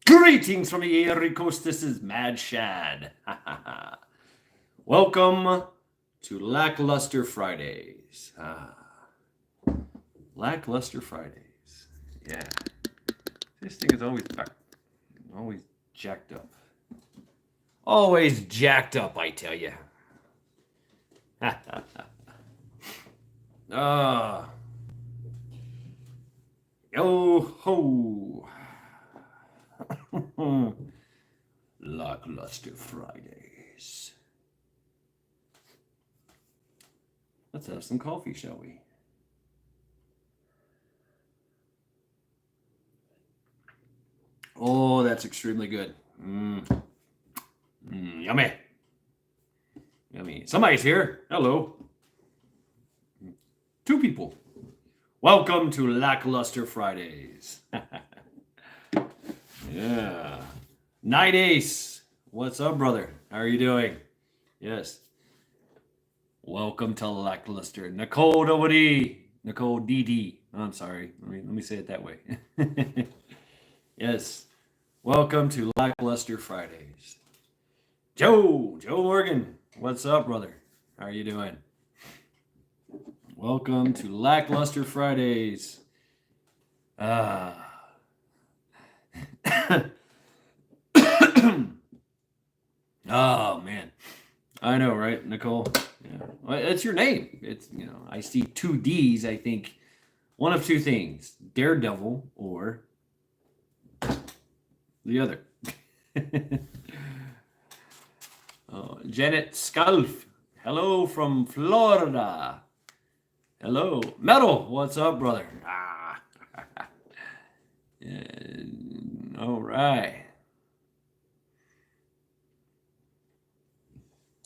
Greetings from the Erie Coast. This is Mad Shad. Welcome to Lackluster Fridays. Lackluster Fridays. Yeah. This thing is always jacked up. Always jacked up, I tell you. Yo ho. Lackluster Fridays. Let's have some coffee, shall we? Oh, that's extremely good. Yummy. Yummy. Somebody's here. Hello. 2 people. Welcome to Lackluster Fridays. Yeah. Night Ace. What's up, brother? How are you doing? Yes. Welcome to Lackluster. Nicole Doherty. Nicole DD. I'm sorry. Let me say it that way. Yes. Welcome to Lackluster Fridays. Joe Morgan. What's up, brother? How are you doing? Welcome to Lackluster Fridays. Oh man, I know, right, Nicole? Yeah, well, it's your name. It's I see 2 D's. I think one of 2 things: Daredevil or the other. Oh, Janet Scalf. Hello from Florida. Hello, Metal. What's up, brother? All right.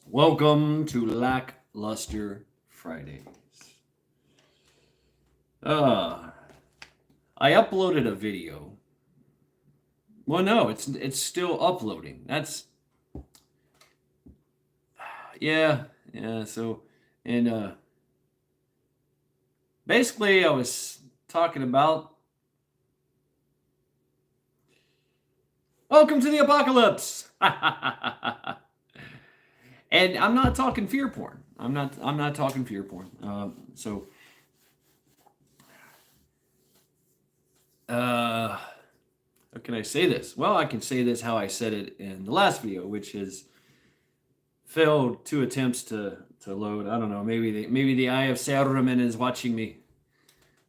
Welcome to Lackluster Fridays. I uploaded a video. Well, no, it's still uploading. That's yeah. So, and basically, I was talking about welcome to the apocalypse. And I'm not talking fear porn. I'm not talking fear porn. How can I say this? Well, I can say this how I said it in the last video, which is failed 2 attempts to load. I don't know. Maybe the Eye of Saruman is watching me.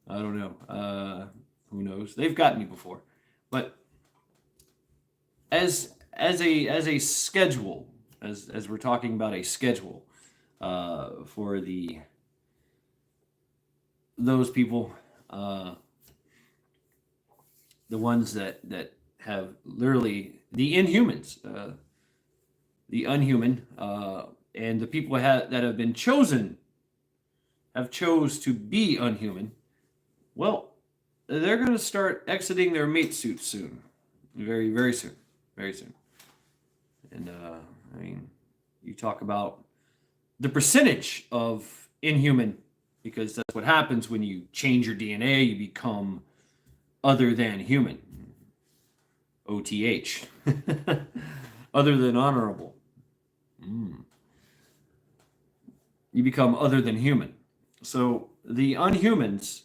I don't know. Who knows? They've got me before, but as a schedule, as we're talking about a schedule for those people, the ones that have literally the inhumans, the unhuman, and the people that have been chosen have chose to be unhuman. Well, they're going to start exiting their mate suits soon, very very soon, very soon. And I mean, you talk about the percentage of inhuman, because that's what happens when you change your DNA. You become other than human. OTH. Other than honorable. You become other than human. So the inhumans,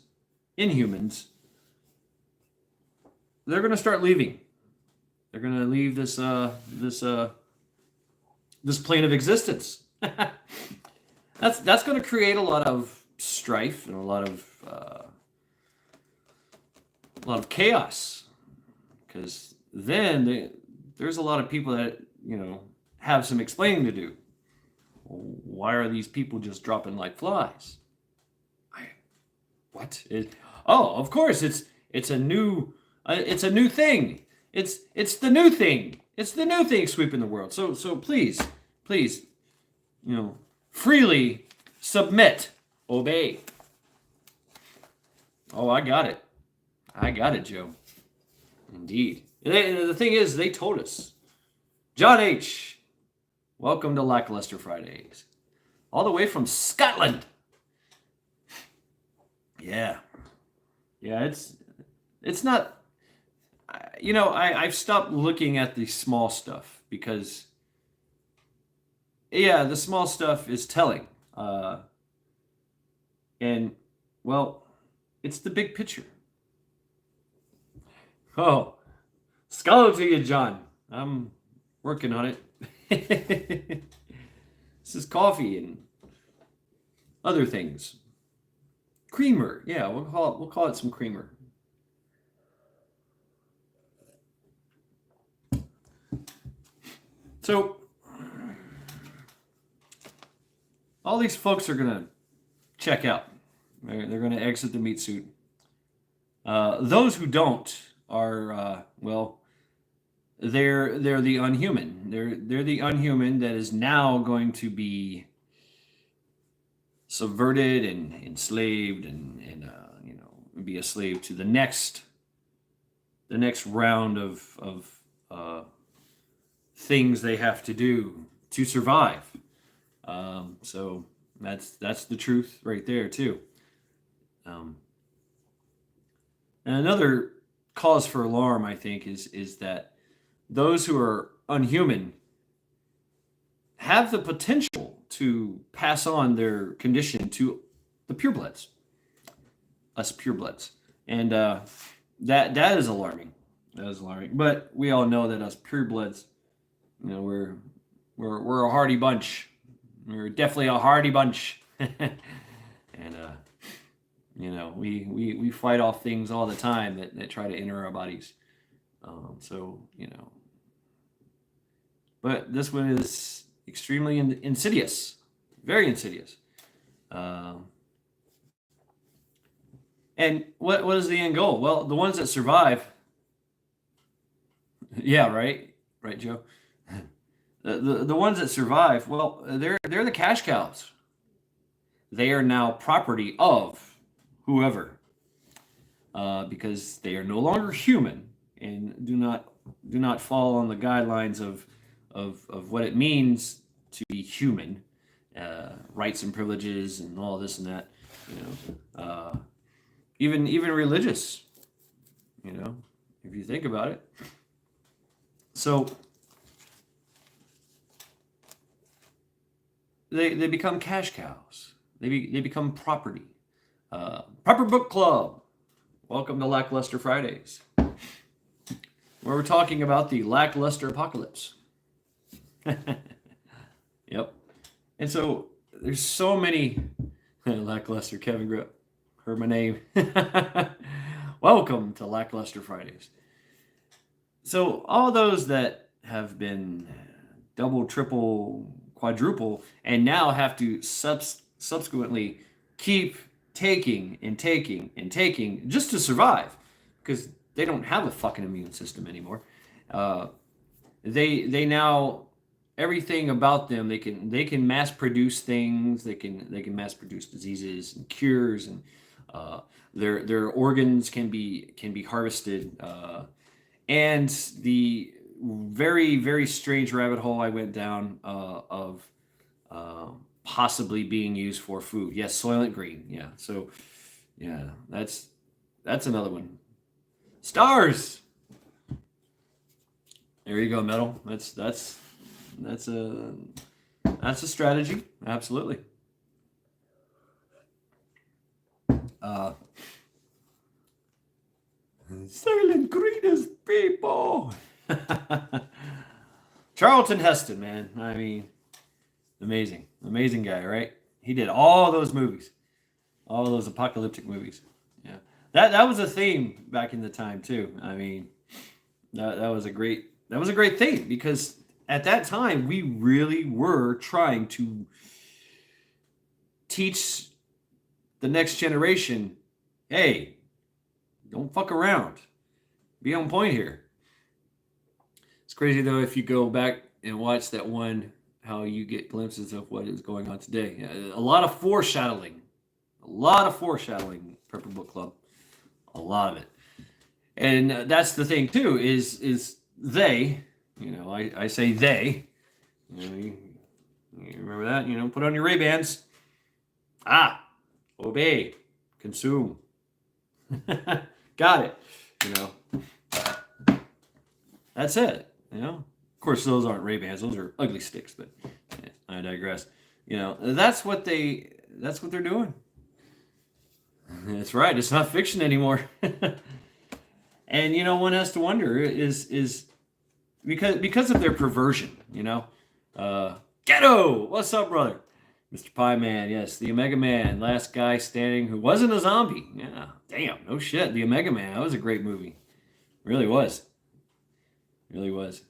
they're going to start leaving. They're going to leave this plane of existence. That's going to create a lot of strife and a lot of chaos, because then there's a lot of people that have some explaining to do. Why are these people just dropping like flies? What? Of course it's a new thing. It's the new thing. It's the new thing sweeping the world. So please, freely submit, obey. Oh, I got it, Joe. Indeed. The thing is, they told us. John H., welcome to Lackluster Fridays, all the way from Scotland. Yeah, it's not. I've stopped looking at the small stuff because, yeah, the small stuff is telling. And, well, it's the big picture. Oh, scholar to you, John. I'm working on it. This is coffee and other things. Creamer. Yeah, we'll call it some creamer. So all these folks are gonna check out. They're gonna exit the meat suit. Those who don't are well, they're the unhuman. They're the unhuman that is now going to be subverted and enslaved and be a slave to the next round of things they have to do to survive. So that's the truth right there too. And another cause for alarm, I think, is that those who are unhuman have the potential to pass on their condition to the purebloods, us purebloods, and that is alarming. That is alarming. But we all know that us purebloods, we're a hardy bunch. We're definitely a hardy bunch, and we fight off things all the time that try to enter our bodies. But this one is extremely insidious, very insidious. And what is the end goal? Well, the ones that survive. Yeah, right, Joe. The ones that survive, well, they're the cash cows. They are now property of whoever, because they are no longer human and do not fall on the guidelines of what it means to be human, rights and privileges and all this and that. Even religious. If you think about it. So they become cash cows. They become property. Proper Book Club. Welcome to Lackluster Fridays, where we're talking about the lackluster apocalypse. Yep. And so there's so many lackluster. Kevin Grip, heard my name. Welcome to Lackluster Fridays. So all those that have been double, triple, quadruple, and now have to subsequently keep taking and taking and taking just to survive, because they don't have a fucking immune system anymore. They now, everything about them, they can mass produce things. They can mass produce diseases and cures, and their organs can be harvested. And the very, very strange rabbit hole I went down of possibly being used for food. Yes, Soylent Green. Yeah. So, yeah, that's another one. Stars. There you go, Metal. That's a strategy. Absolutely. Silent Greenest people. Charlton Heston, man. I mean, amazing guy, right? He did all those movies, all those apocalyptic movies. Yeah, that was a theme back in the time too. I mean, that was a great theme, because at that time we really were trying to teach the next generation, hey, don't fuck around. Be on point here. It's crazy though if you go back and watch that one, how you get glimpses of what is going on today. A lot of foreshadowing. Prepper Book Club. A lot of it. And that's the thing too, is they, I say they, you remember that, put on your Ray-Bans. Obey, consume. Got it. That's it. Of course, those aren't Ray-Bans; those are ugly sticks. But I digress. That's what they're doing. That's right. It's not fiction anymore. And one has to wonder is because of their perversion. Ghetto, what's up, brother? Mr. Pie Man, yes, the Omega Man, last guy standing who wasn't a zombie. Yeah, damn, no shit. The Omega Man, that was a great movie. Really was. Really was.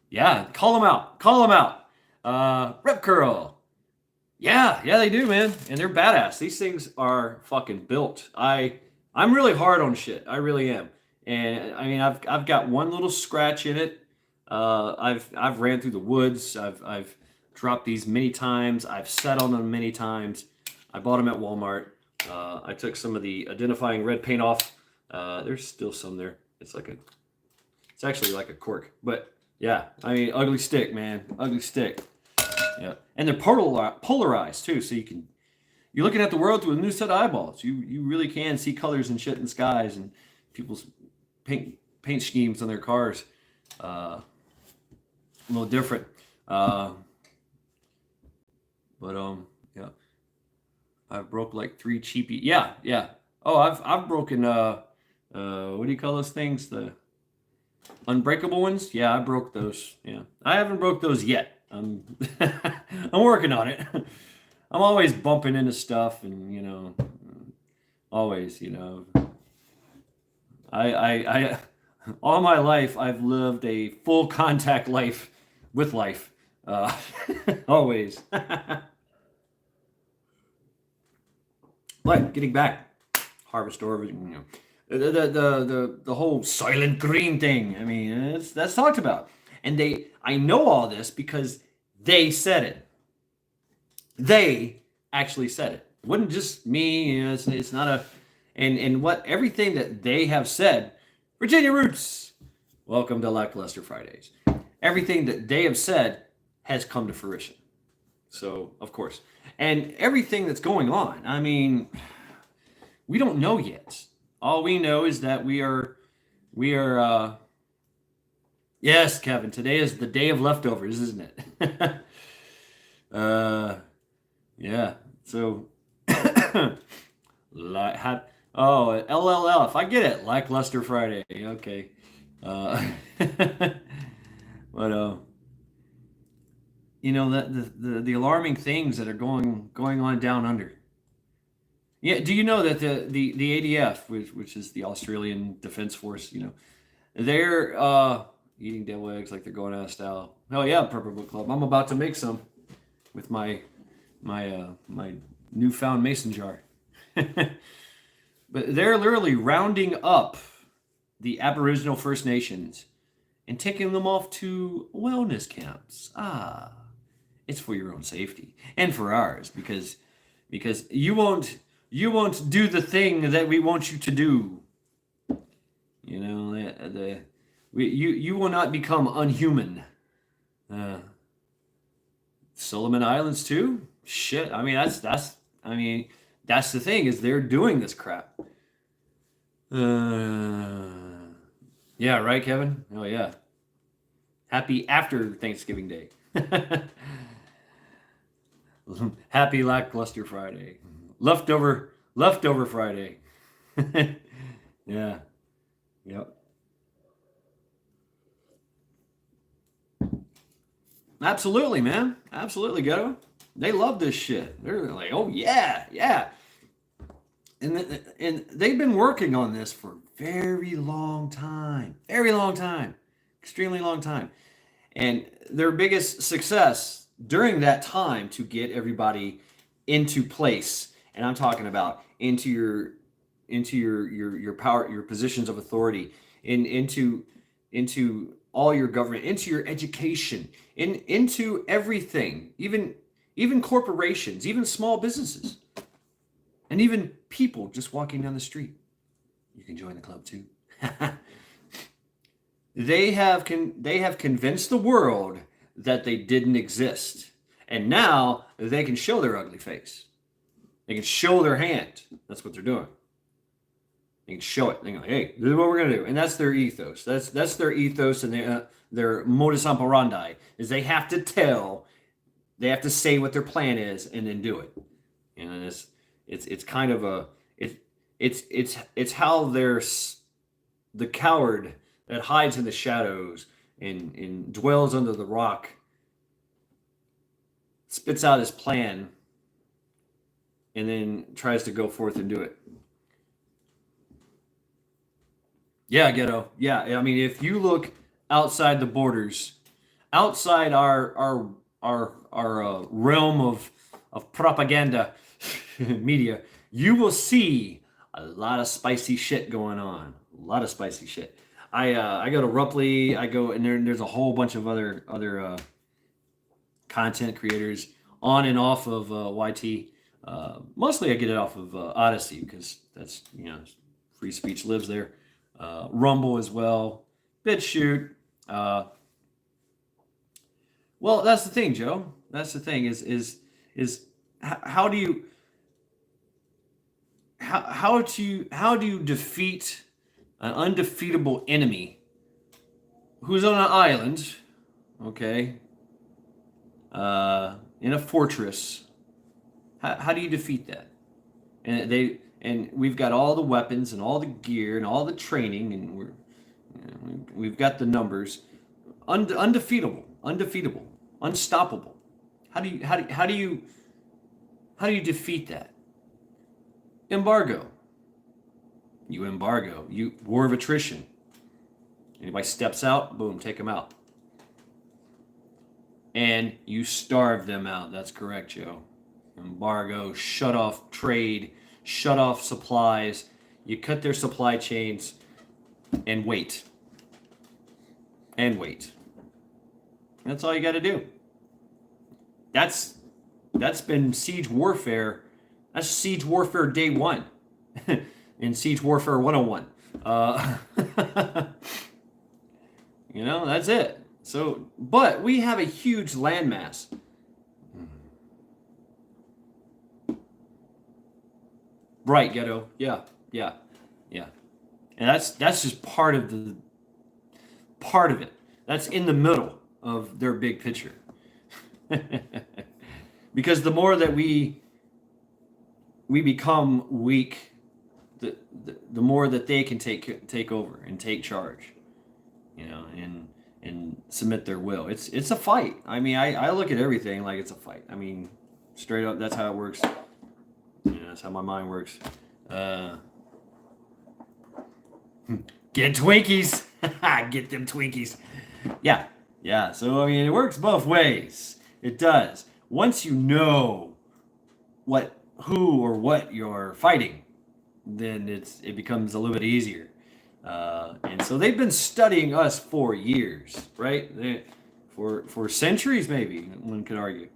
Yeah, call them out. Call them out. Rip Curl. Yeah, they do, man. And they're badass. These things are fucking built. I'm really hard on shit. I really am. And I mean, I've got one little scratch in it. I've ran through the woods. I've dropped these many times. I've sat on them many times. I bought them at Walmart. I took some of the identifying red paint off. There's still some there. It's actually like a cork. But yeah, I mean, ugly stick, man. Ugly stick. Yeah, and they're polarized too, so you're looking at the world through a new set of eyeballs. You really can see colors and shit in skies and people's paint schemes on their cars. A little different. But yeah, I've broke like 3 cheapy. Yeah. Oh, I've broken what do you call those things? The unbreakable ones? Yeah, I broke those. Yeah, I haven't broke those yet. I'm working on it. I'm always bumping into stuff, and always, I all my life I've lived a full contact life with life. Always. But getting back, Harvest Origin, the whole Soylent Green thing. I mean, that's talked about, and I know all this because they said it. They actually said it. It wasn't just me. It's not a, and what everything that they have said. Virginia Roots, welcome to Lackluster Fridays. Everything that they have said has come to fruition. So, of course. And everything that's going on, I mean, we don't know yet. All we know is that we are, yes, Kevin, today is the day of leftovers, isn't it? Yeah, so, LLF, I get it, Lackluster Friday, okay. But, the alarming things that are going on down under. Yeah, do you know that the ADF, which is the Australian Defence Force, they're eating devil eggs like they're going out of style. Hell yeah, Purple Book Club. I'm about to make some with my newfound mason jar. But they're literally rounding up the Aboriginal First Nations and taking them off to wellness camps. It's for your own safety and for ours, because you won't do the thing that we want you to do. You will not become unhuman. Solomon Islands too? Shit. I mean, that's the thing, is they're doing this crap. Yeah, right, Kevin? Oh yeah. Happy after Thanksgiving Day. Happy Lackluster Friday. Leftover Friday. Yeah. Yep. Absolutely, man. Absolutely, Ghetto. They love this shit. They're like, oh yeah. And they've been working on this for a very long time. Extremely long time. And their biggest success during that time to get everybody into place, and I'm talking about into your power, your positions of authority, into all your government, into your education, into everything, even corporations, even small businesses, and even people just walking down the street. You can join the club too. They have convinced the world that they didn't exist, and now they can show their ugly face. They can show their hand. That's what they're doing. They They can show it. They go, hey, this is what we're gonna do, and that's their ethos. That's their ethos, and their modus operandi is they have to tell, they have to say what their plan is, and then do it. And it's kind of a it's how there's the coward that hides in the shadows and dwells under the rock spits out his plan and then tries to go forth and do it. Yeah, Ghetto. Yeah, I mean, if you look outside the borders, outside our realm of propaganda media, you will see a lot of spicy shit going on. A lot of spicy shit. I go to Rupley. I go and there's a whole bunch of other content creators on and off of YT. Mostly I get it off of Odyssey because that's, free speech lives there. Rumble as well. BitChute. Well, that's the thing, Joe. That's the thing is how do you how do you defeat an undefeatable enemy who's on an island, okay, in a fortress? How do you defeat that? And we've got all the weapons and all the gear and all the training, and we've got the numbers. Undefeatable, unstoppable. How do you defeat that? Embargo. You embargo. You war of attrition. Anybody steps out, boom, take them out. And you starve them out. That's correct, Joe. Embargo, shut off trade, shut off supplies. You cut their supply chains and wait. And wait. That's all you got to do. That's been siege warfare. That's siege warfare day one in Siege Warfare 101. That's it. So, but we have a huge landmass. Right, Ghetto. Yeah. And that's just part of it. That's in the middle of their big picture. Because the more that we become weak, the more that they can take over and take charge, and submit their will. It's a fight. I mean, I look at everything like it's a fight. I mean, straight up, that's how it works. That's how my mind works. Get Twinkies. Get them Twinkies. Yeah. So, I mean, it works both ways. It does. Once you know who or what you're fighting, then it becomes a little bit easier. And so they've been studying us for years, right? For centuries, maybe, one could argue.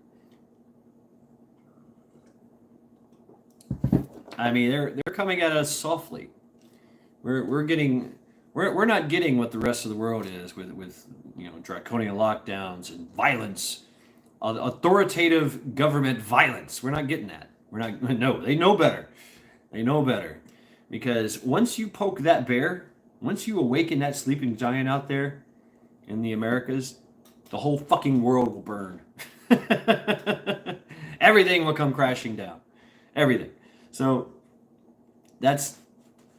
I mean, they're coming at us softly. We're not getting what the rest of the world is with draconian lockdowns and violence, authoritative government violence. We're not getting that. No, they know better. They know better, because once you poke that bear, once you awaken that sleeping giant out there in the Americas, the whole fucking world will burn. Everything will come crashing down. Everything. So that's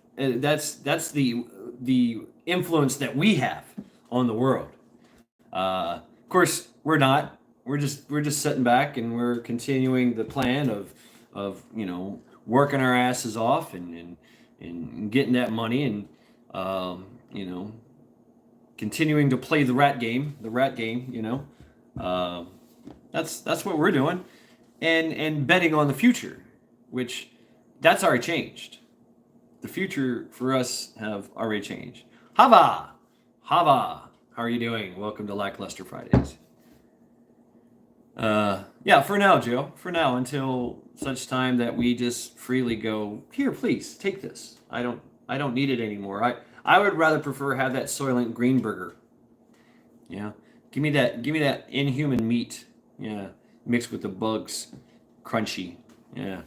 the influence that we have on the world. Of course, we're not. We're just sitting back and we're continuing the plan of working our asses off and getting that money and continuing to play the rat game. That's what we're doing, and betting on the future, which that's already changed. The future for us have already changed. Hava, how are you doing? Welcome to Lackluster Fridays. For now, Joe. For now, until such time that we just freely go, here, please take this. I don't need it anymore. I would rather prefer have that Soylent Green burger. Yeah, give me that inhuman meat. Yeah, mixed with the bugs, crunchy. Yeah.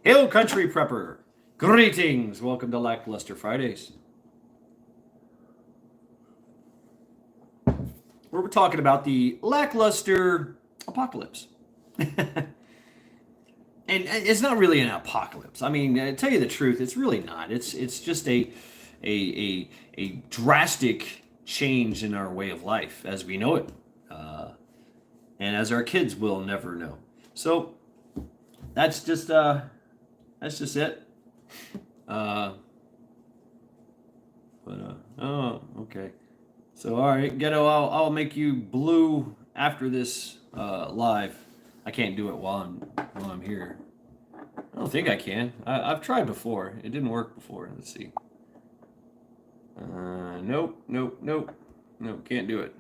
Hill Country Prepper. Greetings. Welcome to Lackluster Fridays. We're talking about the lackluster apocalypse. And it's not really an apocalypse. I mean, to tell you the truth, it's really not. It's just a drastic change in our way of life as we know it, and as our kids will never know. So that's just it. Oh, okay. So all right, Ghetto, I'll make you blue after this live. I can't do it while I'm here. I don't think I can. I've tried before. It didn't work before. Let's see. Nope. Can't do it.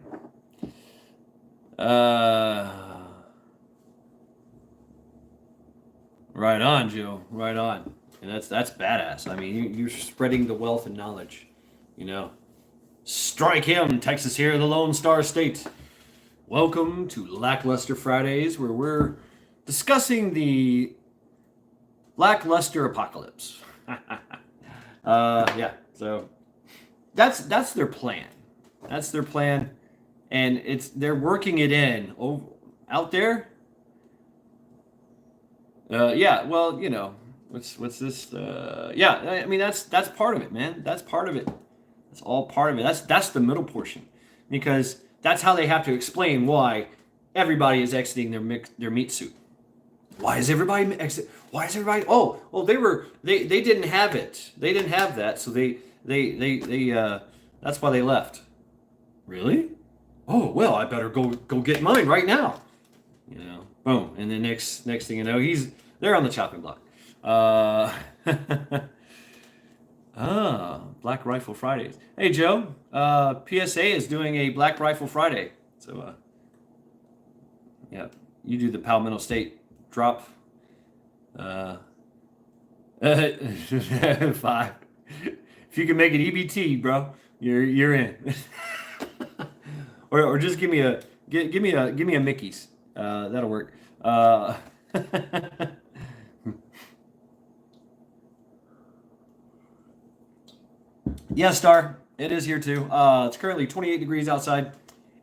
Right on, Joe. Right on. And that's badass. I mean, you're spreading the wealth and knowledge. You know, strike him, Texas here, the Lone Star State. Welcome to Lackluster Fridays, where we're discussing the lackluster apocalypse. Yeah. So that's their plan. That's their plan, and they're working it in out there. Yeah. Well, you know, what's this? Yeah. I mean, that's part of it, man. That's part of it. That's all part of it. That's the middle portion, because that's how they have to explain why everybody is exiting their meat suit. Why is everybody exit? Why is everybody? Oh, well, they didn't have it. They didn't have that, so they that's why they left. Really? Oh, well, I better go get mine right now. You know, boom, and then next thing you know, they're on the chopping block. Black Rifle Fridays. Hey, Joe. PSA is doing a Black Rifle Friday. So, yeah, you do the Palmetto State drop. 5. If you can make it EBT, bro, you're in. or just give me a Mickey's. That'll work. Yeah, Star. It is here too. It's currently 28 degrees outside.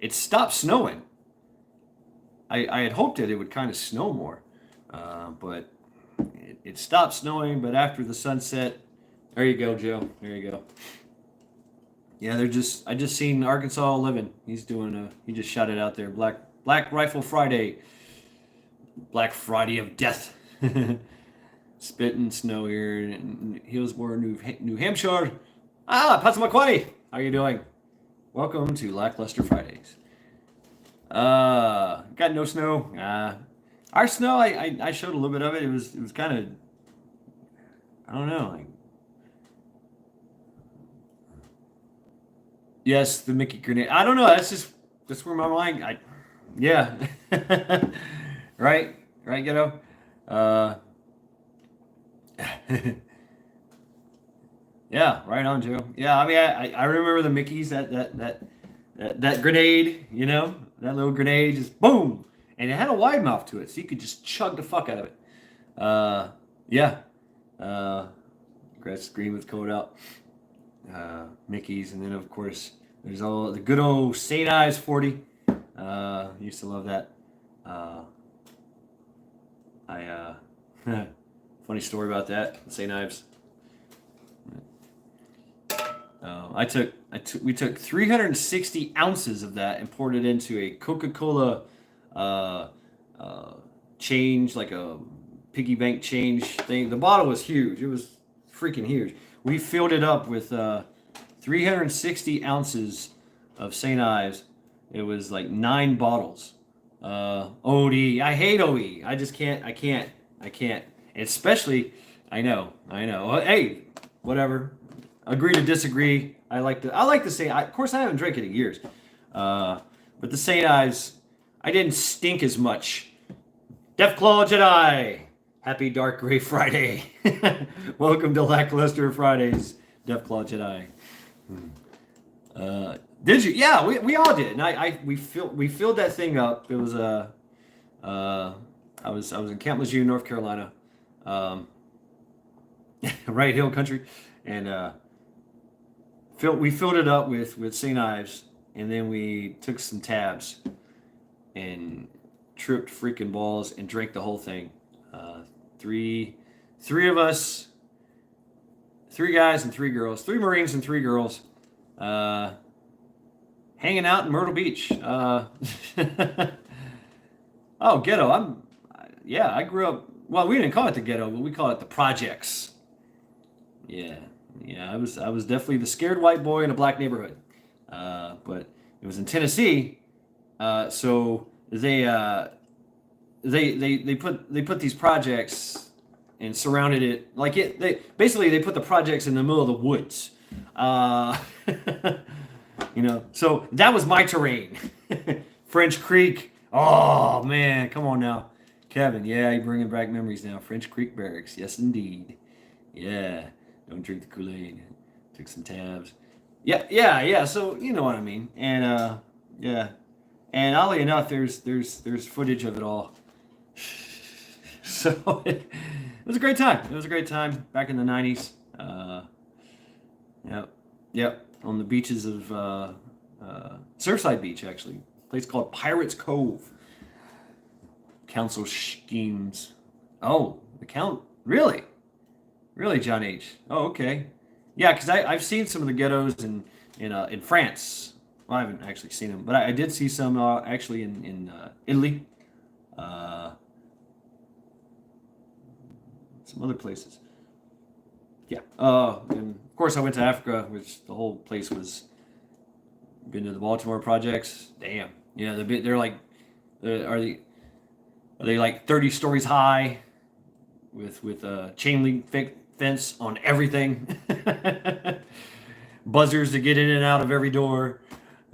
It stopped snowing. I had hoped that it would kind of snow more, but it stopped snowing. But after the sunset, there you go, Joe. There you go. Yeah, I just seen Arkansas 11. He just shot it out there. Black Rifle Friday. Black Friday of Death. Spitting snow here in Hillsborough, New Hampshire. Passamaquoddy. How you doing? Welcome to Lackluster Fridays. Got no snow. Our snow, I showed a little bit of it. It was kind of, I don't know. Like, yes, the Mickey grenade. I don't know. That's where my mind. Yeah. Right, Ghetto. Yeah, right on, Joe. Yeah, I mean, I remember the Mickeys, that grenade, you know, that little grenade, just boom, and it had a wide mouth to it, so you could just chug the fuck out of it. Yeah. Grass green with coat out. Mickeys, and then of course there's all the good old St. Ives 40. Used to love that. Funny story about that, St. Ives. We took 360 ounces of that and poured it into a Coca-Cola change, like a piggy bank change thing. The bottle was huge. It was freaking huge. We filled it up with 360 ounces of St. Ives. It was like 9 bottles. OD. I hate OE. I just can't. I can't. Especially, I know. Hey, whatever. Agree to disagree. I like to say. Of course, I haven't drank it in years. But the St. Ives, I didn't stink as much. Deathclaw Jedi. Happy Dark Gray Friday. Welcome to Lackluster Fridays, Deathclaw Jedi. Did you? Yeah, we all did. And we filled that thing up. It was I was in Camp Lejeune, North Carolina. Right Hill Country, and we filled it up with St. Ives, and then we took some tabs and tripped freaking balls and drank the whole thing. Three, three of us, three guys and three girls, three Marines and three girls, hanging out in Myrtle Beach. Oh, ghetto. I grew up. Well, we didn't call it the ghetto, but we call it the projects. Yeah, yeah. I was definitely the scared white boy in a black neighborhood. But it was in Tennessee. So they put these projects and surrounded it like it. They put the projects in the middle of the woods. Uh, so that was my terrain. French Creek. Oh man, come on now, Kevin. Yeah, you're bringing back memories now. French Creek Barracks. Yes, indeed. Yeah. Don't drink the Kool-Aid. Took some tabs. Yeah, yeah, yeah. So you know what I mean. And yeah. And oddly enough, there's footage of it all. So it was a great time. It was a great time back in the '90s. Yep, yep. On the beaches of Surfside Beach, actually, a place called Pirates Cove. Council schemes. Oh, the count. Really? Really, John H. Oh, okay. Yeah, because I've seen some of the ghettos in France. Well, I haven't actually seen them, but I did see some actually in Italy, uh, some other places. Yeah. And of course, I went to Africa, which the whole place was. Been to the Baltimore projects. Damn. Yeah, they're like, are they like 30 stories high, with a chain link fence on everything, buzzers to get in and out of every door.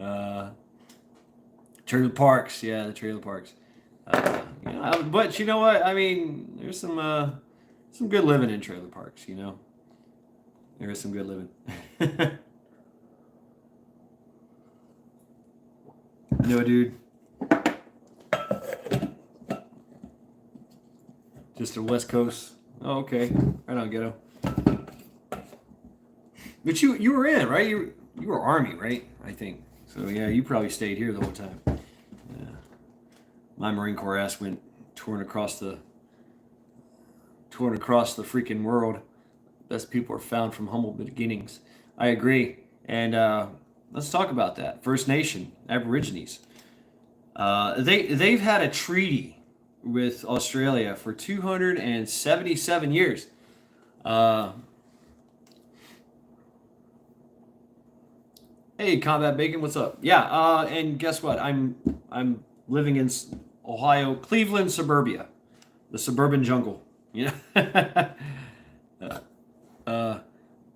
Uh, Trailer parks, yeah, the trailer parks. But you know what? I mean, there's some good living in trailer parks. There is some good living. No, dude. Just the West Coast. Oh, okay. Right on, ghetto. But you were in, right? You were Army, right? I think. So yeah, you probably stayed here the whole time. Yeah. My Marine Corps ass went touring across the freaking world. Best people are found from humble beginnings. I agree. And let's talk about that. First Nation, Aborigines. They've had a treaty with Australia for 277 years. Hey, Combat Bacon, what's up? Yeah, and guess what? I'm living in Ohio, Cleveland, suburbia, the suburban jungle. You know. uh,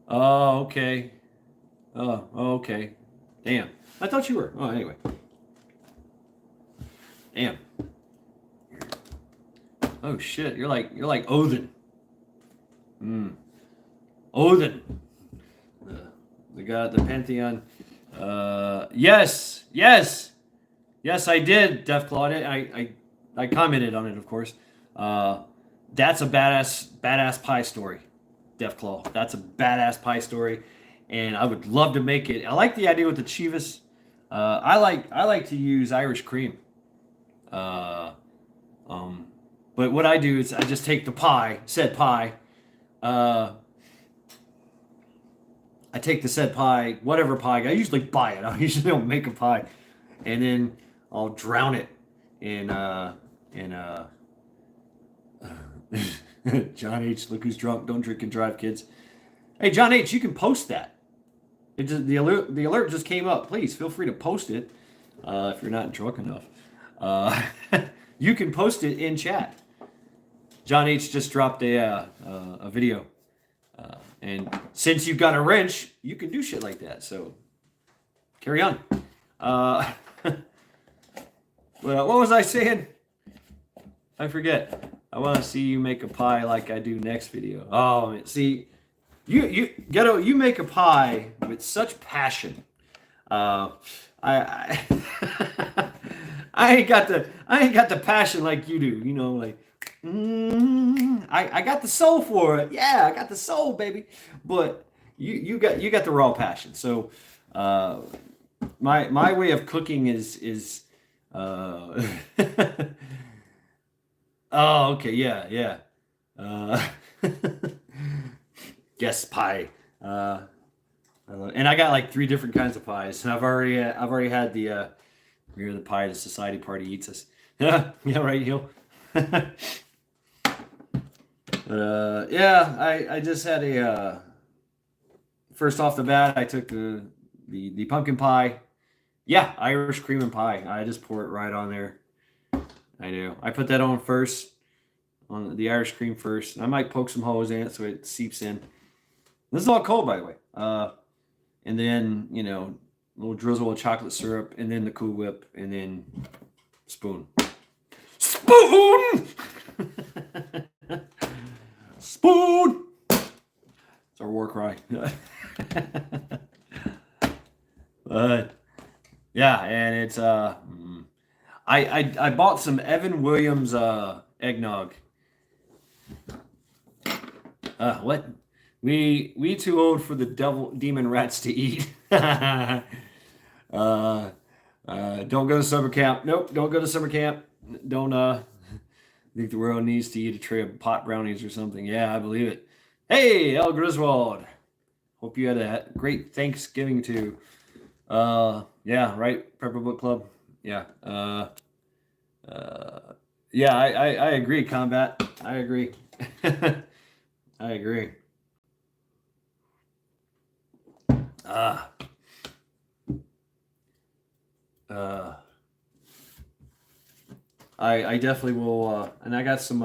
oh, okay. Oh, okay. Damn. I thought you were. Oh, anyway. Damn. Oh shit. You're like Odin. Odin. The god, the pantheon. Yes, I did, Def Claude. I commented on it, of course. That's a badass pie story, Def Claw. That's a badass pie story, and I would love to make it. I like the idea with the Chivas. I like to use Irish cream. But what I do is I just take the said pie. I take the said pie, whatever pie. I usually buy it. I usually don't make a pie, and then I'll drown it in John H. Look who's drunk. Don't drink and drive, kids. Hey, John H. You can post that. The alert just came up. Please feel free to post it if you're not drunk enough. You can post it in chat. John H. just dropped a video. And since you've got a wrench, you can do shit like that. So, carry on. Well, what was I saying? I forget. I want to see you make a pie like I do next video. Oh, see, you make a pie with such passion. I I ain't got the passion like you do. Like I got the soul for it. Yeah, I got the soul, baby. But you got the raw passion. So uh, my way of cooking is uh, oh, okay, yeah, yeah. Uh, yes, pie. Uh, and I got like three different kinds of pies, and I've already had the we're the pie the society party eats us. Yeah, yeah, right, Hill. Yeah, I just had a first off the bat. I took the pumpkin pie. Yeah, Irish cream and pie. I just pour it right on there. I do. I put that on first, on the Irish cream first. I might poke some holes in it so it seeps in. This is all cold, by the way. And then a little drizzle of chocolate syrup, and then the Cool Whip, and then spoon. Spoon. Spoon. It's our war cry. But yeah, and it's I bought some Evan Williams eggnog. What? We too old for the devil demon rats to eat. Don't go to summer camp. Nope, don't go to summer camp. Don't think the world needs to eat a tray of pot brownies or something. Yeah, I believe it. Hey, El Griswold. Hope you had a great Thanksgiving too. Yeah, right. Prepper Book Club. Yeah. Yeah, I agree, Combat. I agree. I agree. Uh, uh, I definitely will, and I got some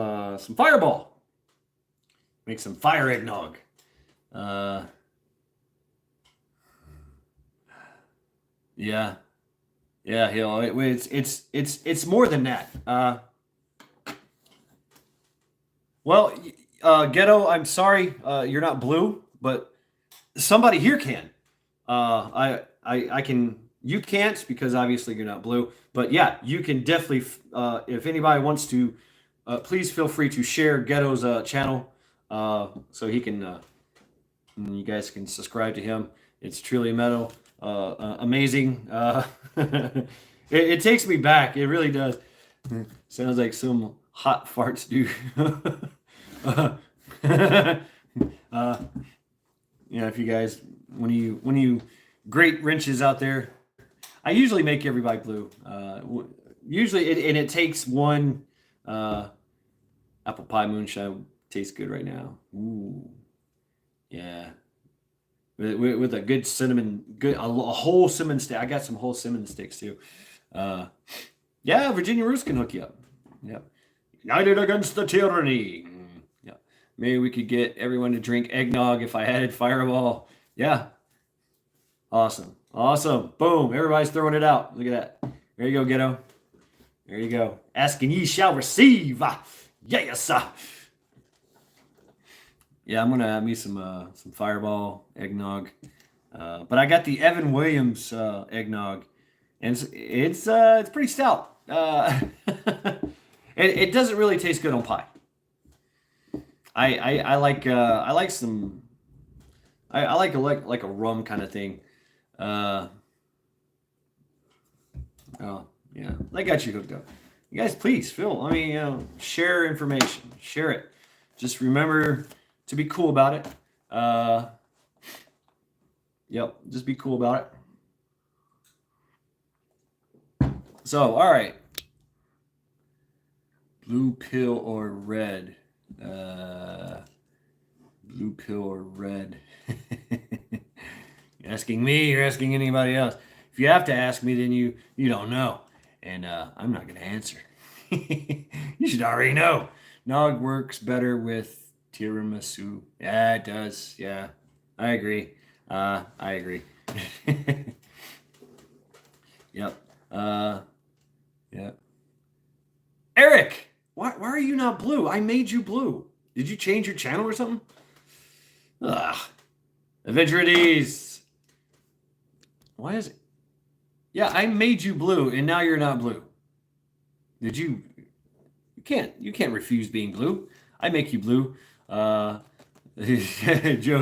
Fireball. Make some fire eggnog. Uh, yeah, yeah, Hill. It's more than that. Well, Ghetto, I'm sorry, you're not blue, but somebody here can. I can. You can't because obviously you're not blue. But yeah, you can definitely. If anybody wants to, please feel free to share Ghetto's channel, so he can. You guys can subscribe to him. It's truly metal, amazing. It takes me back. It really does. Sounds like some hot farts do. uh, yeah, if you guys when you great wrenches out there, I usually make everybody blue. Usually, and it takes one apple pie moonshine tastes good right now. Ooh, yeah, with a good cinnamon, a whole cinnamon stick. I got some whole cinnamon sticks too. Uh, yeah, Virginia Roos can hook you up. Yep. United against the tyranny. Yeah. Maybe we could get everyone to drink eggnog if I added Fireball. Yeah. Awesome. Awesome. Boom. Everybody's throwing it out. Look at that. There you go, Ghetto. There you go. Asking ye shall receive. Yes. Yeah, I'm gonna have me some Fireball eggnog. But I got the Evan Williams eggnog, and it's pretty stout. It doesn't really taste good on pie. I like some. I like a rum kind of thing. Oh yeah, I got you hooked up. You guys, please, Phil. I mean, share information, share it. Just remember to be cool about it. Yep, just be cool about it. So, all right. Blue pill or red? Blue pill or red? You're asking me, you're asking anybody else. If you have to ask me, then you don't know. And I'm not going to answer. You should already know. Nog works better with tiramisu. Yeah, it does. Yeah, I agree. I agree. Yep. Yep. Eric, why are you not blue? I made you blue. Did you change your channel or something? Ugh. Aventurities. Why is it? Yeah, I made you blue, and now you're not blue. Did you You can't refuse being blue. I make you blue. Joe's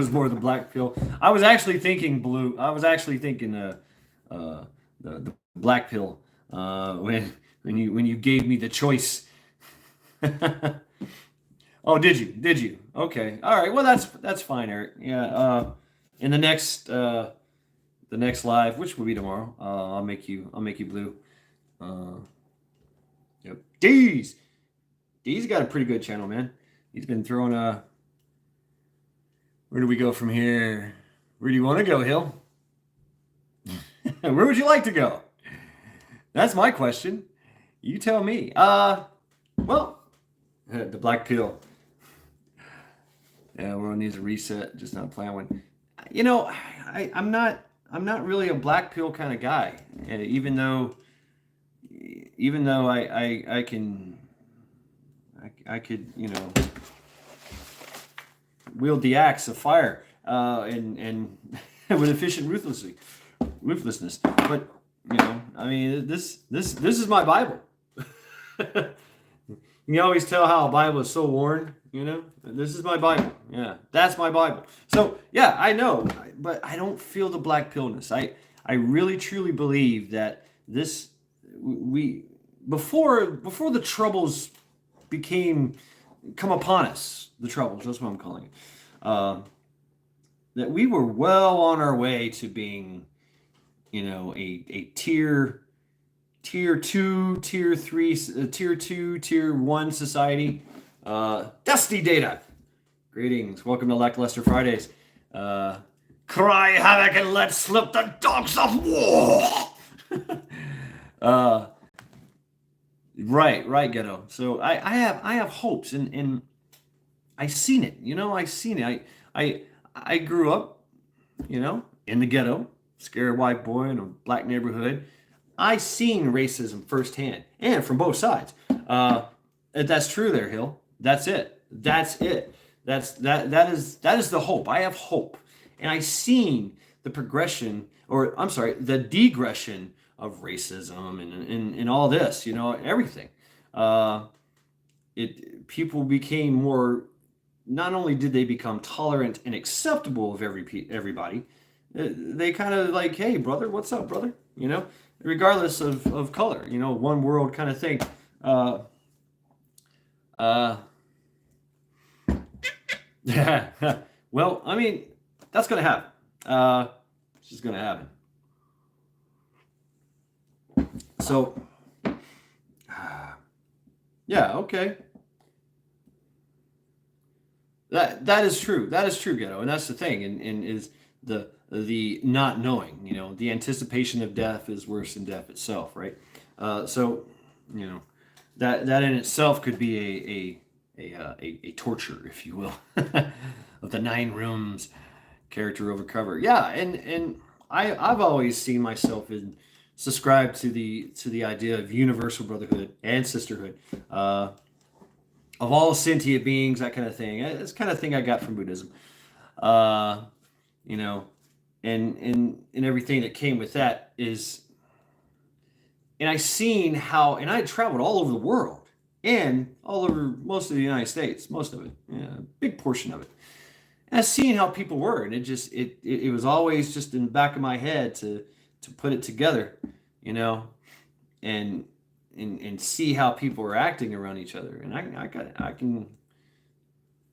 more the black pill. I was actually thinking blue. I was actually thinking the black pill when you gave me the choice. Oh, did you? Did you? Okay. All right. Well, that's fine, Eric. Yeah. In the next live, which will be tomorrow, I'll make you blue. Uh, yep. D's got a pretty good channel, man. He's been throwing Where do we go from here? Where do you want to go, Hill? Where would you like to go? That's my question. You tell me. Well, the black pill. Yeah, world needs a reset. Just not plan one. I'm not really a black pill kind of guy. Even though I could wield the axe of fire and with efficient ruthlessness. But I mean, this is my Bible. You always tell how a Bible is so worn. This is my Bible. Yeah, that's my Bible. So yeah, I know, but I don't feel the black pillness. I really truly believe that we before the troubles come upon us, the troubles. That's what I'm calling it. That we were well on our way to being, a tier 2, tier 3, tier 2, tier 1 society. Dusty Data. Greetings. Welcome to Lackluster Fridays. Cry havoc and let slip the dogs of war. Right, Ghetto. So I have hopes, and I seen it. I seen it. I grew up, in the ghetto, scared white boy in a black neighborhood. I seen racism firsthand and from both sides. That's true there, Hill. That's it. That is the hope. I have hope. And I seen the progression, or I'm sorry, the degression of racism and all this, everything. People became more, not only did they become tolerant and acceptable of everybody, they kind of like, hey, brother, what's up, brother? Regardless of color, one world kind of thing. Yeah. Well, I mean, that's going to happen. It's just going to happen. So, yeah, okay. That is true. That is true, Ghetto, and that's the thing. And is the not knowing. The anticipation of death is worse than death itself, right? So, that in itself could be a torture, if you will, of the 9 rooms, character over cover. Yeah, and I've always seen myself subscribe to the idea of universal brotherhood and sisterhood, of all sentient beings, that kind of thing. It's the kind of thing I got from Buddhism, and everything that came with that is. And I seen how, and I traveled all over the world and all over most of the United States, most of it, a big portion of it. And I seen how people were, and it was always just in the back of my head to put it together, and see how people were acting around each other. And I can.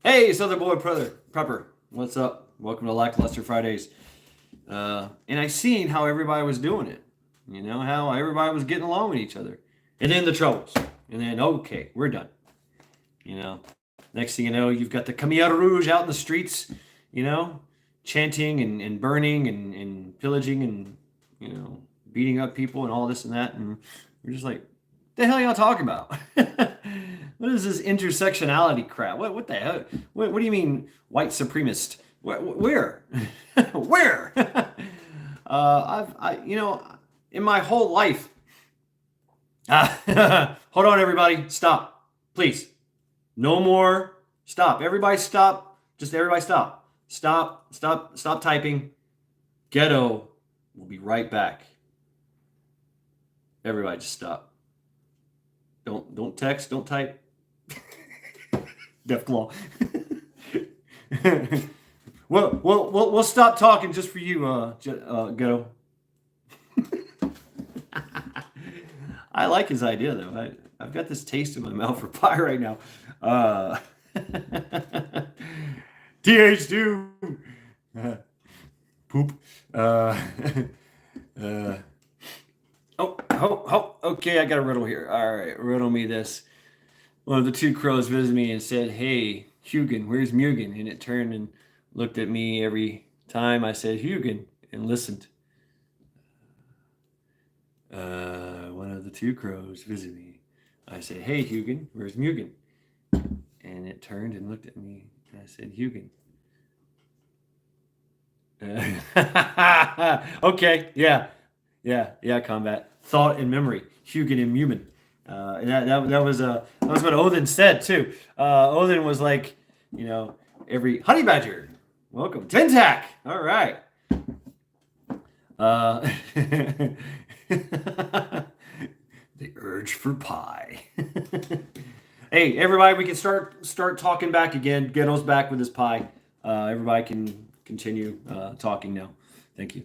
Hey, Southern Boy Prepper, what's up? Welcome to Lackluster Fridays. And I seen how everybody was doing it. How everybody was getting along with each other. And then the troubles. And then, okay, we're done. Next thing you know, you've got the Khmer Rouge out in the streets, chanting and burning and pillaging and, beating up people and all this and that. And we're just like, the hell are y'all talking about? What is this intersectionality crap? What the hell? What do you mean white supremacist? Where? Where? In my whole life. Hold on, everybody. Stop. Please. No more. Stop. Everybody stop. Just everybody stop. Stop typing. Ghetto will be right back. Everybody just stop. Don't text. Don't type. Deathclaw. We'll stop talking just for you, Ghetto. I like his idea though. I've got this taste in my mouth for pie right now. TH2 poop. Okay, I got a riddle here. All right, riddle me this. One of the two crows visited me and said, "Hey, Hugin, where's Mugen?" And it turned and looked at me every time I said Hugin and listened. One of the two crows visited me. I said, "Hey, Hugin, where's Mugen?" And it turned and looked at me and I said, Hugin. Okay, yeah, combat. Thought and memory. Hugin and Mumin. And that was what Odin said too. Odin was like, every honey badger. Welcome. Tintac. All right. The urge for pie. Hey, everybody, we can start talking back again. Ghetto's back with his pie. Everybody can continue talking now. Thank you.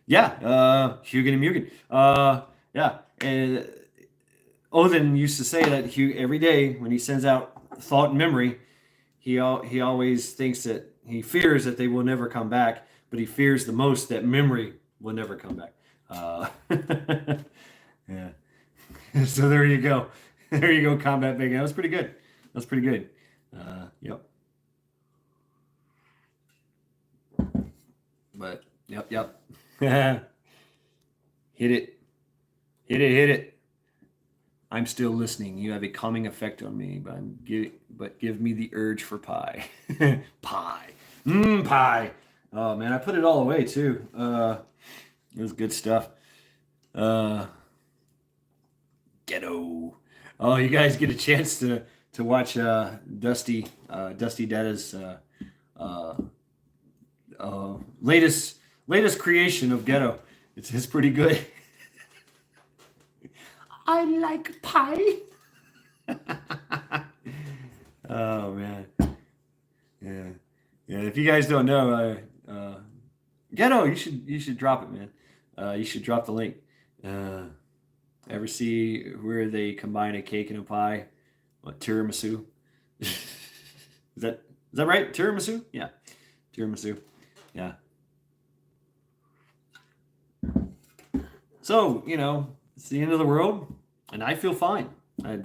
Yeah, Hugin and Mugen. Yeah, and Odin used to say that every day when he sends out thought and memory, he always thinks that he fears that they will never come back, but he fears the most that memory will never come back. Yeah. So there you go. There you go, Combat Big. That was pretty good. Yep. But yep. Hit it. I'm still listening. You have a calming effect on me, but give me the urge for pie. Pie. Pie. Oh man, I put it all away too. It was good stuff. Ghetto. Oh, you guys get a chance to watch Dusty Dada's latest creation of Ghetto. It's pretty good. I like pie. Oh man, yeah. If you guys don't know, Ghetto, you should drop it, man. You should drop the link. Ever see where they combine a cake and a pie? What, tiramisu? Is that right? Tiramisu? Yeah, tiramisu. Yeah. So it's the end of the world, and I feel fine. I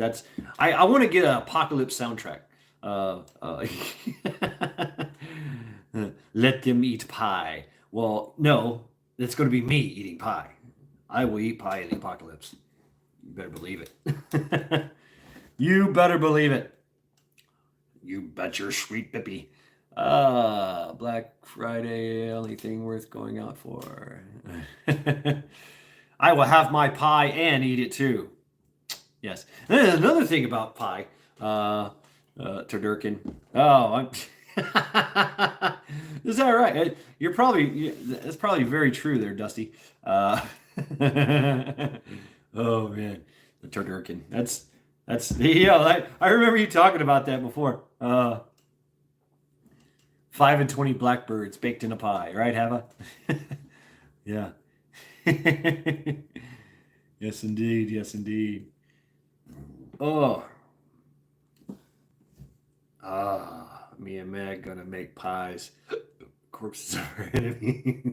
want to get an apocalypse soundtrack. Let them eat pie. Well, no, it's going to be me eating pie. I will eat pie in the apocalypse. You better believe it. You better believe it. You bet your sweet bippy. Black Friday, only thing worth going out for. I will have my pie and eat it too. Yes. And there's another thing about pie. Turducken. Oh, is that right? That's probably very true there, Dusty. Oh man, the turducken. That's I remember you talking about that before. 5 and 20 blackbirds baked in a pie, right, Hava? Yeah. Yes, indeed. Oh. Me and Meg gonna make pies. Corpses are enemy.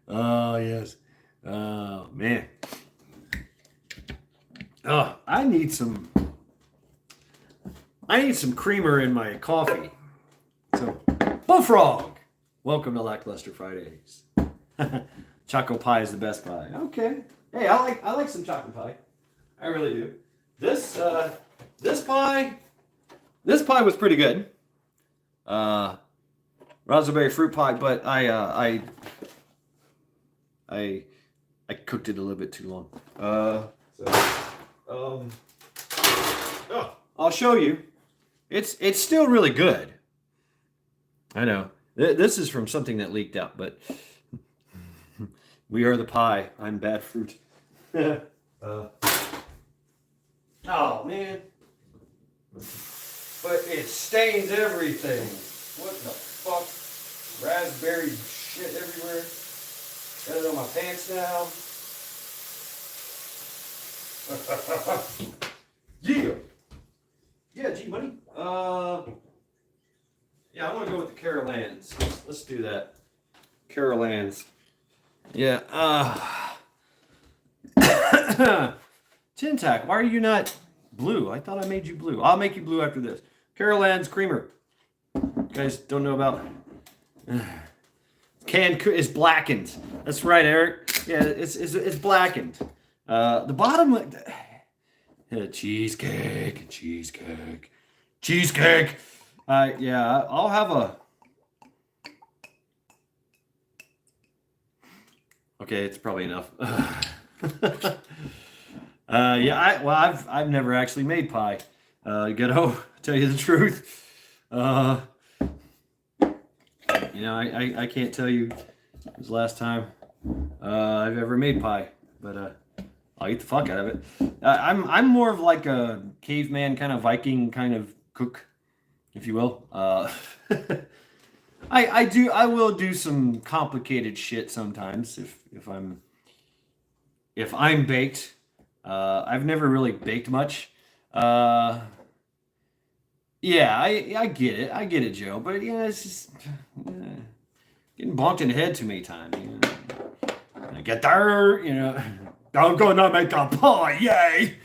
Oh yes. Oh man. Oh, I need some creamer in my coffee. So, Bullfrog, welcome to Lackluster Fridays. Choco pie is the best pie. Okay. Hey, I like some chocolate pie. I really do. This pie was pretty good. Raspberry fruit pie, but I cooked it a little bit too long. I'll show you. It's still really good. I know. This is from something that leaked out, but we are the pie. I'm bad fruit. Oh man. but it stains everything. What the fuck? Raspberry shit everywhere. Got it on my pants now. Yeah. Yeah, G Money. Yeah, I want to go with the Carolans. Let's do that. Carolans. Yeah. Tintac, why are you not blue? I thought I made you blue. I'll make you blue after this. Carolans creamer. You guys don't know about canned is blackened. That's right, Eric. Yeah, it's blackened. The bottom cheesecake. Yeah, I'll have a. Okay, it's probably enough. Yeah, I've never actually made pie. Ghetto, tell you the truth. I can't tell you it was the last time I've ever made pie, but I'll eat the fuck out of it. I'm more of like a caveman kind of Viking kind of cook, if you will. I will do some complicated shit sometimes if I'm baked. I've never really baked much. Yeah, I get it. I get it, Joe. But yeah, it's just getting bonked in the head too many times. I get there, I'm gonna make a pie, yay!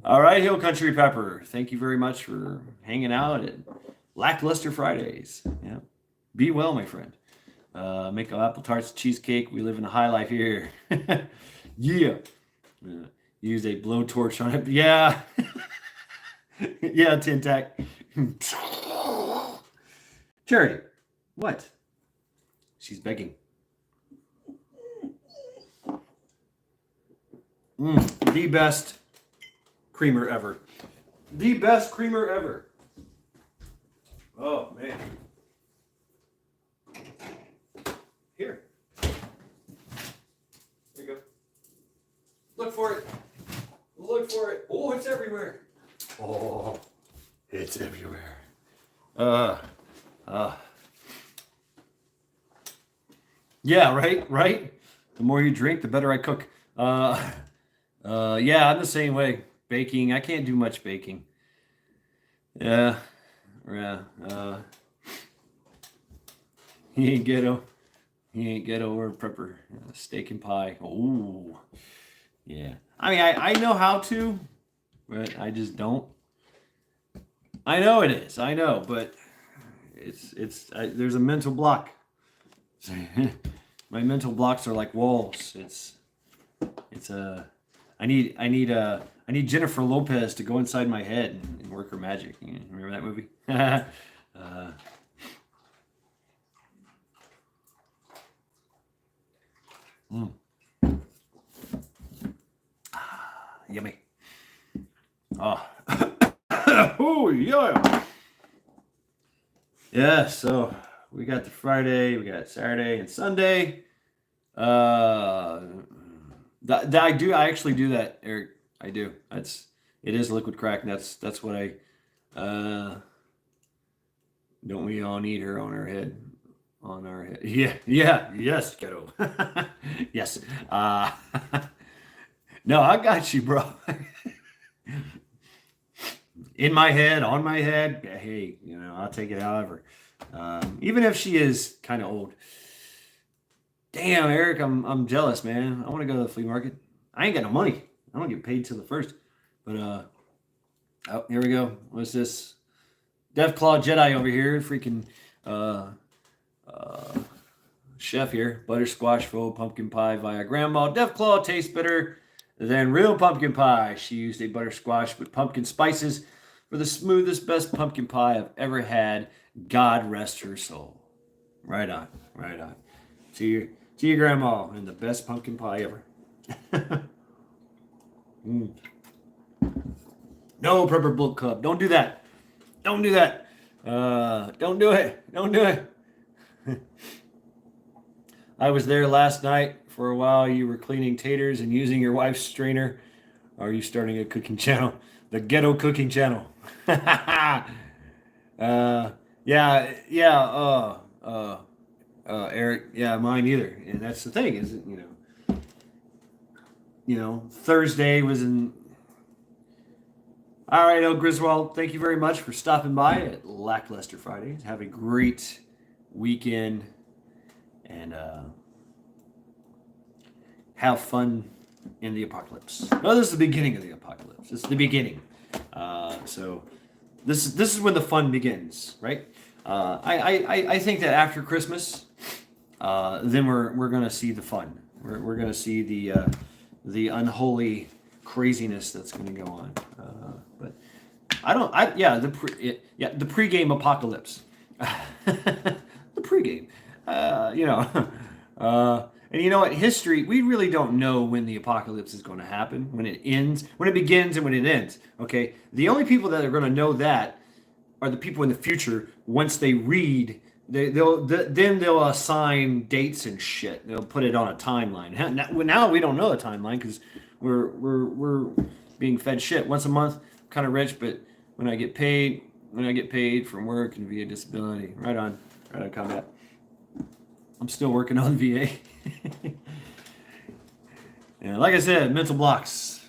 All right, Hill Country Pepper. Thank you very much for hanging out at Lackluster Fridays. Yeah, be well, my friend. Make apple tarts, cheesecake. We live in a high life here. Yeah. Use a blowtorch on it. Yeah. Yeah, Tintac. Charity. What? She's begging. The best creamer ever. The best creamer ever. Oh, man. Here. There you go. Look for it. Look for it. Oh, it's everywhere. Oh, it's everywhere. Yeah, right. The more you drink, the better I cook. Yeah, I'm the same way. Baking, I can't do much baking. Yeah. He ain't ghetto or prepper. Steak and pie. Oh, yeah. I mean, I know how to, but I just don't. I know it is. I know, but there's a mental block. My mental blocks are like walls. I need Jennifer Lopez to go inside my head and work her magic. You remember that movie? Yummy. Oh. Oh, yeah. Yeah, so we got the Friday, we got Saturday and Sunday. I actually do that, Eric. I do. It is liquid crack. And that's what I don't we all need her on our head? On our head. Yeah, yes, Ghetto. Yes. No, I got you, bro. In my head, on my head, hey, I'll take it however. Even if she is kind of old. Damn, Eric, I'm jealous, man. I want to go to the flea market. I ain't got no money. I don't get paid till the 1st. But oh, here we go. What's this? Deathclaw Jedi over here, freaking chef here. Butter squash full pumpkin pie via grandma. Deathclaw tastes better than real pumpkin pie. She used a butter squash with pumpkin spices for the smoothest, best pumpkin pie I've ever had. God rest her soul. Right on. To your grandma and the best pumpkin pie ever. No, Prepper Book Club. Don't do that. Don't do it. I was there last night for a while. You were cleaning taters and using your wife's strainer Are you starting a cooking channel? The ghetto cooking channel. Yeah, yeah, Eric, yeah, mine either. And that's the thing, is Thursday was in. All right, El Griswold, thank you very much for stopping by at Lackluster Fridays. Have a great weekend and have fun in the apocalypse. No, this is the beginning of the apocalypse. This is the beginning. So this is when the fun begins, right? I think that after Christmas, then we're gonna see the fun. We're gonna see the unholy craziness that's gonna go on. But the pregame apocalypse, the pregame, and you know what? History, we really don't know when the apocalypse is going to happen, when it ends, when it begins, and when it ends. Okay, the only people that are going to know that are the people in the future. Once they read, they'll assign dates and shit. They'll put it on a timeline. Now we don't know the timeline because we're being fed shit once a month. Kind of rich, but when I get paid from work and VA disability, right on combat. I'm still working on VA. And like I said, mental blocks.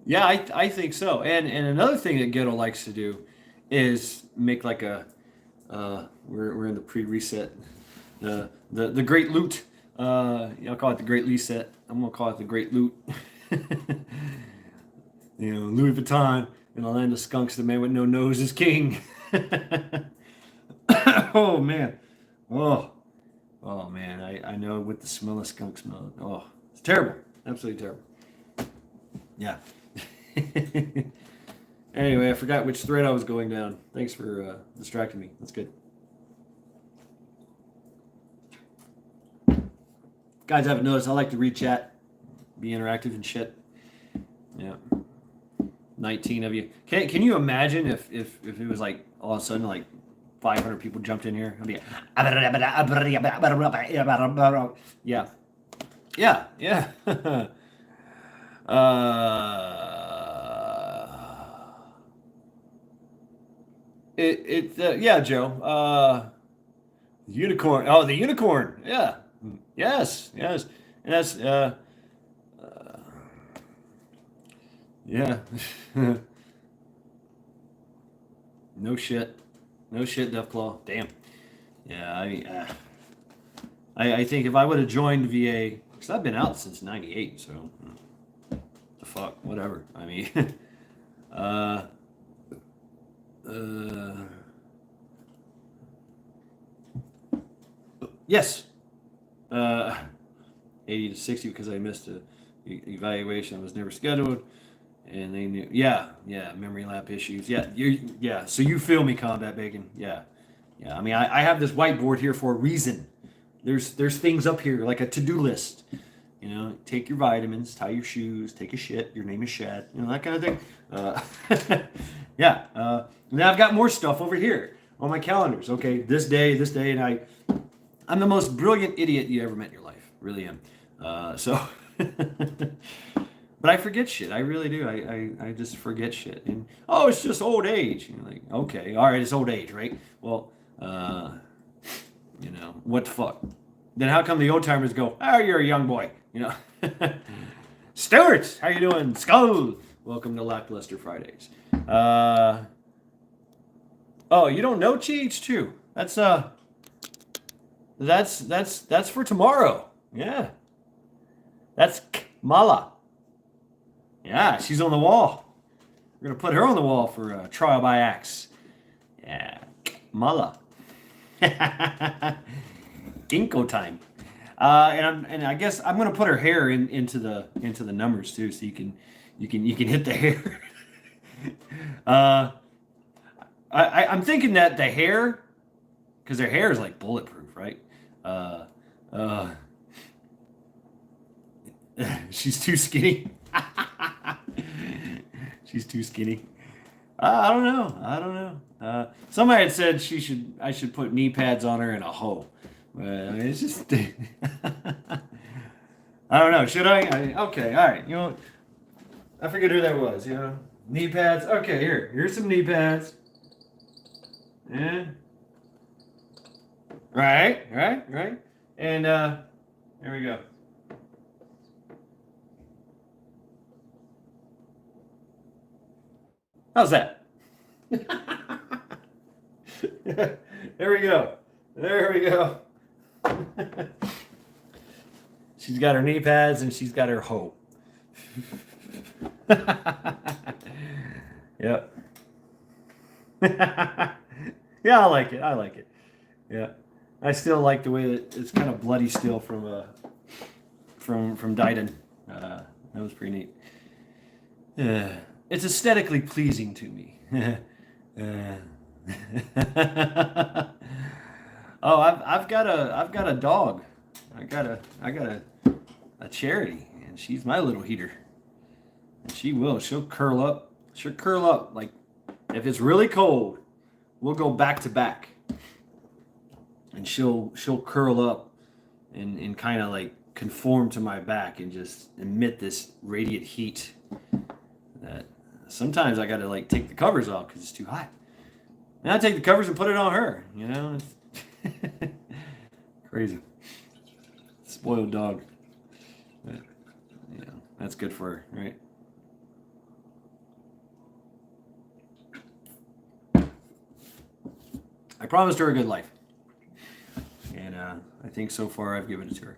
Yeah, I think so. And another thing that Ghetto likes to do is make like a we're in the pre-reset, the Great Loot. I'll call it the Great Reset. I'm gonna call it the Great Loot. Louis Vuitton in the land of skunks, the man with no nose is king. Oh man, oh man, I know what the smell of skunk smell. Oh, it's terrible, absolutely terrible. Yeah. Anyway, I forgot which thread I was going down. Thanks for distracting me. That's good. Guys, I haven't noticed. I like to read chat, be interactive and shit. Yeah. 19 of you. Can you imagine if it was like all of a sudden like 500 people jumped in here? I'd be yeah. Yeah, Joe. Unicorn. Oh, the unicorn. Yeah. Yes. And that's yeah. No shit, Deathclaw. Damn. Yeah, I think if I would have joined VA, because I've been out since '98, so the fuck, whatever. I mean, yes, 80 to 60 because I missed a evaluation. I was never scheduled. And they knew, yeah, memory lap issues. So you feel me, Combat Bacon. Yeah. I mean, I have this whiteboard here for a reason. There's things up here like a to-do list. Take your vitamins, tie your shoes, take a shit. Your name is Shad. That kind of thing. Now I've got more stuff over here on my calendars. Okay, this day, and I'm the most brilliant idiot you ever met in your life. Really am. But I forget shit. I really do. I just forget shit. And it's just old age. And you're like, okay, all right, it's old age, right? Well, what the fuck? Then how come the old timers go, you're a young boy, Stuart, how you doing? Skull. Welcome to Lackluster Fridays. You don't know Cheech too? That's for tomorrow. Yeah. That's Mala. Yeah, she's on the wall. We're going to put her on the wall for trial by axe. Yeah, Mala. Ginkgo time. And I guess I'm going to put her hair into the numbers too, so you can hit the hair. I'm thinking that the hair, because their hair is like bulletproof, right? She's too skinny. She's too skinny. I don't know. I don't know. Somebody had said I should put knee pads on her and a hoe. But I mean, it's just I don't know. Should I? Okay, all right. You know, I forget who that was. You know, knee pads. Okay, here's some knee pads. Yeah. Right. And there we go. How's that? There we go. There we go. She's got her knee pads and she's got her hoe. Yep. Yeah, I like it. I like it. Yeah. I still like the way that it's kind of bloody still from Diden. That was pretty neat. It's aesthetically pleasing to me. Oh, I've got a dog. I got a Charity, and she's my little heater. And she'll curl up. She'll curl up like if it's really cold, we'll go back to back. And she'll curl up and kind of like conform to my back and just emit this radiant heat that sometimes I got to like take the covers off because it's too hot. And I take the covers and put it on her. You know, it's crazy. Spoiled dog. But, you know, that's good for her, right? I promised her a good life. And I think so far I've given it to her.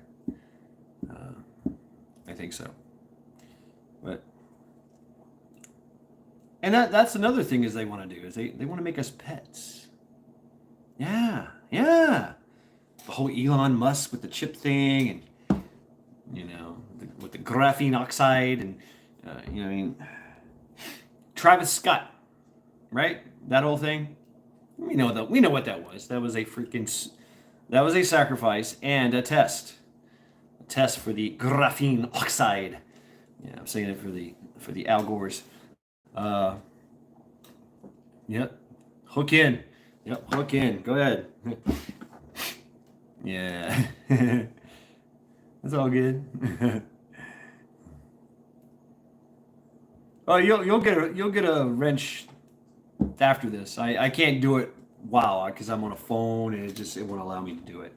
I think so. But and that's another thing is they want to do is they want to make us pets. Yeah. The whole Elon Musk with the chip thing and you know with the graphene oxide and you know I mean Travis Scott, right? That whole thing. We know what that was. That was a sacrifice and a test. A test for the graphene oxide. Yeah, I'm saying it for the Al Gores. Yep. Hook in. Yep, hook in. Go ahead. Yeah. That's all good. Oh, you'll get a wrench after this. I can't do it because I'm on a phone and it won't allow me to do it.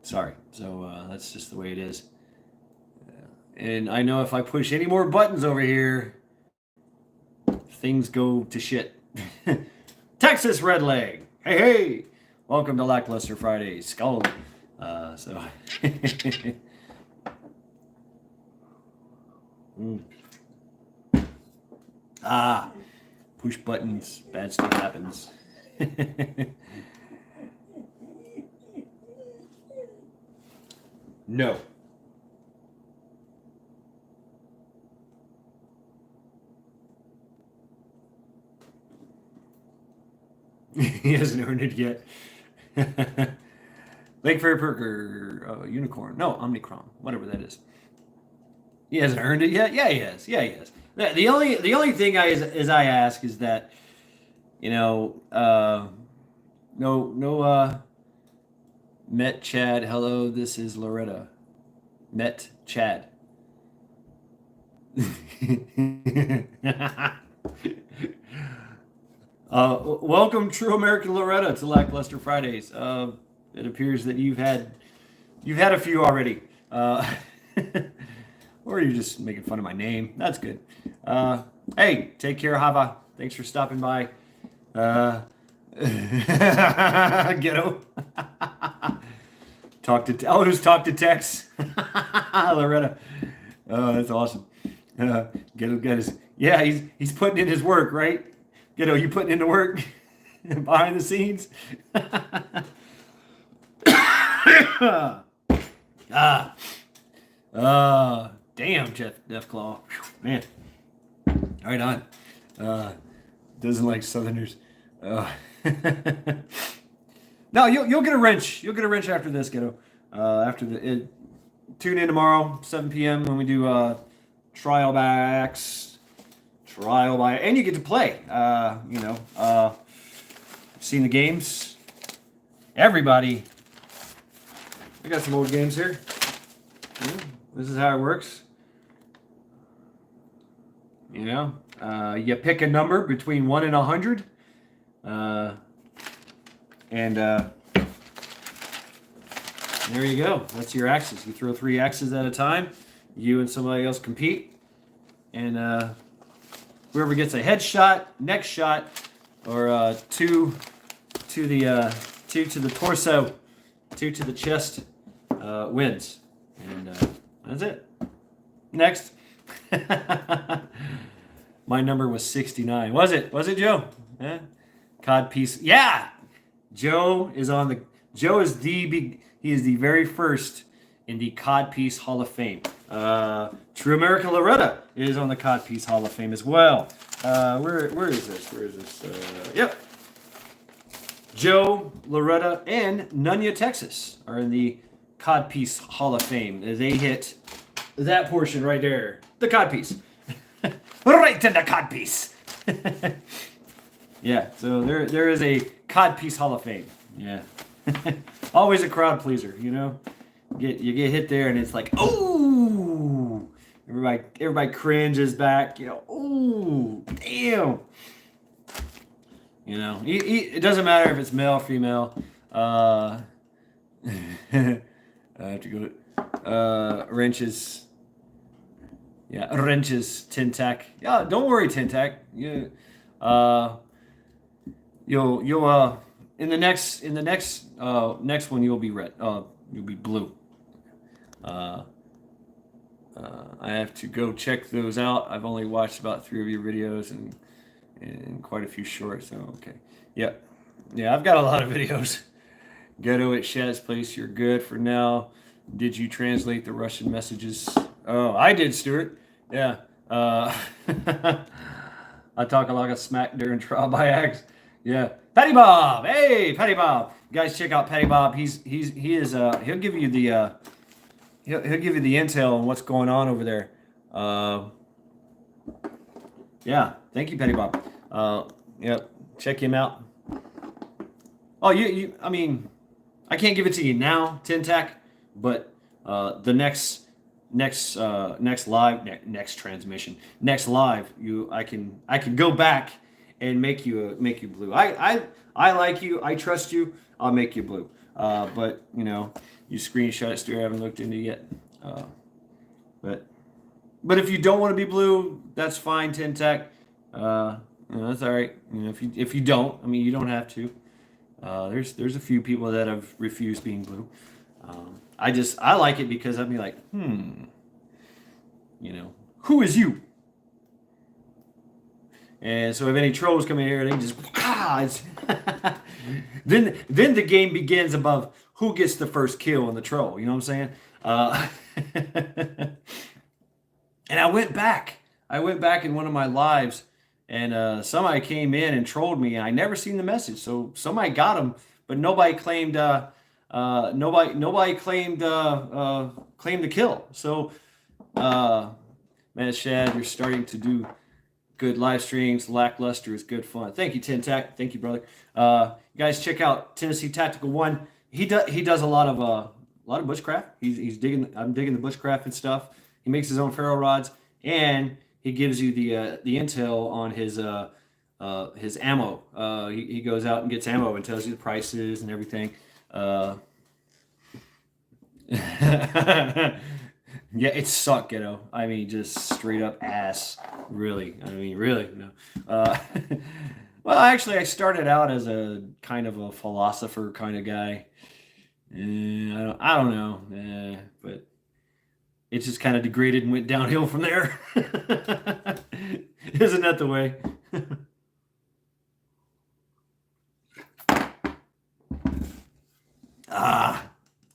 Sorry. So that's just the way it is. And I know if I push any more buttons over here, things go to shit. Texas Red Leg. Hey. Welcome to Lackluster Fridays. Skull. Push buttons. Bad stuff happens. No. He hasn't earned it yet. Lake Fair Perker, Unicorn. No, Omnicron. Whatever that is. He hasn't earned it yet? Yeah, he has. The only thing I ask is that, you know, no Met Chad. Hello, this is Loretta. Met Chad. Welcome, True American Loretta, to Lackluster Fridays. It appears that you've had a few already, or you're just making fun of my name. That's good. Hey, take care, Hava. Thanks for stopping by. Ghetto. Just talk to Tex. Loretta. Oh, that's awesome. Ghetto got his. Yeah, he's putting in his work, right? Ghetto, you putting in the work behind the scenes. Damn, Jeff Claw. Man. Right on. Doesn't like Southerners. No, you'll get a wrench. You'll get a wrench after this, Ghetto. Tune in tomorrow, 7 p.m. when we do trial backs trial by, and you get to play. Seen the games. Everybody. I got some old games here. This is how it works. You pick a number between 1 and 100. There you go. That's your axes. You throw 3 axes at a time. You and somebody else compete. And whoever gets a headshot, neck shot, or 2 to the torso, 2 to the chest, wins. And that's it. Next. My number was 69. Was it? Was it Joe? Yeah. Codpiece. Yeah. Joe is he is the very first in the Codpiece Hall of Fame. True American Loretta is on the Codpiece Hall of Fame as well. Where is this? Yep. Joe, Loretta, and Nunya, Texas are in the Codpiece Hall of Fame. They hit that portion right there. The codpiece. Right in the codpiece. Yeah, so there is a Codpiece Hall of Fame. Yeah. Always a crowd pleaser, You get hit there and it's like, oh, everybody cringes back, oh, damn. It doesn't matter if it's male or female. I have to go to wrenches. Yeah, wrenches, Tintac. Yeah, don't worry, Tintac. Yeah. You'll in the next one you'll be red. You'll be blue. I have to go check those out. I've only watched about 3 of your videos and quite a few shorts. So okay. Yeah. I've got a lot of videos. Ghetto at Shad's place. You're good for now. Did you translate the Russian messages? Oh, I did, Stuart. Yeah. I talk a lot of smack during trial by axe. Yeah. Petty Bob. Hey, Petty Bob. You guys, check out Petty Bob. He'll give you the he'll give you the intel on what's going on over there. Yeah. Thank you, Petty Bob. Yep. Check him out. Oh, I mean, I can't give it to you now, Tintac, but the next transmission, next live, I can go back and make you blue. I like you. I trust you. I'll make you blue. But you screenshot it. Still haven't looked into it yet. But if you don't want to be blue, that's fine, Tintac. That's all right. If you don't, I mean, you don't have to. There's a few people that have refused being blue. I like it because I'd be like, who is you? And so if any trolls come in here, they just then the game begins above who gets the first kill on the troll. You know what I'm saying? And I went back in one of my lives, and somebody came in and trolled me, and I never seen the message. So somebody got him, but nobody claimed claimed the kill. So man, Shad, you're starting to do good live streams. Lackluster is good fun. Thank you, Tintac. Thank you, brother. You guys, check out Tennessee Tactical One. He does a lot of bushcraft. I'm digging the bushcraft and stuff. He makes his own ferro rods, and he gives you the intel on his ammo. He goes out and gets ammo and tells you the prices and everything. Yeah, it sucked, Ghetto. I mean, just straight up ass. Really. I mean, really. No. Well, actually, I started out as a kind of a philosopher kind of guy. I don't know. But it just kind of degraded and went downhill from there. Isn't that the way?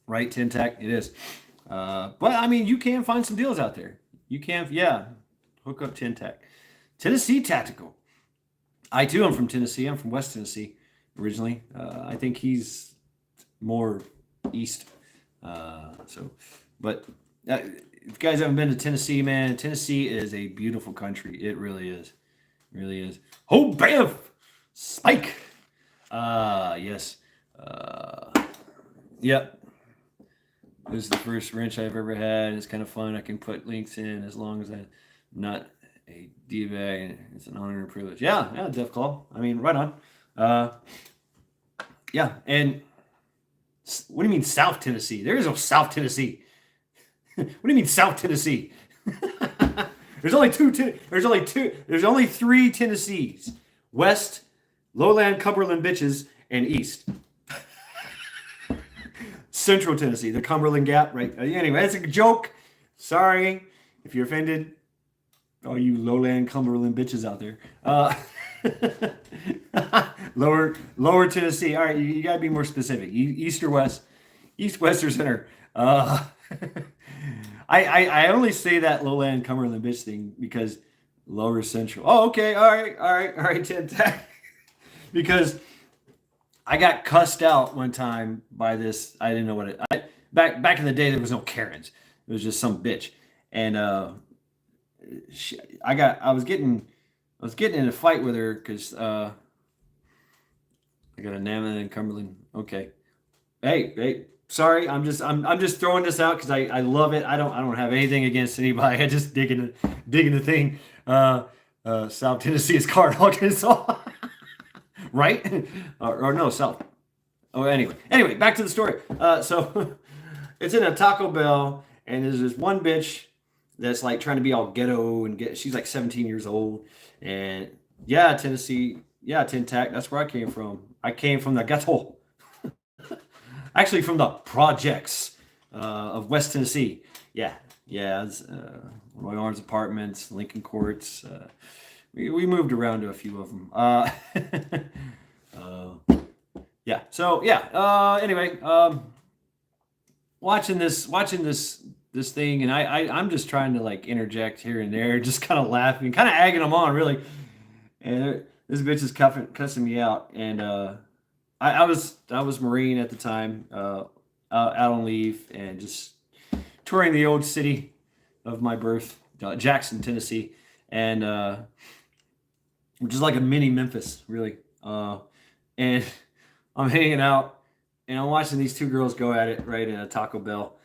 Right, Tintac, it is. But I mean, you can find some deals out there. You can, yeah. Hook up Tintac. Tennessee Tactical. I too am from Tennessee. I'm from West Tennessee originally. I think he's more east. But if you guys haven't been to Tennessee, man, Tennessee is a beautiful country. It really is. really is. Oh, Banff! Spike! Yes. Yep. This is the first wrench I've ever had. It's kind of fun. I can put links in as long as I'm not a D-bag. It's an honor and privilege. Yeah, Def Claw. I mean, right on. Yeah, and what do you mean South Tennessee? There is no South Tennessee. What do you mean South Tennessee? There's only three Tennessees: West, Lowland, Cumberland bitches, and East. Central Tennessee, the Cumberland Gap, right? Anyway, that's a joke. Sorry if you're offended. All you Lowland Cumberland bitches out there. Lower Tennessee. All right, you got to be more specific. East or west? East, west, or center? I only say that Lowland Cumberland bitch thing because lower central. Oh, okay. All right, Ted. Because I got cussed out one time by this. I didn't know what it. Back in the day, there was no Karens. It was just some bitch, and I was getting in a fight with her because I got a Naaman and Cumberland. Okay, hey, sorry, I'm just throwing this out because I love it. I don't have anything against anybody. I just digging the thing. South Tennessee is Card Arkansas. Right? or no, South. Oh, anyway, back to the story. So it's in a Taco Bell, and there's this one bitch that's like trying to be all ghetto and she's like 17 years old. And yeah, Tennessee, yeah, Tintac, that's where I came from. I came from the ghetto. Actually, from the projects of West Tennessee. Yeah, it's, Roy Arms Apartments, Lincoln Courts. We moved around to a few of them. Yeah. So yeah. Anyway, watching this thing, and I'm just trying to like interject here and there, just kind of laughing, kind of egging them on, really. And this bitch is cussing me out, and I was Marine at the time, out on leave, and just touring the old city of my birth, Jackson, Tennessee, and which is like a mini Memphis, really. And I'm hanging out, and I'm watching these two girls go at it right in a Taco Bell.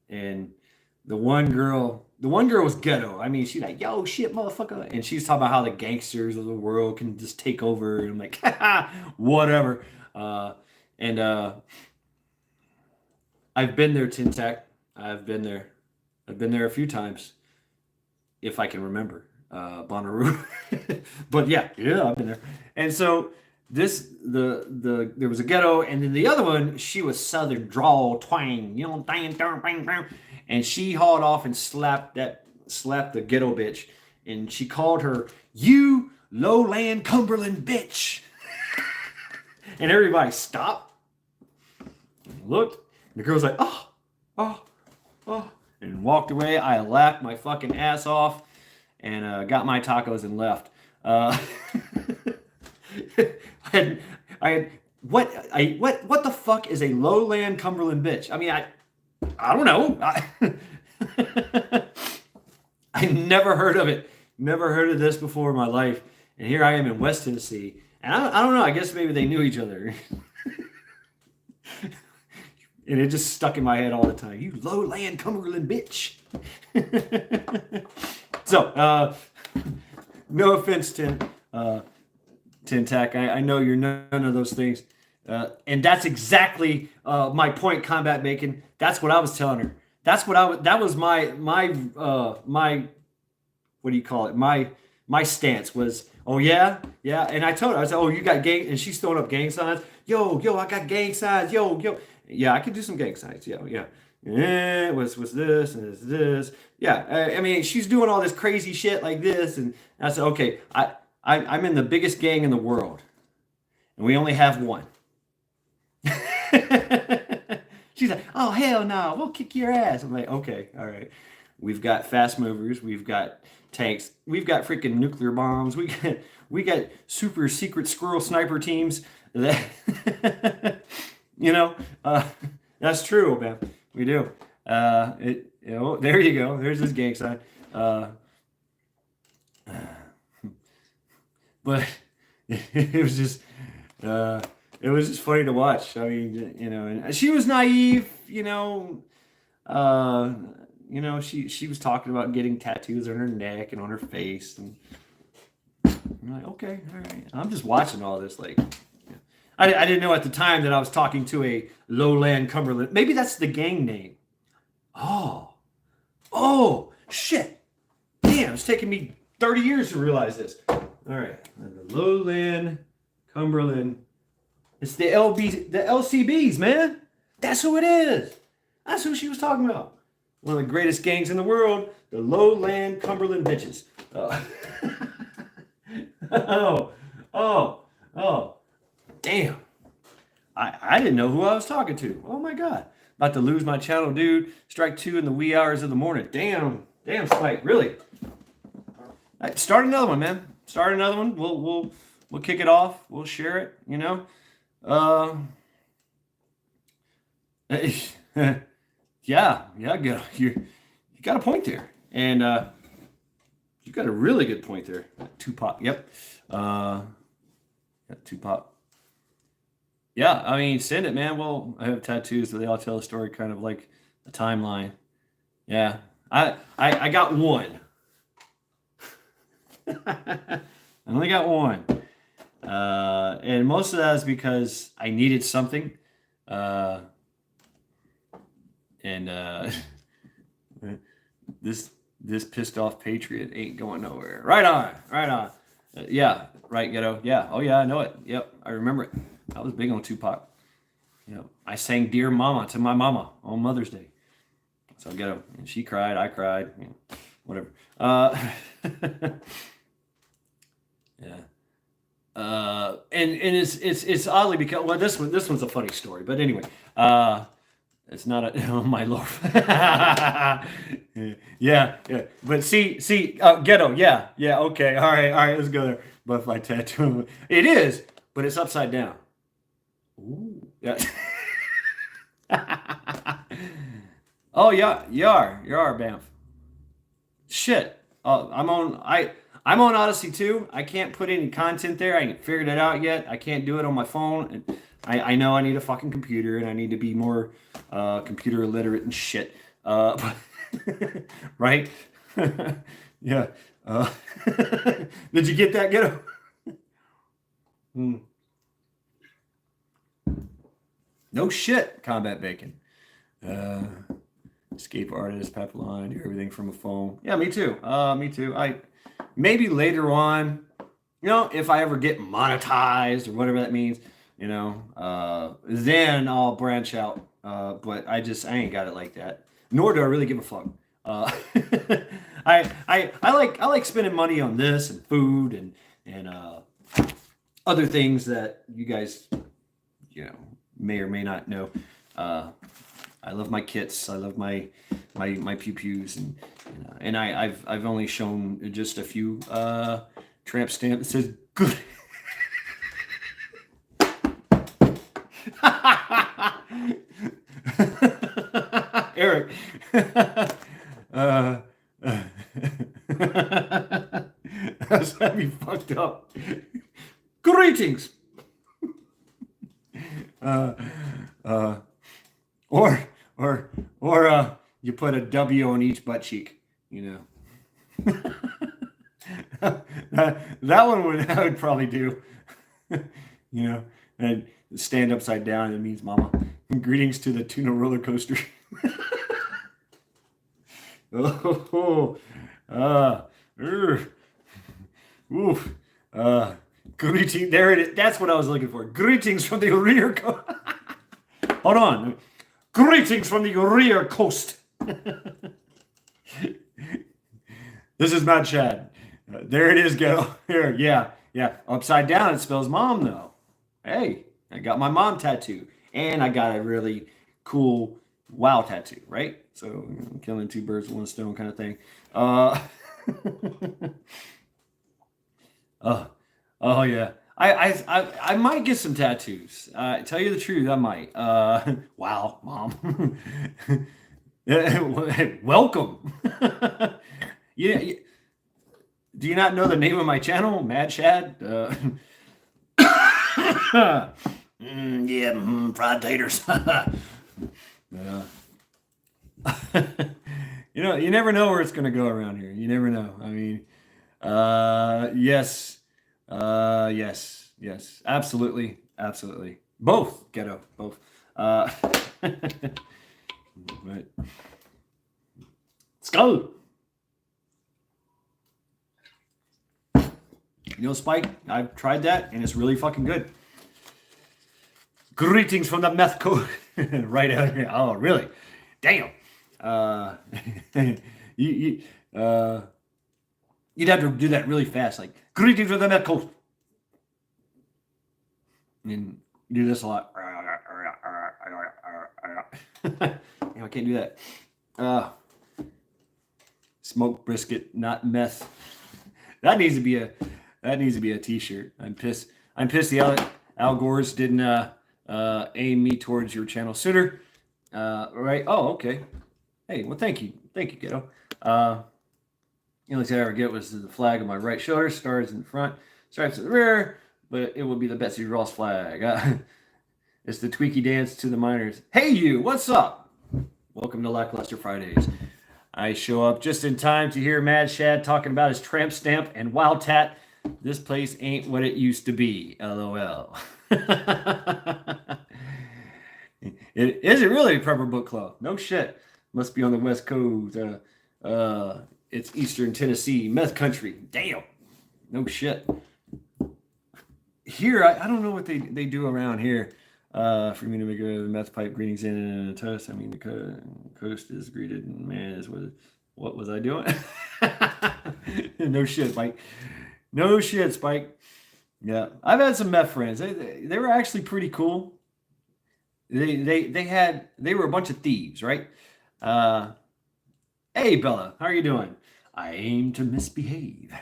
And the one girl was ghetto. I mean, she's like, "Yo, shit, motherfucker," and she's talking about how the gangsters of the world can just take over. And I'm like, whatever. And I've been there, Tintac. I've been there a few times, if I can remember. Bonnaroo. But yeah, I've been there. And so there was a ghetto, and then the other one, she was Southern drawl twang, and she hauled off and slapped the ghetto bitch, and she called her, "You Lowland Cumberland bitch." And everybody stopped, looked, and the girl's like, oh, and walked away. I laughed my fucking ass off, and got my tacos and left. What the fuck is a Lowland Cumberland bitch? I mean, I don't know. I never heard of it. Never heard of this before in my life. And here I am in West Tennessee. And I don't know. I guess maybe they knew each other. And it just stuck in my head all the time. You Lowland Cumberland bitch. So, no offense, Tintac. I know you're none of those things. And that's exactly my point, Combat Bacon. That's what I was telling her. That was my what do you call it? My stance was, oh yeah. And I told her, I said, oh, you got gang, and she's throwing up gang signs. Yo, I got gang signs. Yo. Yeah, I could do some gang signs. Yeah. What's this and this? Yeah, I mean, she's doing all this crazy shit like this, and I said, okay, I'm in the biggest gang in the world, and we only have one. She's like, oh hell no, we'll kick your ass. I'm like, okay, all right. We've got fast movers, we've got tanks, we've got freaking nuclear bombs, we got super secret squirrel sniper teams. That that's true, man. We do. There you go. There's this gang sign. but it was just it was just funny to watch. I mean, and she was naive, uh, she was talking about getting tattoos on her neck and on her face, and I'm like, okay, all right. I'm just watching all this, like, I didn't know at the time that I was talking to a Lowland Cumberland. Maybe that's the gang name. Oh, shit. Damn, it's taking me 30 years to realize this. All right, the Lowland Cumberland. It's the LCBs, man. That's who it is. That's who she was talking about. One of the greatest gangs in the world, the Lowland Cumberland bitches. Oh, damn. I didn't know who I was talking to. Oh my God. About to lose my channel, dude. Strike 2 in the wee hours of the morning. Damn, Spike, really. Right, start another one, man. Start another one. We'll kick it off. We'll share it, yeah, you got a point there. And you got a really good point there. Tupac, yep. Tupac. Yeah, I mean, send it, man. Well, I have tattoos, so they all tell a story, kind of like a timeline. Yeah, I got one. I only got one, and most of that is because I needed something, and this pissed off patriot ain't going nowhere. Right on, right on. Yeah, right, ghetto. Yeah, oh yeah, I know it. Yep, I remember it. I was big on Tupac. I sang "Dear Mama" to my mama on Mother's Day. So ghetto, and she cried, I cried, whatever. Yeah. And it's oddly because, well, this one's a funny story, but anyway, it's not a, oh my Lord. Yeah. But see, ghetto, yeah, okay, all right, let's go there. Butterfly tattoo, it is, but it's upside down. Ooh, yeah. Oh yeah, you are, Banff. Shit. I'm on Odyssey too. I can't put any content there. I ain't figured it out yet. I can't do it on my phone. I know I need a fucking computer, and I need to be more computer illiterate and shit. Right? Yeah. Did you get that, Ghetto? No shit, Combat Bacon. Escape artist, Papillon, do everything from a phone. Yeah, me too. Me too. Maybe later on, if I ever get monetized or whatever that means, then I'll branch out. But I ain't got it like that. Nor do I really give a fuck. I like spending money on this and food and other things that you guys may or may not know. I love my kits. I love my pew pews, and I've only shown just a few tramp stamp that says good. Eric. That's had me fucked up. Greetings. Or you put a W on each butt cheek, that one I would probably do, and stand upside down. It means mama. Greetings to the tuna roller coaster. Greeting. There it is. That's what I was looking for. Greetings from the rear coast. Hold on. Greetings from the rear coast. This is not Chad. There it is, Ghetto. Here, yeah. Upside down, it spells mom, though. Hey, I got my mom tattoo. And I got a really cool wow tattoo, right? So, killing two birds with one stone kind of thing. Oh yeah. I might get some tattoos. Tell you the truth, I might. Wow, mom. Welcome. Yeah. Do you not know the name of my channel, Mad Shad? Fried taters. You never know where it's going to go around here. You never know. I mean, yes, yes, absolutely, absolutely. Both, ghetto, both. Right. Skull. Spike, I've tried that and it's really fucking good. Greetings from the meth code. Right out here. Oh, really? Damn. You'd have to do that really fast, like greetings from the meth code. And do this a lot. I can't do that. Smoked brisket, not meth. That needs to be a t-shirt. I'm pissed the Al Gore's didn't aim me towards your channel sooner. Right? Oh, okay. Hey, well, thank you, kiddo. The only thing I ever get was the flag on my right shoulder, stars in the front, stripes in the rear, but it will be the Betsy Ross flag. It's the Tweaky dance to the miners. Hey, you, what's up? Welcome to Lackluster Fridays. I show up just in time to hear Mad Shad talking about his tramp stamp and wild tat. This place ain't what it used to be. LOL. Is it really a Prepper Book Club? No shit. Must be on the West Coast. It's Eastern Tennessee, meth country. Damn. No shit. Here, I don't know what they do around here. For me to make a meth pipe, greetings in and a toast. I mean, the coast is greeted, and man, is what was I doing? No shit, Spike. No shit, Spike. Yeah, I've had some meth friends. They were actually pretty cool. They were a bunch of thieves, right? Hey, Bella, how are you doing? I aim to misbehave.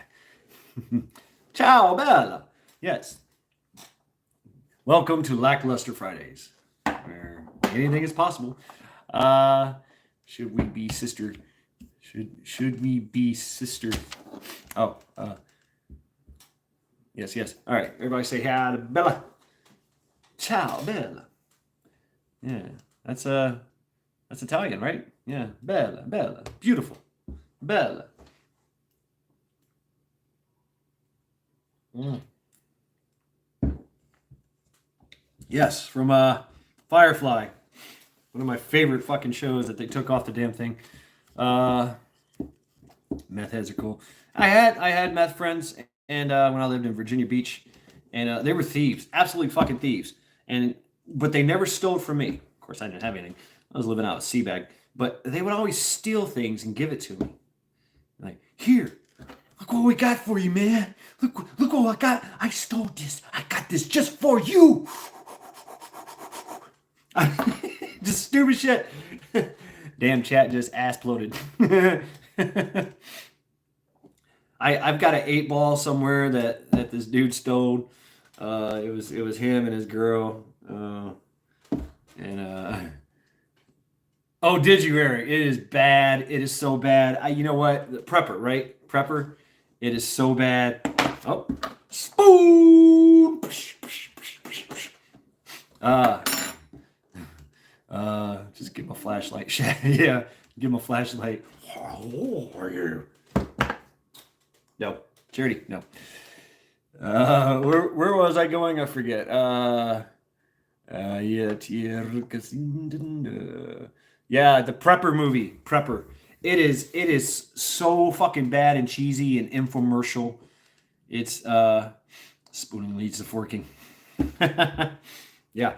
Ciao, Bella. Yes. Welcome to Lackluster Fridays, where anything is possible. Should we be sister? Should we be sister? Oh, yes. All right, everybody say hi to Bella. Ciao, Bella. Yeah, that's Italian, right? Yeah, Bella, beautiful, Bella. Yes, from Firefly, one of my favorite fucking shows that they took off the damn thing. Meth heads are cool. I had meth friends, and when I lived in Virginia Beach, and they were thieves, absolutely fucking thieves, but they never stole from me. Of course, I didn't have anything. I was living out of Seabag, but they would always steal things and give it to me. Like, here, look what we got for you, man. Look what I got. I stole this. I got this just for you. Just stupid shit. Damn, chat just ass-bloated. I've got an 8-ball somewhere that this dude stole. It was him and his girl. Oh, did you, Eric? It is bad. It is so bad. You know what? The Prepper, right? Prepper. It is so bad. Oh, spoon. Just give him a flashlight. Yeah, give him a flashlight. How are you? No, charity. No. Where was I going? I forget. Yeah, the Prepper movie. Prepper. It is so fucking bad and cheesy and infomercial. It's spooning leads to forking. Yeah.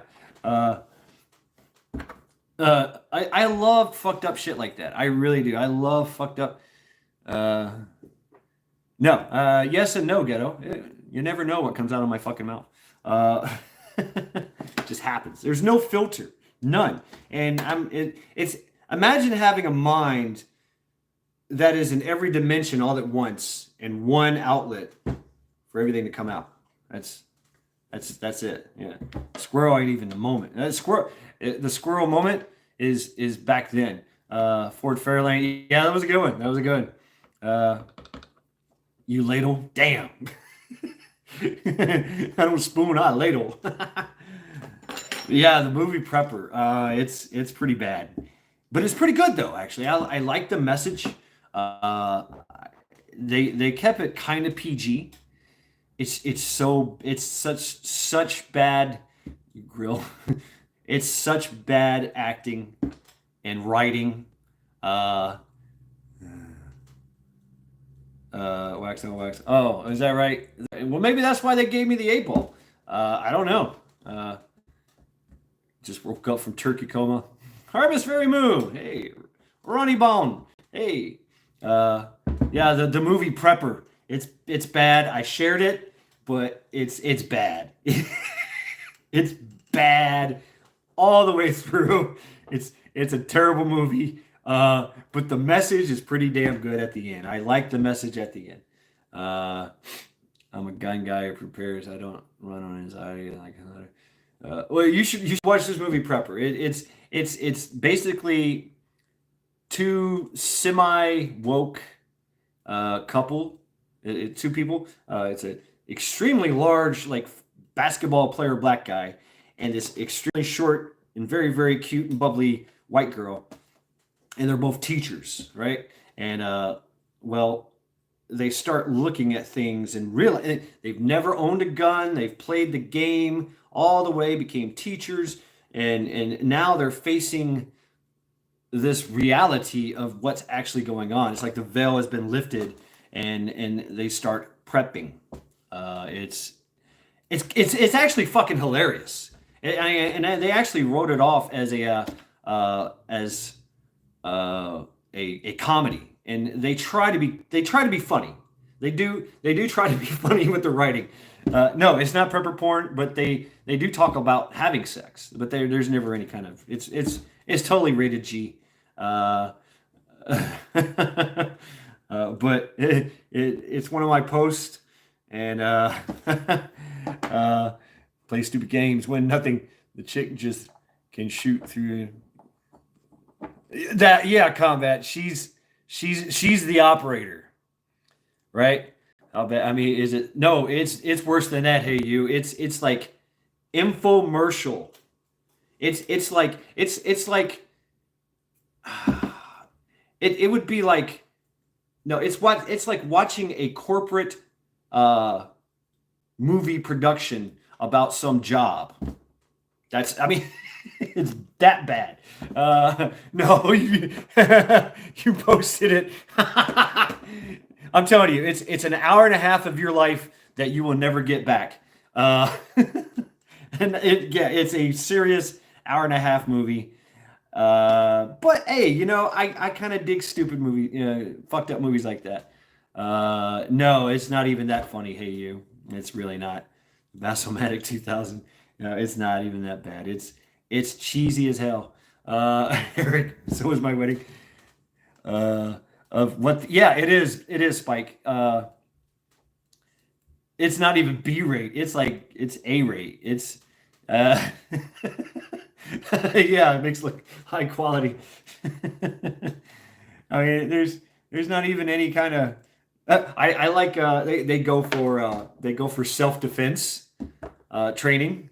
I love fucked up shit like that. I really do. I love fucked up. No. Yes and no, ghetto. You never know what comes out of my fucking mouth. It just happens. There's no filter. None. And it's imagine having a mind that is in every dimension all at once and one outlet for everything to come out. That's it. Yeah. Squirrel ain't even the moment. The squirrel moment is back then. Ford Fairlane. Yeah, that was a good one. You ladle? Damn. I don't spoon, I ladle. Yeah, the movie Prepper. It's pretty bad, but it's pretty good though. Actually, I like the message. Uh, they kept it kind of PG. It's such bad grill. It's such bad acting and writing. Uh, wax on wax. Oh, is that right? Well, maybe that's why they gave me the 8 ball. I don't know. Just woke up from turkey coma. Harvest Fairy Moon. Hey, Ronnie Bone. Hey. Yeah, the movie Prepper. It's bad. I shared it, but it's bad. It's bad all the way through. It's a terrible movie. But the message is pretty damn good at the end. I like the message at the end. Uh, I'm a gun guy who prepares. I don't run on anxiety like another. Well, you should watch this movie Prepper. It's basically two semi woke couple, two people. It's a extremely large like basketball player black guy, and this extremely short and very cute and bubbly white girl, and they're both teachers, right? And well, they start looking at things and realize they've never owned a gun. They've played the game all the way, became teachers, and now they're facing this reality of what's actually going on. It's like the veil has been lifted, and they start prepping. It's actually fucking hilarious, and they actually wrote it off as a comedy, and they try to be funny. They do try to be funny with the writing. No, it's not prepper porn, but they do talk about having sex, but there's never any kind of it's totally rated G. But it's one of my posts, and play stupid games, win nothing. The chick just can shoot through that. Yeah, combat. She's the operator, right? I'll bet. I mean, is it? No, it's worse than that. Hey, you. It's like infomercial. It's like it would be like, no, it's like watching a corporate movie production about some job. I mean, it's that bad. No, you posted it. I'm telling you, it's an hour and a half of your life that you will never get back. And it's a serious hour and a half movie. But hey, I kind of dig stupid fucked up movies like that. No, it's not even that funny. Hey, you, it's really not. Basomatic 2000. No, it's not even that bad. It's cheesy as hell. Eric, so was my wedding. Of what? Yeah, it is. It is Spike. It's not even B rate. It's A rate. It's yeah, it makes look high quality. I mean, there's not even any kind of. I like they go for self defense training.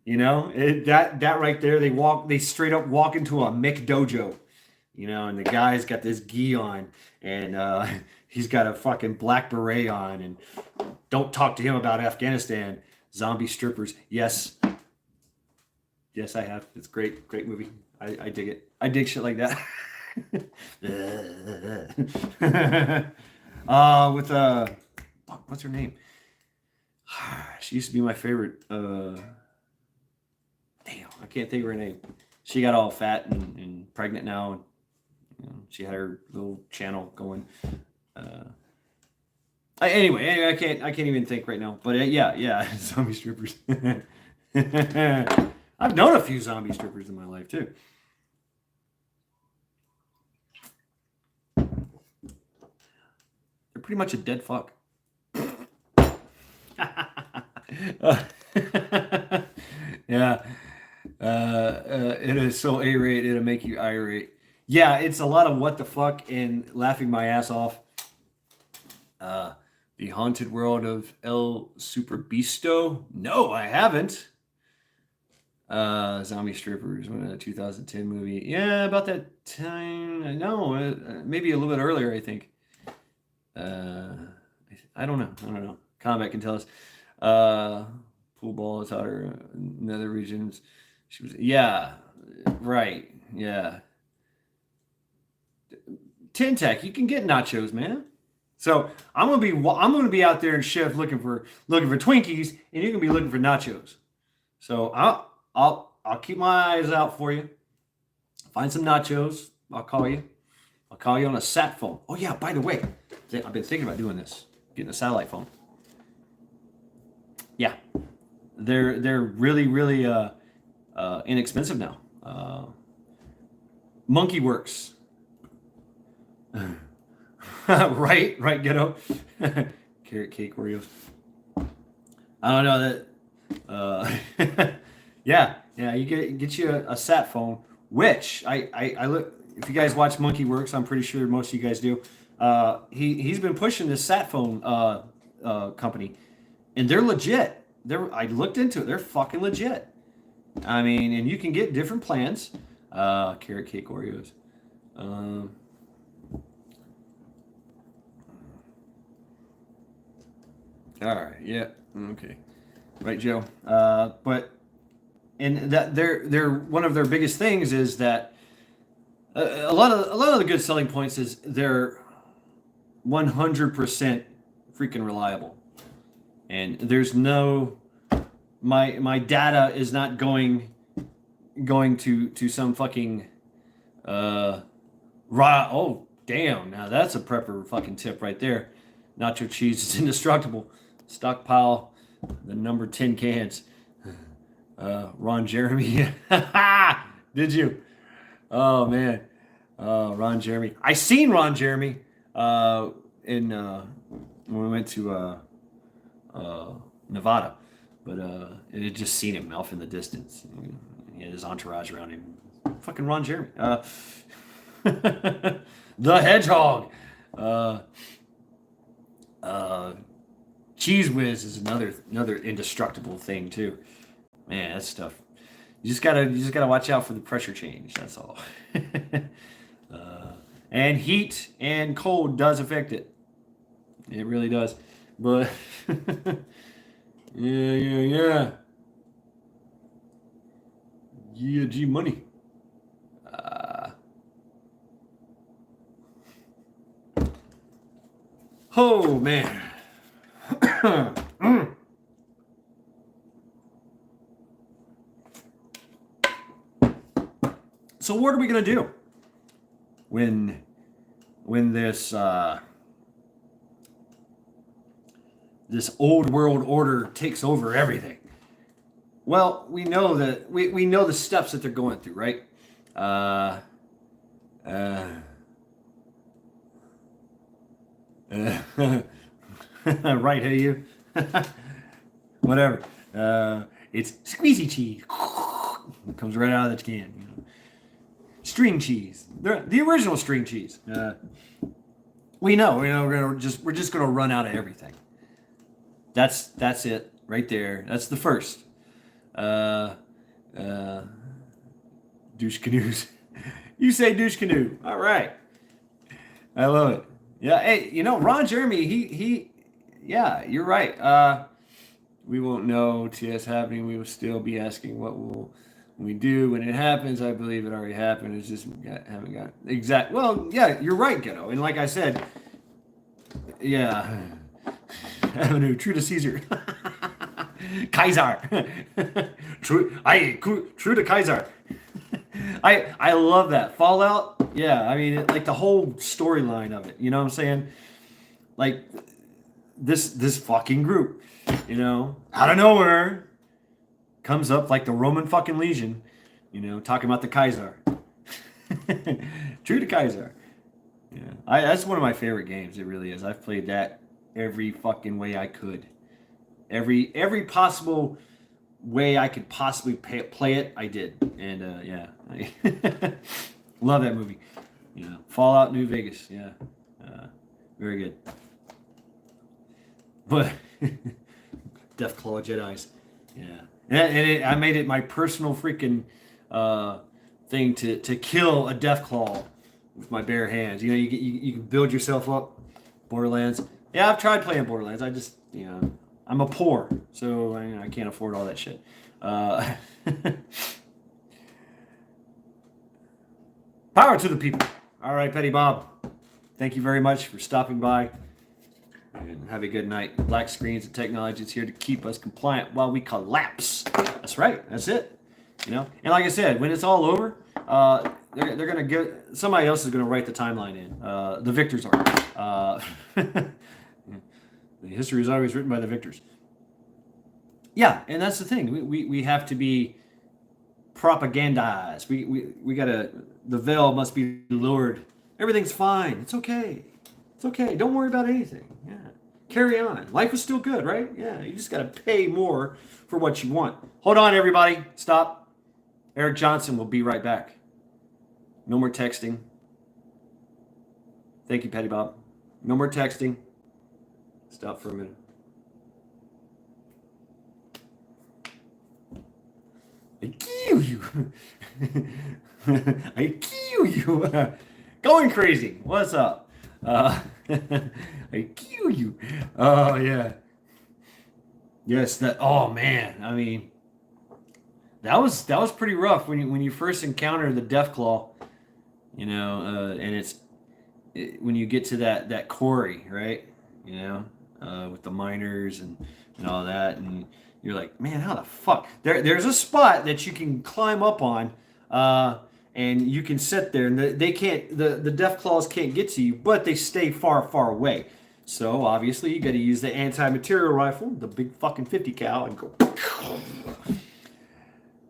That right there, they straight up walk into a Mick dojo, and the guy's got this gi on, and he's got a fucking black beret on, and don't talk to him about Afghanistan. Zombie strippers, yes, I have. It's great movie. I dig it. I dig shit like that. With what's her name? She used to be my favorite. Damn, I can't think of her name. She got all fat and pregnant now, and she had her little channel going. Anyway, I can't even think right now. But yeah, zombie strippers. I've known a few zombie strippers in my life too. They're pretty much a dead fuck. Yeah. It is so A-rate, it'll make you irate. Yeah, it's a lot of what the fuck and laughing my ass off. Uh, the Haunted World of El Superbeasto. No, I haven't. Zombie Strippers, 2010 movie. Yeah, about that time. No, maybe a little bit earlier, I think. Uh, I don't know. I don't know. Combat can tell us. Uh, Pool ball taught her nether regions. She was, yeah, right. Yeah. Tintec, you can get nachos, man. So I'm gonna be out there in Shift looking for Twinkies, and you can be looking for nachos. So I'll keep my eyes out for you. Find some nachos. I'll call you. I'll call you on a sat phone. Oh yeah, by the way, I've been thinking about doing this, getting a satellite phone. Yeah, they're really inexpensive now. Monkey Works. right, ghetto. Carrot cake Oreos. I don't know that. Yeah, you get you a sat phone, which I look. If you guys watch Monkey Works, I'm pretty sure most of you guys do. He's been pushing this sat phone company, and they're legit. I looked into it. They're fucking legit. I mean, and you can get different plans. Carrot cake Oreos. All right. Yeah. Okay. Right, Joe. But and that they're one of their biggest things is that a lot of the good selling points is they're 100% freaking reliable, and there's no my data is not going to some fucking raw. Oh damn! Now that's a prepper fucking tip right there. Nacho cheese is indestructible. Stockpile the number 10 cans. Ron Jeremy. Did you? Oh man. Ron Jeremy. I seen Ron Jeremy in when we went to Nevada, but it had just seen him off in the distance. He had his entourage around him. Fucking Ron Jeremy. The Hedgehog. Cheese Whiz is another indestructible thing too. Man, that stuff. You just gotta watch out for the pressure change. That's all. And heat and cold does affect it. It really does. But yeah. Yeah, G money. Oh man. So what are we gonna do when this this old world order takes over everything? Well, we know that we know the steps that they're going through, right? Uh, right, hey you. Whatever. It's squeezy cheese. It comes right out of the can. You know. String cheese. The original string cheese. We know. We're just gonna run out of everything. That's it right there. That's the first. Douche canoes. You say douche canoe. All right. I love it. Yeah. Hey, Ron Jeremy. Yeah, you're right. We won't know TS happening. We will still be asking what will we do when it happens. I believe it already happened. It's just haven't got exact. Well, yeah, you're right, Ghetto. And like I said, yeah, Avenue, true to Caesar, Kaiser, true to Kaiser. I love that Fallout. Yeah, I mean, like the whole storyline of it. You know what I'm saying? Like this fucking group, out of nowhere comes up like the Roman fucking legion, talking about the Kaiser. True to Kaiser. Yeah, that's one of my favorite games. It really is. I've played that every fucking way I could. Every possible way I could possibly play it, I did. And yeah, love that movie. Fallout New Vegas. Yeah, very good. But Deathclaw Jedis, yeah, and I made it my personal freaking thing to kill a Deathclaw with my bare hands. You know, you can build yourself up. Borderlands. Yeah, I've tried playing Borderlands. I just, I'm a poor, so I can't afford all that shit. Power to the people. All right, Petty Bob. Thank you very much for stopping by. And have a good night. Black Screens and Technology is here to keep us compliant while we collapse. That's right. That's it. And like I said, when it's all over, they're gonna get somebody else is gonna write the timeline in. The victors are. The history is always written by the victors. Yeah, and that's the thing. We have to be propagandized. We gotta. The veil must be lowered. Everything's fine. It's okay. It's okay. Don't worry about anything. Yeah. Carry on. Life is still good, right? Yeah. You just gotta pay more for what you want. Hold on, everybody. Stop. Eric Johnson will be right back. No more texting. Thank you, Petty Bob. No more texting. Stop for a minute. I kill you. I kill you. Going crazy. What's up? I kill you. Oh, yeah. Yes, that. Oh, man. I mean, that was pretty rough when you first encounter the Deathclaw, and when you get to that quarry, right? With the miners and all that, and you're like, man, how the fuck? There's a spot that you can climb up on, and you can sit there, and they can't, the Deathclaws can't get to you, but they stay far, far away. So obviously you got to use the anti-material rifle, the big fucking 50 cal, and go.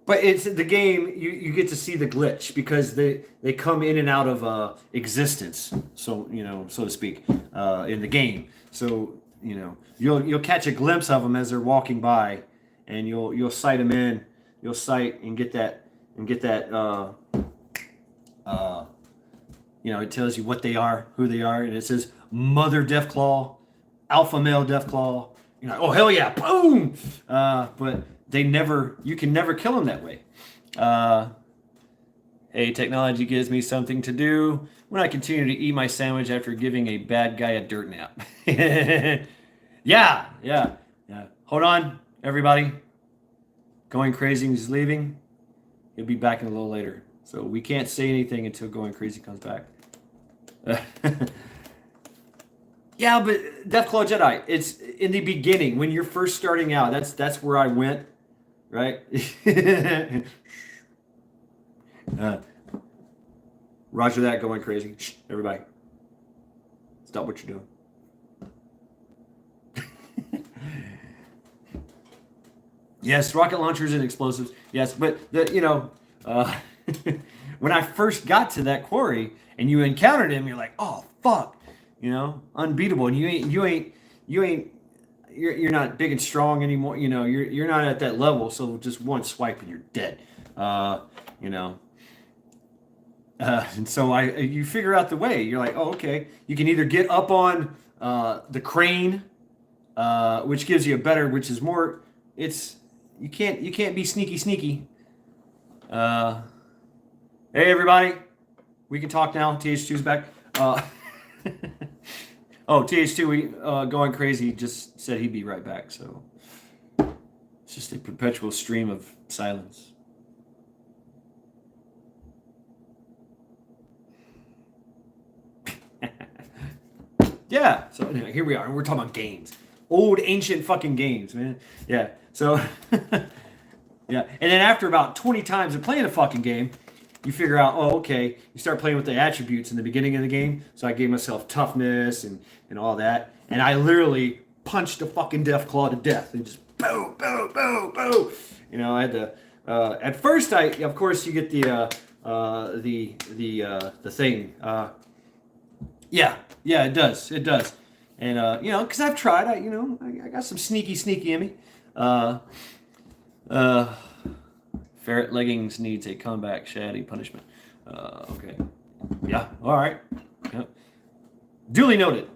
But it's the game. You get to see the glitch because they come in and out of existence, so so to speak, in the game. So you'll catch a glimpse of them as they're walking by, and you'll sight them in. You'll sight and get that. It tells you what they are, who they are, and it says Mother Deathclaw, Alpha Male Deathclaw. You're like, oh hell yeah, boom! But you can never kill them that way. Hey, technology gives me something to do when I continue to eat my sandwich after giving a bad guy a dirt nap. Yeah. Hold on, everybody. Going Crazy is leaving. He'll be back in a little later. So we can't say anything until Going Crazy comes back. Yeah, but Deathclaw Jedi, it's in the beginning when you're first starting out. That's where I went, right? Roger that, Going Crazy. Shh, everybody, stop what you're doing. Yes, rocket launchers and explosives. Yes, but when I first got to that quarry and you encountered him, you're like, oh fuck, unbeatable. And you're not big and strong anymore. You're not at that level. So just one swipe and you're dead. And so you figure out the way. You're like, oh okay. You can either get up on the crane, which gives you a better, which is more. You can't be sneaky. Hey everybody, we can talk now. TH2's back. Oh, TH2, Going Crazy just said he'd be right back. So it's just a perpetual stream of silence. Yeah. So anyway, here we are. We're talking about games. Old ancient fucking games, man. Yeah. So yeah. And then after about 20 times of playing a fucking game, you figure out, oh, okay, you start playing with the attributes in the beginning of the game. So I gave myself toughness and all that. And I literally punched a fucking Deathclaw to death. And just boom, boom, boom, boom. I had to, at first of course you get the thing. Yeah, it does. It does. And, because I've tried, I got some sneaky in me. Ferret Leggings needs a comeback shaddy punishment. Okay. Yeah. All right. Yep. Duly noted.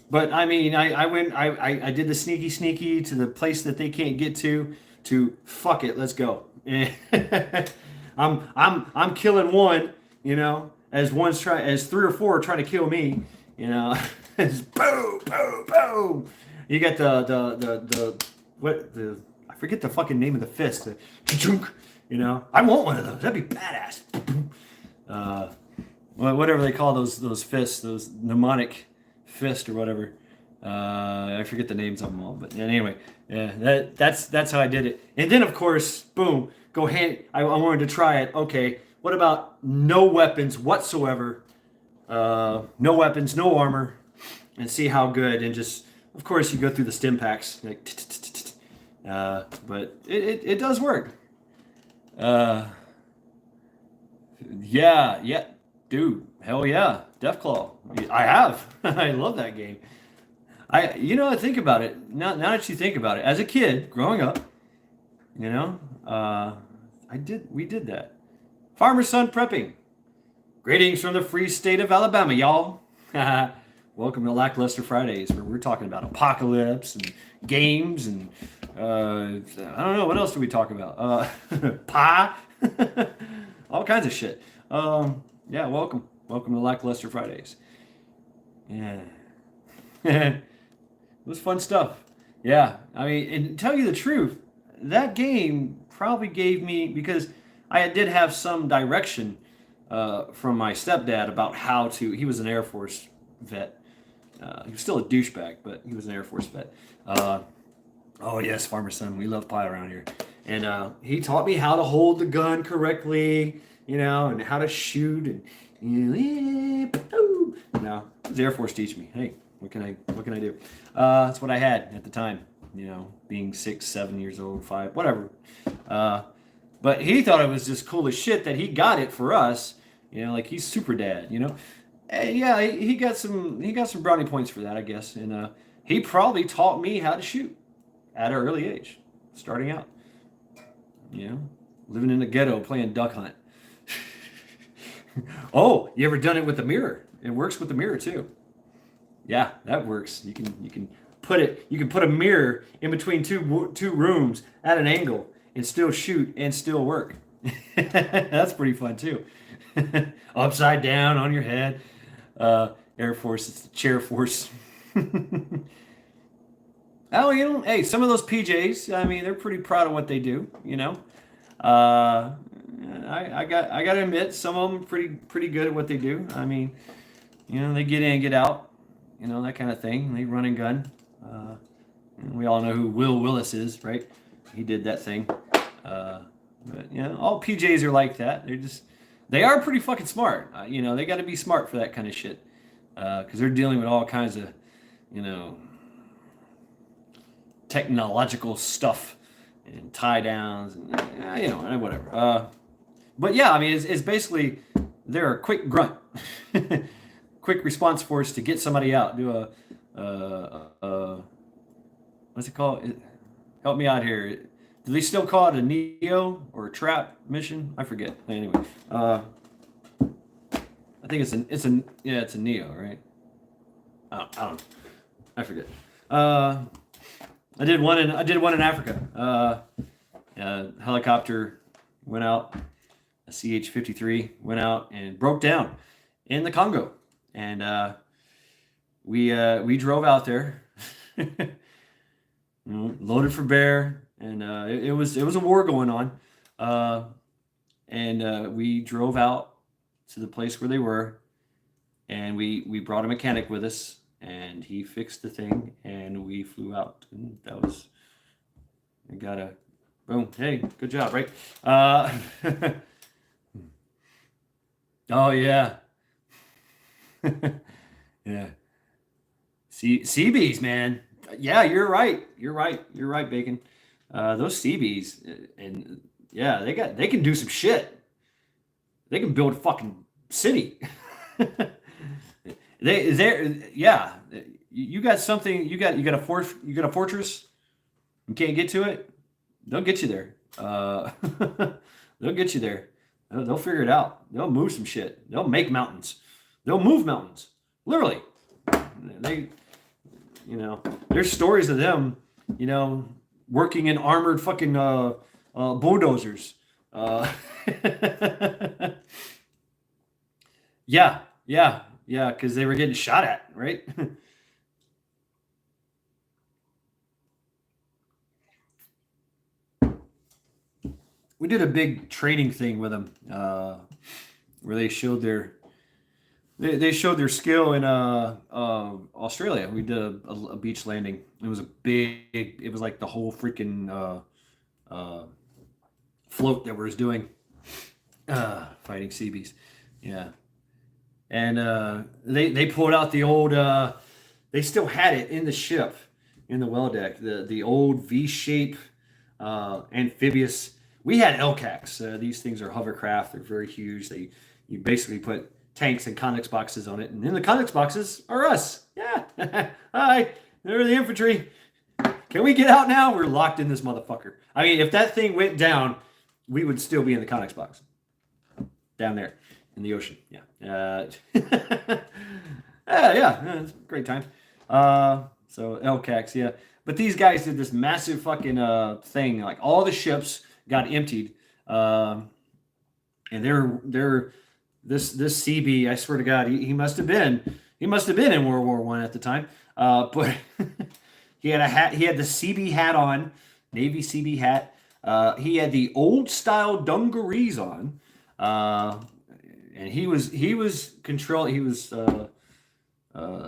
But I mean, I went, I did the sneaky to the place that they can't get to fuck it, let's go. I'm killing one, as three or four are trying to kill me, you know. It's boom, boom, boom. You got the I forget the fucking name of the fist. I want one of those. That'd be badass. Whatever they call those fists, those mnemonic fist or whatever. I forget the names of them all, but anyway, yeah, that's how I did it. And then of course, boom, go hand. I wanted to try it. Okay, what about no weapons whatsoever? No weapons, no armor, and see how good. And just, of course, you go through the stim packs, like, but it does work. Yeah, dude, hell yeah, Deathclaw. I have. I love that game. Think about it. Now that you think about it, as a kid growing up, we did that. Farmer's son prepping. Greetings from the free state of Alabama, y'all. Welcome to Lackluster Fridays, where we're talking about apocalypse and games and I don't know, what else do we talk about? Pie, all kinds of shit. Yeah, welcome to Lackluster Fridays. Yeah. It was fun stuff. Yeah, I mean, and to tell you the truth, that game probably gave me, because I did have some direction from my stepdad about how to. He was an Air Force vet. He was still a douchebag, but he was an Air Force vet. Oh yes, farmer's son. We love pie around here. And he taught me how to hold the gun correctly, and how to shoot, and the Air Force teach me. Hey, what can I do? That's what I had at the time. Being 6, 7 years old, 5, whatever. But he thought it was just cool as shit that he got it for us. Like he's super dad. And yeah, he got some brownie points for that, I guess. And he probably taught me how to shoot at an early age, starting out. Living in the ghetto, playing duck hunt. Oh, you ever done it with the mirror? It works with the mirror too. Yeah, that works. You can put a mirror in between two rooms at an angle and still shoot and still work. That's pretty fun too. Upside down on your head. Air Force, it's the chair force. Oh, hey, some of those PJs, I mean, they're pretty proud of what they do, I got to admit, some of them are pretty good at what they do. I mean, they get in, get out, that kind of thing. They run and gun. We all know who Will Willis is, right? He did that thing. But all PJs are like that. They are pretty fucking smart. They got to be smart for that kind of shit, because they're dealing with all kinds of, technological stuff and tie downs and whatever. But yeah, I mean, it's basically they're a quick grunt, quick response force to get somebody out. Do what's it called? Help me out here. Do they still call it a Neo or a trap mission? I forget. Anyway, I think it's a Neo, right? I don't know. I forget. I did one in Africa. Helicopter went out. A CH-53 went out and broke down in the Congo, and we drove out there, loaded for bear, and it was a war going on, and we drove out to the place where they were, and we brought a mechanic with us, and he fixed the thing, and we flew out, and that was, I got a boom. Hey, good job, right? Oh yeah, yeah. Seabees, man. Yeah, you're right. You're right, Bacon. Those Seabees, and yeah, they can do some shit. They can build a fucking city. Yeah. You got something. You got a fortress. You can't get to it. They'll get you there. They'll get you there. They'll figure it out. They'll move some shit. They'll make mountains. They'll move mountains. Literally. You know, there's stories of them, you know, working in armored fucking bulldozers. Uh, yeah, yeah, because they were getting shot at, right? We did a big training thing with them, where they showed their skill in Australia. We did a beach landing. It was a big. It was like the whole freaking float that we was doing, fighting sea beasts. Yeah, and they pulled out the old. They still had it in the ship, in the well deck. The old V shape amphibious. We had LCACs. These things are hovercraft. They're very huge. You basically put tanks and Connex boxes on it, and in the Connex boxes are us. Yeah, hi, they're the infantry. Can we get out now? We're locked in this motherfucker. I mean, if that thing went down, we would still be in the Connex box down there in the ocean. Yeah, yeah, it's a great time. So LCACs, yeah. But these guys did this massive fucking thing. Like all the ships got emptied, and they're this CB. I swear to God, he must have been in World War One at the time. But he had a hat. He had the CB hat on, Navy CB hat. He had the old style dungarees on, and he was control. He was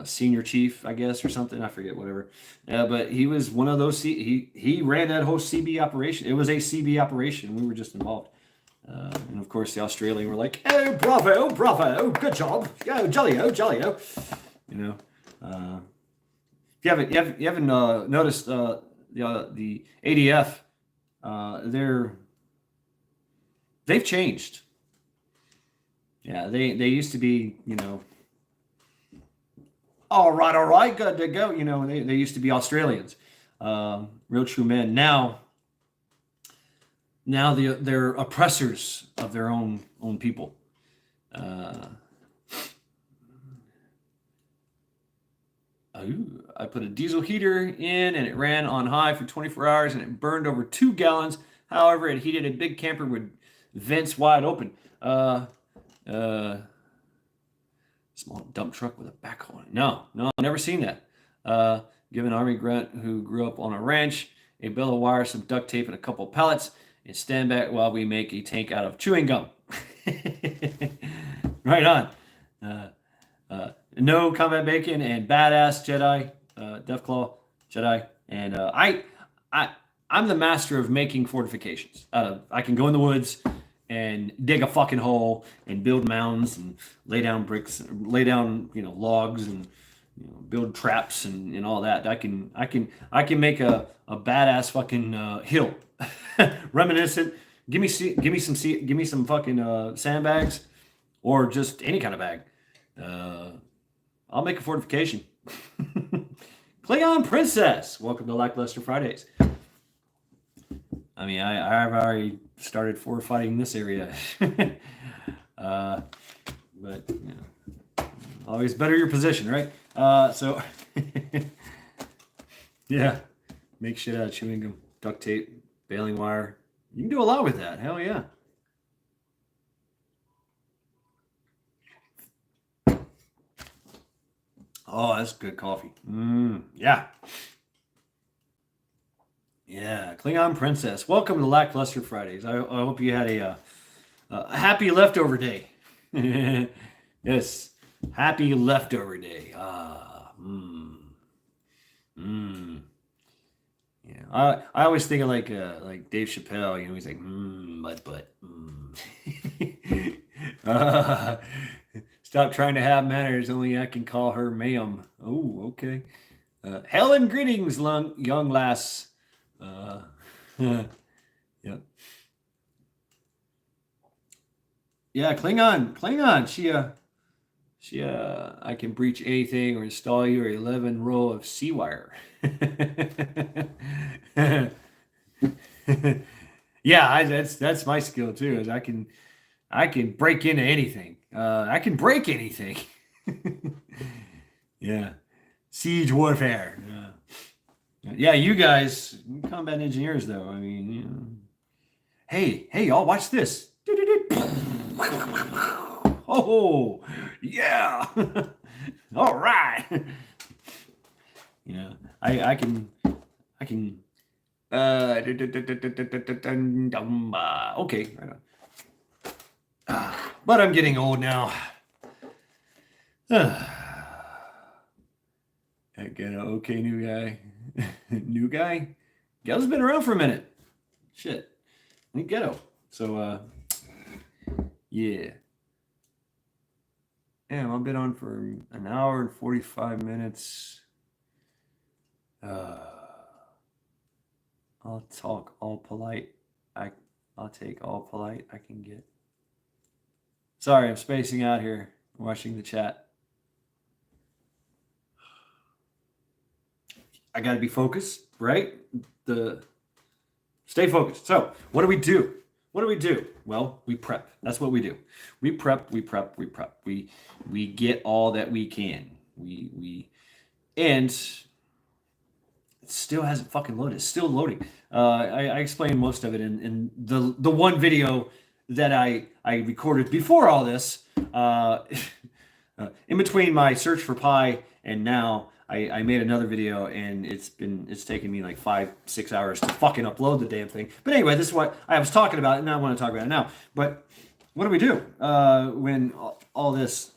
senior chief, I guess, or something. I forget, whatever. But he was one of those. He ran that whole CB operation. It was a CB operation. We were just involved. And of course, the Australian were like, "Oh, bravo, bravo, good job, oh, jolly-o." You know, if you haven't noticed the ADF, they've changed. Yeah, they used to be, you know, all right, good to go. You know, they used to be Australians, real true men. Now they're oppressors of their own people. I put a diesel heater in and it ran on high for 24 hours and it burned over 2 gallons. However, it heated a big camper with vents wide open. Small dump truck with a backhoe on it. No, I've never seen that. Give an army grunt who grew up on a ranch a bale of wire, some duct tape, and a couple of pellets, and stand back while we make a tank out of chewing gum. Right on. No combat bacon and badass Jedi, Deathclaw Jedi, and I'm the master of making fortifications. I can go in the woods and dig a fucking hole and build mounds and lay down bricks, lay down logs and build traps and all that. I can make a badass fucking hill, reminiscent. Give me some fucking sandbags, or just any kind of bag. I'll make a fortification. Klingon Princess, welcome to Lackluster Fridays. I mean, I've already started fortifying this area, but always better your position, right? So yeah, make shit out of chewing gum, duct tape, baling wire. You can do a lot with that. Hell yeah. Oh, that's good coffee. Yeah. Yeah, Klingon Princess. Welcome to Lackluster Fridays. I hope you had a happy leftover day. Yes, happy leftover day. Yeah, I always think of like Dave Chappelle. He's like butt. Stop trying to have manners. Only I can call her ma'am. Oh, okay. Helen, greetings, young lass. Yeah. Yeah, Klingon. She I can breach anything or install you or 11 row of sea wire. Yeah, that's my skill too. Is I can break into anything. I can break anything. Yeah. Siege warfare. Yeah, you guys, combat engineers, though. I mean, hey, y'all, watch this. Oh, yeah. All right. I can. Okay, right on. But I'm getting old now. Okay, new guy. New guy? Ghetto's been around for a minute. Shit. New Ghetto. So, yeah. Damn, I've been on for an hour and 45 minutes. I'll talk all polite. I'll take all polite I can get. Sorry, I'm spacing out here. I'm watching the chat. I got to be focused, right? Stay focused. So, what do we do? Well, we prep. That's what we do. We prep. We get all that we can. And it still hasn't fucking loaded. It's still loading. I explained most of it in the one video that I recorded before all this. In between my search for Pi and now, I made another video, and it's taken me like 5-6 hours to fucking upload the damn thing. But anyway, this is what I was talking about, and I want to talk about it now. But what do we do when all this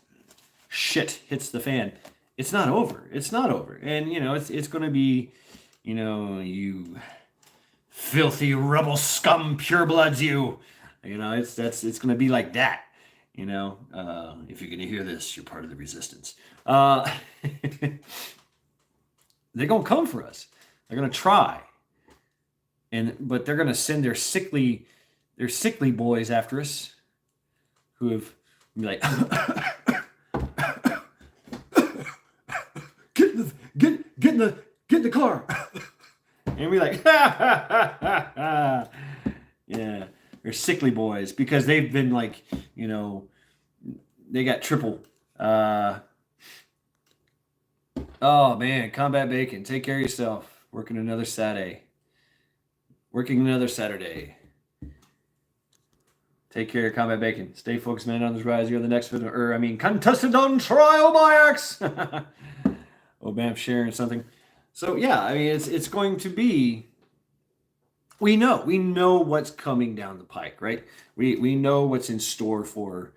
shit hits the fan? It's not over. And it's going to be, you filthy rebel scum, purebloods, it's going to be like that. If you're going to hear this, you're part of the resistance. They're going to come for us. They're going to try. But they're going to send their sickly boys after us who have be like, get in the car. And we're like, yeah, they're sickly boys because they've been like, they got triple. Oh man, Combat Bacon, take care of yourself. Working another Saturday. Take care, Combat Bacon. Stay focused, man. On this rise. You're the next video, contested on trial by axe. Oh, Bam, sharing something. So yeah, it's going to be. We know what's coming down the pike, right? We know what's in store for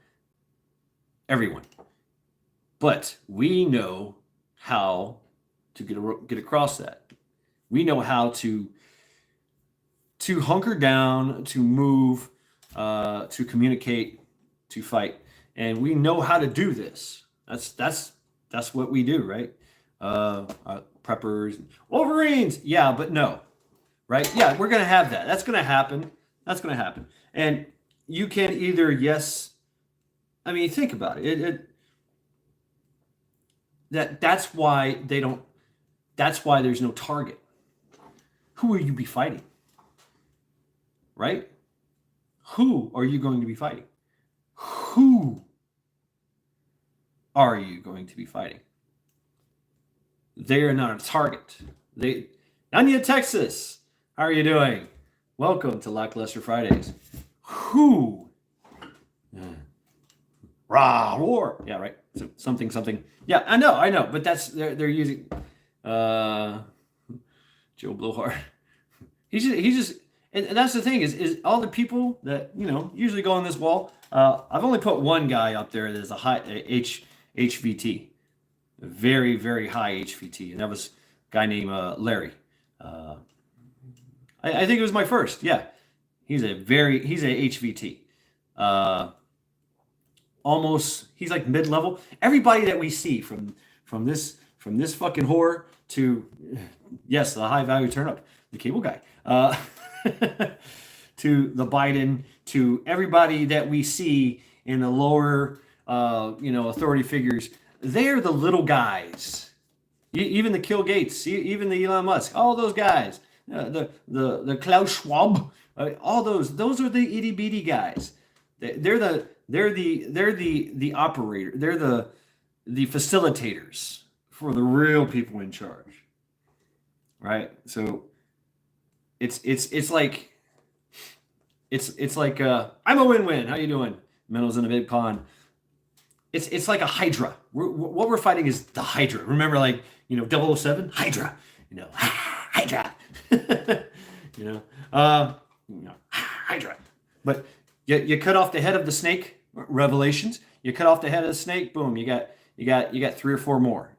everyone, but we know how to get across that. We know how to hunker down, to move, to communicate, to fight, and we know how to do this. That's what we do, right? Preppers, Wolverines, yeah, but no, right? Yeah, we're gonna have that. That's gonna happen. And you can either think about it. That's why they don't. That's why there's no target. Who will you be fighting? Right? Who are you going to be fighting? Who are you going to be fighting? They are not a target. Anya, Texas, how are you doing? Welcome to Lackluster Fridays. Who? Raw war. Yeah, right. So something. Yeah, I know. But they're using Joe Blowhard. He's just, and that's the thing is all the people that usually go on this wall. I've only put one guy up there that's a high HVT, a very very high HVT, and that was a guy named Larry. I think it was my first. Yeah, he's a HVT. Almost, he's like mid-level. Everybody that we see from this fucking whore to, yes, the high value turnip, the cable guy, to the Biden, to everybody that we see in the lower, authority figures, they're the little guys. Even the Bill Gates, even the Elon Musk, all those guys, the Klaus Schwab, all those are the itty bitty guys. They're the operator. They're the facilitators for the real people in charge, right? So it's like I'm a win-win. How you doing? Minnows in a big pond. It's like a Hydra. What we're fighting is the Hydra. Remember, like, 007? Hydra. Hydra. you know, Hydra. But you cut off the head of the snake. Revelations. You cut off the head of the snake. Boom. You got 3 or 4 more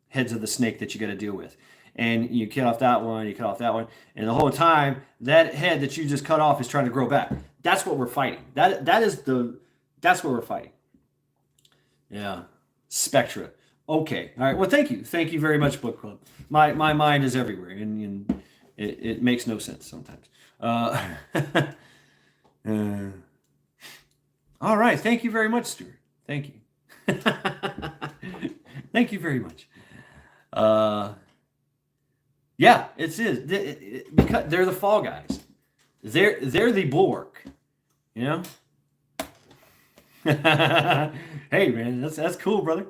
heads of the snake that you got to deal with. And you cut off that one. You cut off that one. And the whole time, that head that you just cut off is trying to grow back. That's what we're fighting. That's what we're fighting. Yeah. Spectra. Okay. All right. Well, thank you. Thank you very much, Book Club. My mind is everywhere, and it makes no sense sometimes. All right. Thank you very much, Stuart. Thank you. Thank you very much. Yeah, it is. Because they're the Fall Guys. They're the Borg. Hey man, that's cool, brother.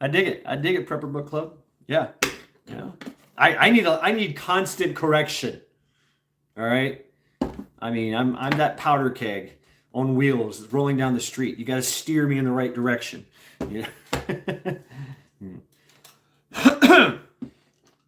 I dig it. Prepper Book Club. Yeah. I need constant correction. All right. I mean, I'm that powder keg on wheels rolling down the street. You got to steer me in the right direction. Yeah.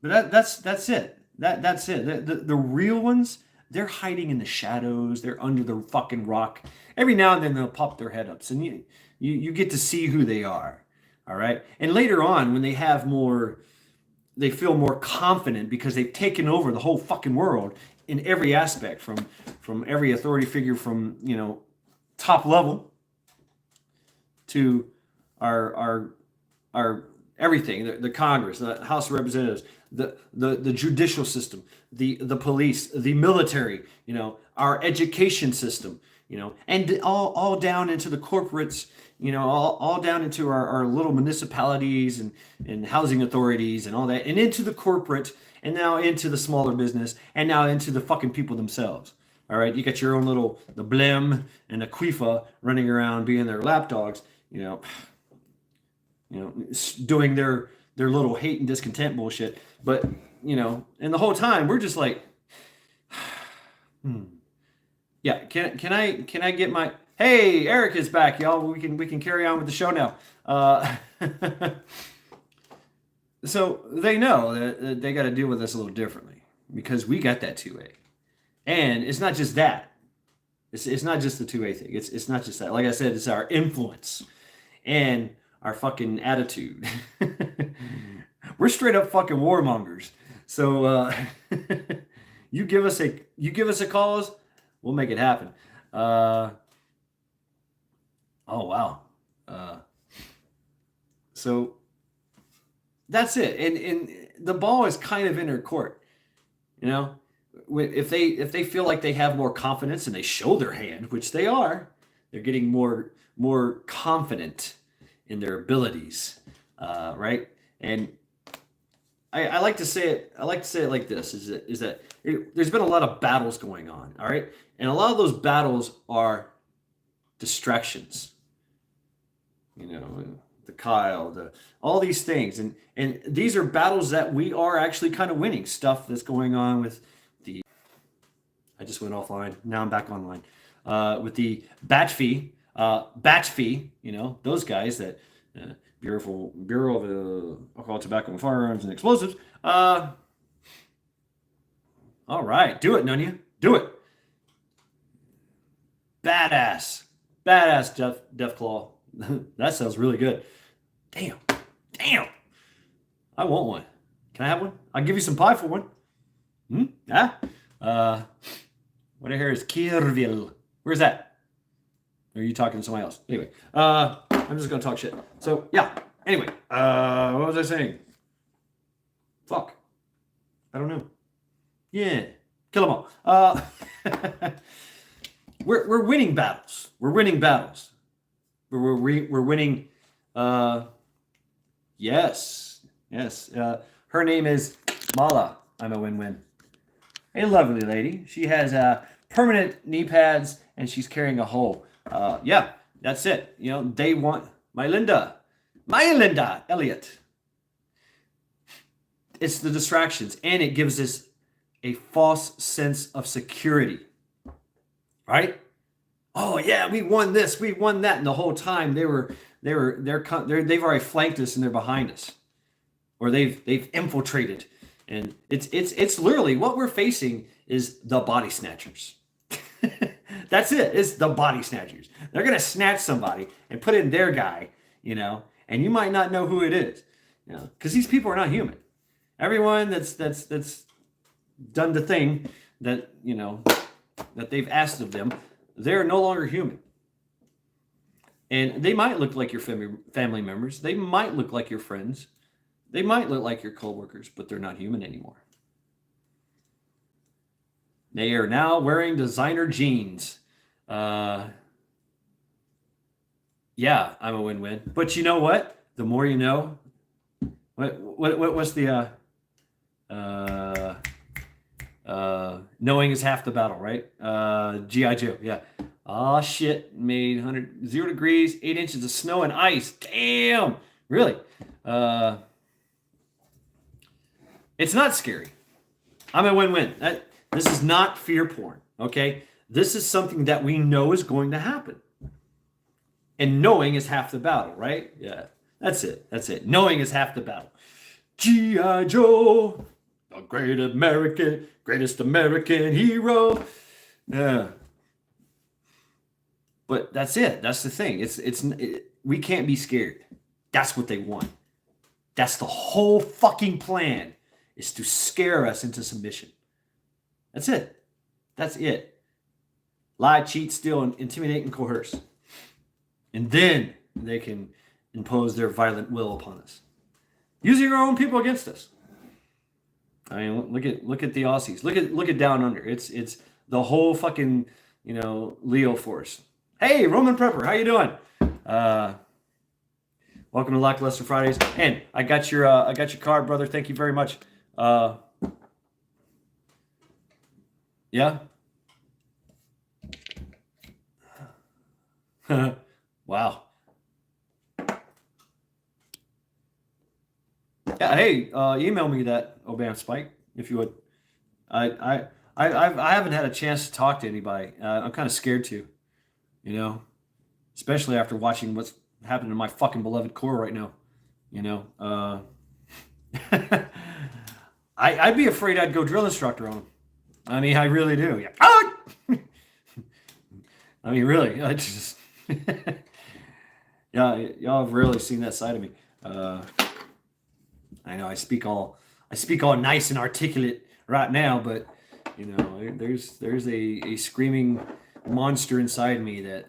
But that's it. That's it. The real ones, they're hiding in the shadows. They're under the fucking rock. Every now and then they'll pop their head up, and you get to see who they are. All right. And later on, when they feel more confident because they've taken over the whole fucking world in every aspect, from every authority figure, from top level to our everything, the Congress, the House of Representatives, the judicial system, the police, the military, our education system, and all down into the corporates, all down into our little municipalities and housing authorities and all that, and into the corporate, and now into the smaller business, and now into the fucking people themselves. All right, you got your own the Blim and the Quifa running around being their lapdogs, doing their little hate and discontent bullshit. But, and the whole time we're just like, yeah, can I get my, hey, Eric is back, y'all. We can carry on with the show now. So they know that they got to deal with us a little differently because we got that 2A. And it's not just that. It's not just the 2A thing. It's not just that. Like I said, it's our influence and our fucking attitude. We're straight up fucking warmongers. So you give us a cause, we'll make it happen. Oh wow. So that's it. And the ball is kind of in her court. If they feel like they have more confidence and they show their hand, which they are, they're getting more confident in their abilities, right? And I like to say it. I like to say it like this: is that there's been a lot of battles going on, all right, and a lot of those battles are distractions. The Kyle, all these things, and these are battles that we are actually kind of winning. Stuff that's going on with the. I just went offline. Now I'm back online. With the batch fee, those guys that Bureau of Alcohol, Tobacco, and Firearms and Explosives. All right, do it, Nunya. Do it. Badass, Deathclaw. That sounds really good. Damn. I want one. Can I have one? I'll give you some pie for one. Yeah. What I hear is Kirville. Where's that? Or are you talking to somebody else? Anyway, I'm just gonna talk shit. So yeah. Anyway, what was I saying? Fuck. I don't know. Yeah. Kill them all. We're winning battles. We're winning. Yes. Her name is Mala. I'm a win-win. A lovely lady. She has permanent knee pads and she's carrying a hoe. Yeah, that's it. They want my Linda Elliott. It's the distractions, and it gives us a false sense of security, right? Oh yeah, we won this, we won that, and the whole time they've already flanked us and they're behind us, or they've infiltrated, and it's literally what we're facing is the body snatchers. That's it. It's the body snatchers. They're gonna snatch somebody and put in their guy, and you might not know who it is, because these people are not human. Everyone that's done the thing that that they've asked of them, they're no longer human. And they might look like your family members. They might look like your friends. They might look like your coworkers, but they're not human anymore. They are now wearing designer jeans. Yeah, I'm a win-win. But you know what? The more you know. What's the knowing is half the battle, right? G.I. Joe, yeah. Oh shit, made 0 degrees, 8 inches of snow and ice. Damn, really? It's not scary. I'm a win-win. This is not fear porn, okay? This is something that we know is going to happen. And knowing is half the battle, right? Yeah, that's it. Knowing is half the battle. G.I. Joe, the greatest American hero. Yeah. But that's it. That's the thing. We can't be scared. That's what they want. That's the whole fucking plan, is to scare us into submission. That's it. That's it. Lie, cheat, steal, and intimidate and coerce. And then they can impose their violent will upon us, using our own people against us. I mean, look at the Aussies. Look at Down Under. It's the whole fucking Leo force. Hey, Roman Prepper, how you doing? Welcome to Lackluster Fridays. And I got your card, brother. Thank you very much. Yeah. Wow. Yeah. Hey, email me that, Obam Spike, if you would. I haven't had a chance to talk to anybody. I'm kind of scared to, especially after watching what's happening to my fucking beloved core right now. I'd be afraid I'd go drill instructor on him. I mean, I really do. Yeah. I mean, really, I just, yeah, y'all have really seen that side of me. I know I speak all nice and articulate right now, but there's a screaming monster inside me that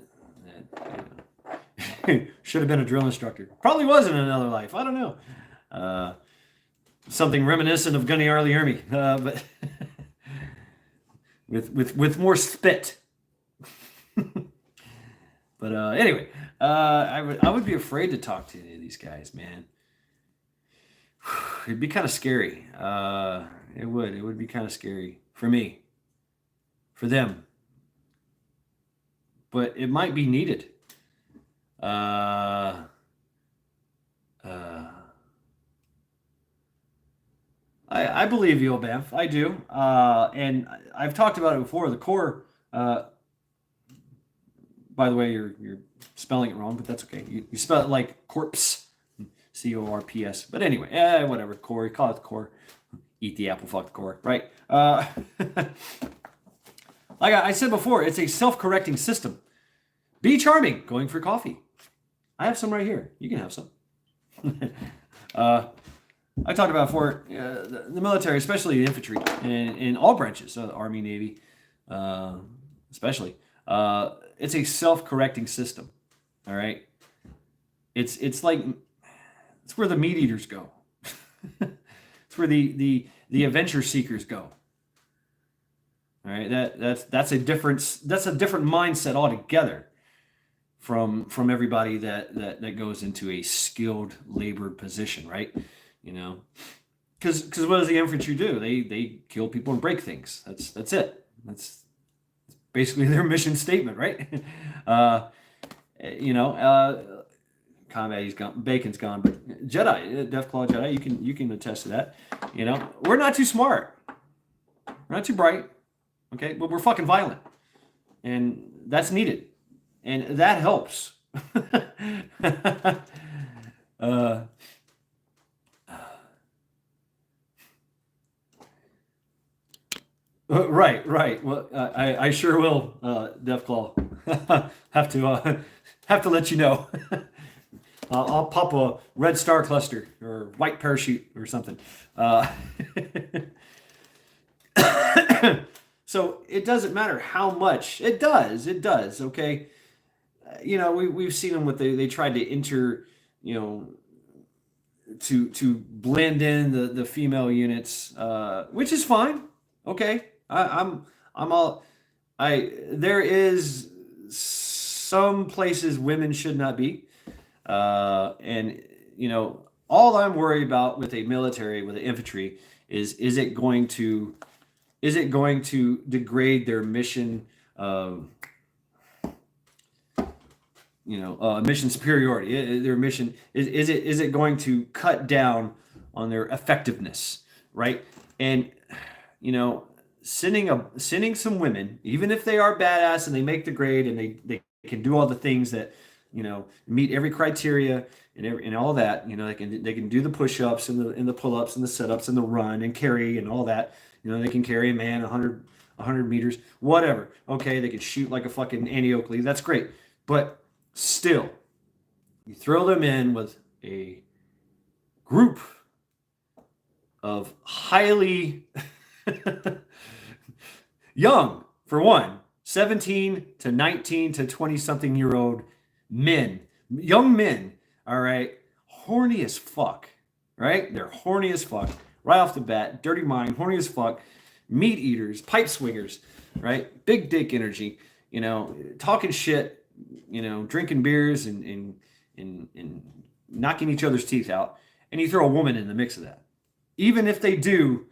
should have been a drill instructor. Probably was in another life. I don't know. Something reminiscent of Gunny Arlie Ermy, but with more spit. But anyway, I would be afraid to talk to any of these guys, man. It'd be kind of scary. It would be kind of scary for me, for them. But it might be needed. I believe you, Banff. I do. And I've talked about it before. The core, by the way, you're spelling it wrong, but that's okay. You spell it like corpse, C-O-R-P-S. But anyway, whatever. Core, call it the core. Eat the apple, fuck the core, right? Like I said before, it's a self-correcting system. Be charming. Going for coffee. I have some right here. You can have some. I talked about before, the military, especially the infantry, in all branches, Army, Navy, especially. It's a self-correcting system. All right. It's where the meat eaters go. It's where the adventure seekers go. All right. That's a different mindset altogether from everybody that goes into a skilled labor position, right? Because what does the infantry do? They kill people and break things. That's it. That's combat. He's gone. Bacon's gone. But Jedi, Deathclaw Jedi, you can attest to that. You know, we're not too smart. We're not too bright. Okay, but we're fucking violent, and that's needed, and that helps. Right. Well, I sure will, Deathclaw. Have to let you know. I'll pop a red star cluster or white parachute or something. So it doesn't matter how much it does. It does. Okay. You know, we've seen them with they tried to you know, to blend in the female units, which is fine. Okay. I'm all there is some places women should not be. And you know, all I'm worried about with a military, with the infantry, is it going to degrade their mission, mission superiority? Their mission is it going to cut down on their effectiveness, right? And you know, sending some women, even if they are badass and they make the grade and they can do all the things that, you know, meet every criteria and all that, you know, they can do the push-ups and the pull-ups and the sit-ups and the run and carry and all that. You know, they can carry a man 100 meters, whatever. Okay, they can shoot like a fucking Annie Oakley. That's great. But still, you throw them in with a group of highly young, for one, 17 to 19 to 20 something year old men, young men, all right, horny as fuck, right? They're horny as fuck right off the bat, dirty mind, horny as fuck, meat eaters, pipe swingers, right? Big dick energy, you know, talking shit, you know, drinking beers and knocking each other's teeth out. And you throw a woman in the mix of that. Even if they do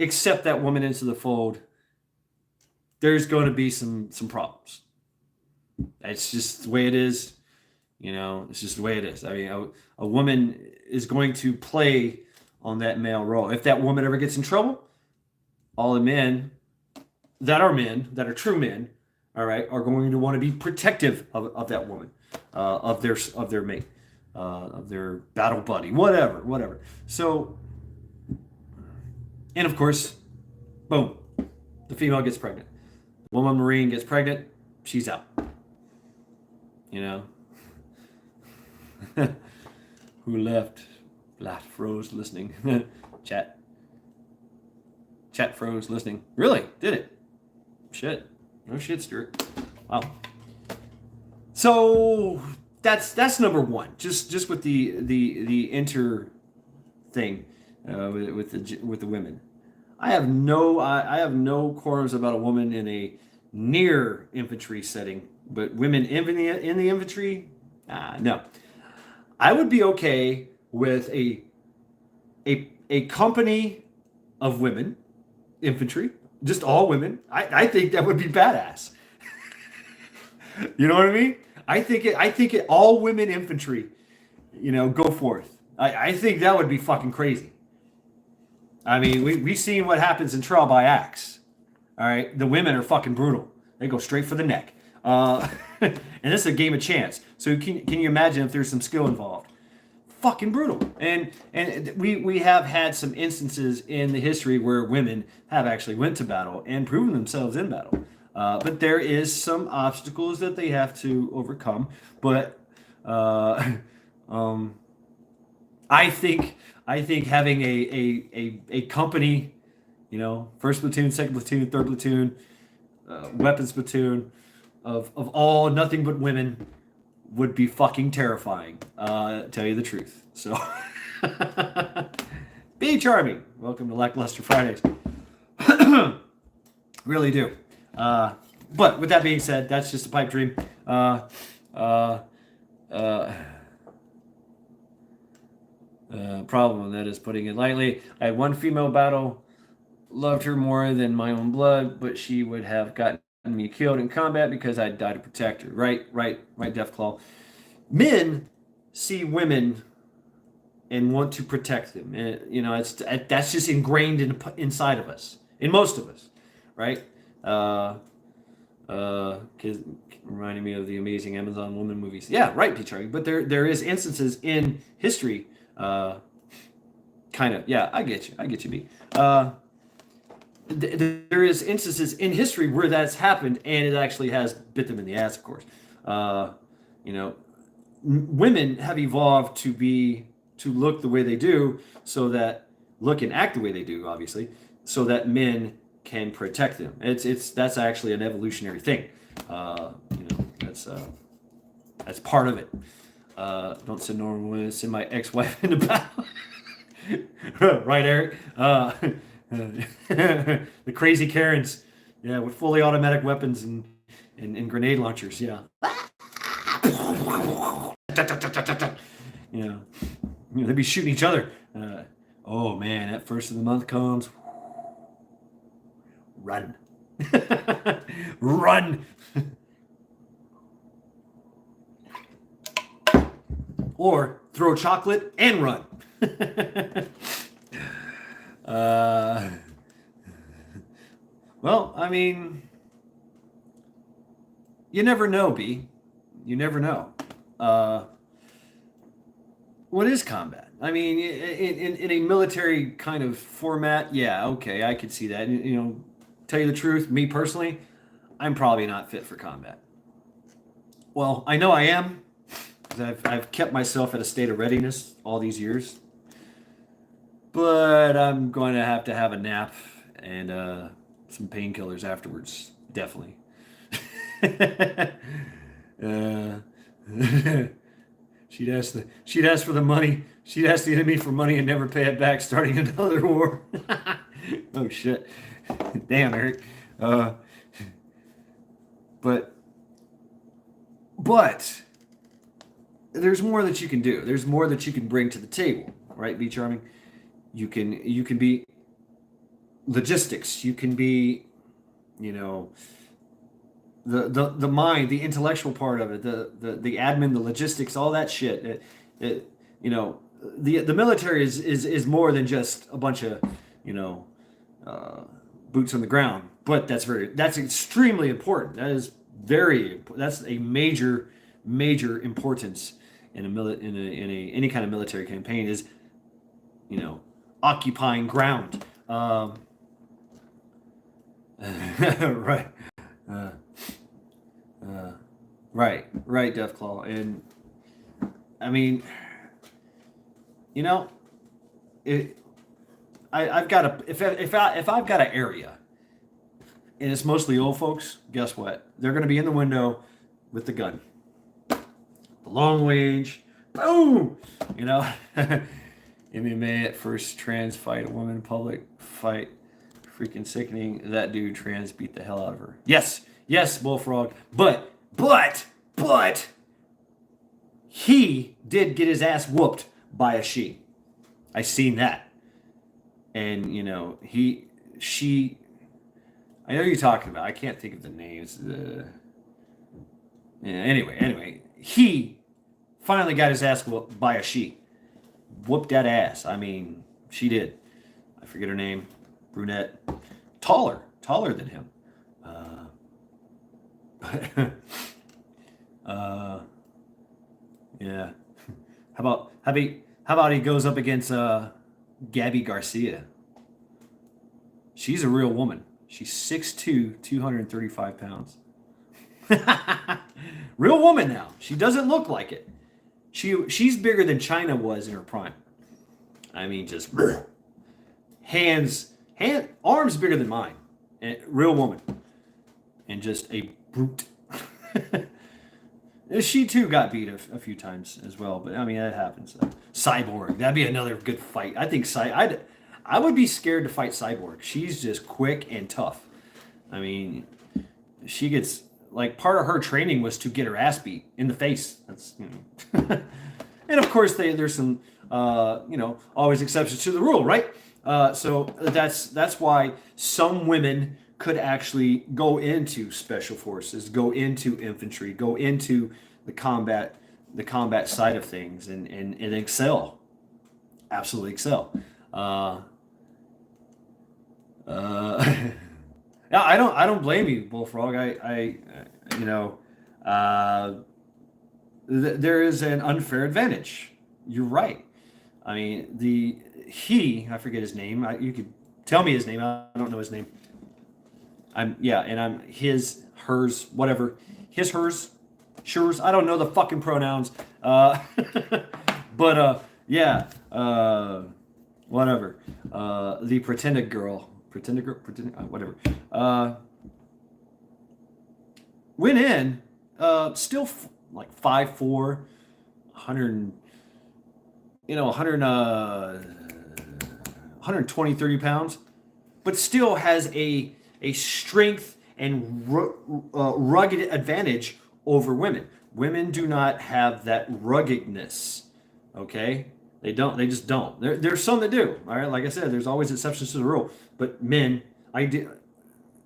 accept that woman into the fold, there's going to be some problems. It's just the way it is. You know, it's just the way it is. I mean, a woman is going to play on that male role. If that woman ever gets in trouble, all the men that are true men, all right, are going to want to be protective of that woman, of their mate, of their battle buddy, whatever. So, and of course, boom, the female gets pregnant. The woman Marine gets pregnant, she's out. You know, who left? Flat froze listening. Chat froze listening. Really? Did it? Shit. No shit, Stuart. Wow. So that's number one. Just with the inter thing, with the women. I have no qualms about a woman in a near infantry setting, but women in the infantry, no. I would be okay with a company of women, infantry, just all women. I think that would be badass. You know what I mean? I think it all women infantry, you know, go forth. I think that would be fucking crazy. I mean, we've seen what happens in Trial by Axe. All right, the women are fucking brutal. They go straight for the neck. And this is a game of chance. So can you imagine if there's some skill involved? Fucking brutal. And we have had some instances in the history where women have actually went to battle and proven themselves in battle. But there is some obstacles that they have to overcome. But I think having a company, you know, first platoon, second platoon, third platoon, weapons platoon of all nothing but women would be fucking terrifying, tell you the truth. So, be charming. Welcome to Lackluster Fridays. Really do. But with that being said, that's just a pipe dream. Problem, that is putting it lightly. I had one female battle, loved her more than my own blood, but she would have gotten me killed in combat because I died to protect her. Right, Deathclaw. Men see women and want to protect them. And, that's just ingrained inside of us, in most of us, right? Reminding me of the amazing Amazon woman movies. Yeah, right, P. Charlie. But there is instances in history, kind of. Yeah, I get you, B. There is instances in history where that's happened, and it actually has bit them in the ass, of course. Women have evolved to look the way they do, so that look and act the way they do, obviously, so that men can protect them. That's actually an evolutionary thing. That's part of it. Don't send normal women, send my ex-wife into battle. Right, Eric? The crazy Karens, yeah, with fully automatic weapons and grenade launchers, yeah. They'd be shooting each other. Oh man, that first of the month comes. Run. Run. Or throw chocolate and run. Well, I mean, you never know, B. You never know. What is combat? I mean, in a military kind of format, yeah, okay, I could see that. Tell you the truth, me personally, I'm probably not fit for combat. Well, I know I am, because I've kept myself at a state of readiness all these years. But I'm going to have a nap and some painkillers afterwards, definitely. She'd ask for the money. She'd ask the enemy for money and never pay it back, starting another war. Oh shit! Damn, Eric. But there's more that you can do. There's more that you can bring to the table, right? Be charming. You can be logistics. You can be, the mind, the intellectual part of it, the admin, the logistics, all that shit. The military is more than just a bunch of boots on the ground. But that's extremely important. That's a major importance in any kind of military campaign is occupying ground. Right. Right, Deathclaw. And I mean, I've got if I've got an area and it's mostly old folks, guess what? They're going to be in the window with the gun. The long range, boom. MMA at first, trans fight a woman in public fight, freaking sickening. That dude trans beat the hell out of her. Yes, Bullfrog. But he did get his ass whooped by a she. I seen that. And she. I know you're talking about. I can't think of the names. Anyway, he finally got his ass whooped by a she. Whooped that ass. I mean, she did. I forget her name. Brunette. Taller than him. Yeah. How about he goes up against Gabby Garcia? She's a real woman. She's 6'2", 235 pounds. Real woman now. She doesn't look like it. She's bigger than China was in her prime. I mean, just arms bigger than mine. Real woman. And just a brute. She too got beat a few times as well, but I mean that happens. Cyborg, that'd be another good fight. I think I would be scared to fight Cyborg. She's just quick and tough. I mean, she gets part of her training was to get her ass beat in the face. That's and of course there's some always exceptions to the rule, right? So that's why some women could actually go into special forces, go into infantry, go into the combat the combat side of things and excel, absolutely excel. Yeah, I don't blame you, Bullfrog. You know, uh, there is an unfair advantage. You're right. I mean, I forget his name. You could tell me his name. I don't know his name. And I'm his, hers, whatever. His, hers, shures. I don't know the fucking pronouns. But yeah, whatever. The pretended girl, whatever. Went in, still like 5'4", 100, 120, 30 pounds, but still has a strength and rugged advantage over women. Women do not have that ruggedness. Okay, they don't. They just don't. There's some that do. All right, like I said, there's always exceptions to the rule. But men,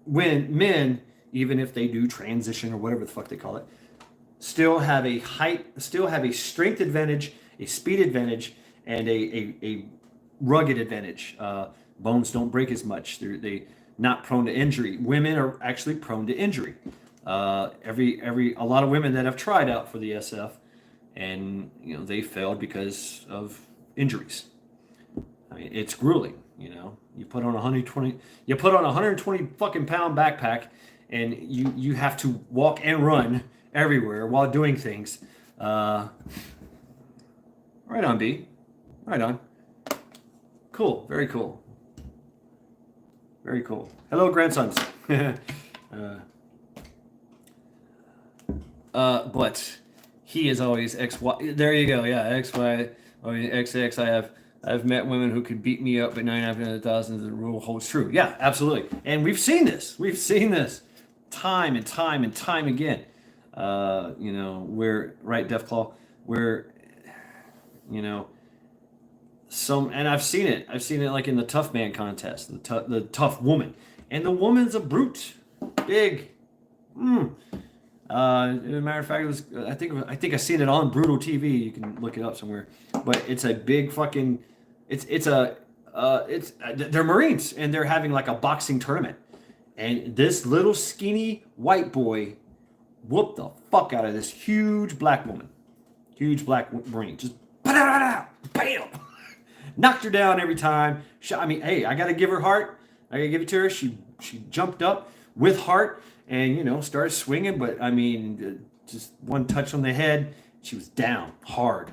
when men, even if they do transition or whatever the fuck they call it, still have a strength advantage, a speed advantage, and a rugged advantage. Bones don't break as much. They not prone to injury. Women are actually prone to injury. A lot of women that have tried out for the SF, and they failed because of injuries. I mean, it's grueling. You put on 120 fucking pound backpack, and you have to walk and run everywhere while doing things. Right on, B. Right on. Cool. Very cool. Very cool. Hello, grandsons. But he is always XY. There you go. Yeah, XY. I mean, XX. I've met women who could beat me up, but 9 out of 1,000 the rule holds true. Yeah, absolutely. And we've seen this. We've seen this time and time and time again. Where, right, Deathclaw, where, and I've seen it. I've seen it like in the tough man contest, the tough woman. And the woman's a brute. Big. As a matter of fact, it was, I think I seen it on Brutal TV. You can look it up somewhere. But it's a big fucking, they're Marines, and they're having like a boxing tournament. And this little skinny white boy whooped the fuck out of this huge black woman. Huge black Marine. Just bam! Knocked her down every time. Hey, I gotta give her heart. I gotta give it to her. She jumped up with heart and started swinging, but just one touch on the head, she was down hard.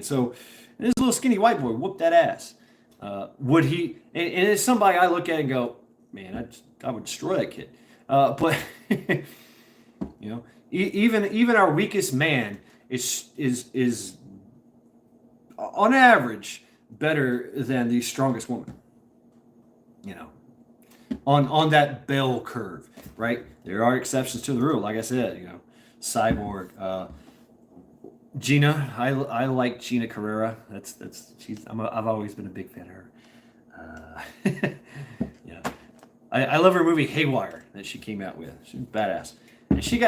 So this little skinny white boy whooped that ass. Would he? And it's somebody I look at and go, man, I would destroy that kid. But even our weakest man is on average better than the strongest woman. On that bell curve, right? There are exceptions to the rule. Like I said, Cyborg, Gina. I like Gina Carrera. I've always been a big fan of her. Yeah, I love her movie Haywire that she came out with. She's badass. And she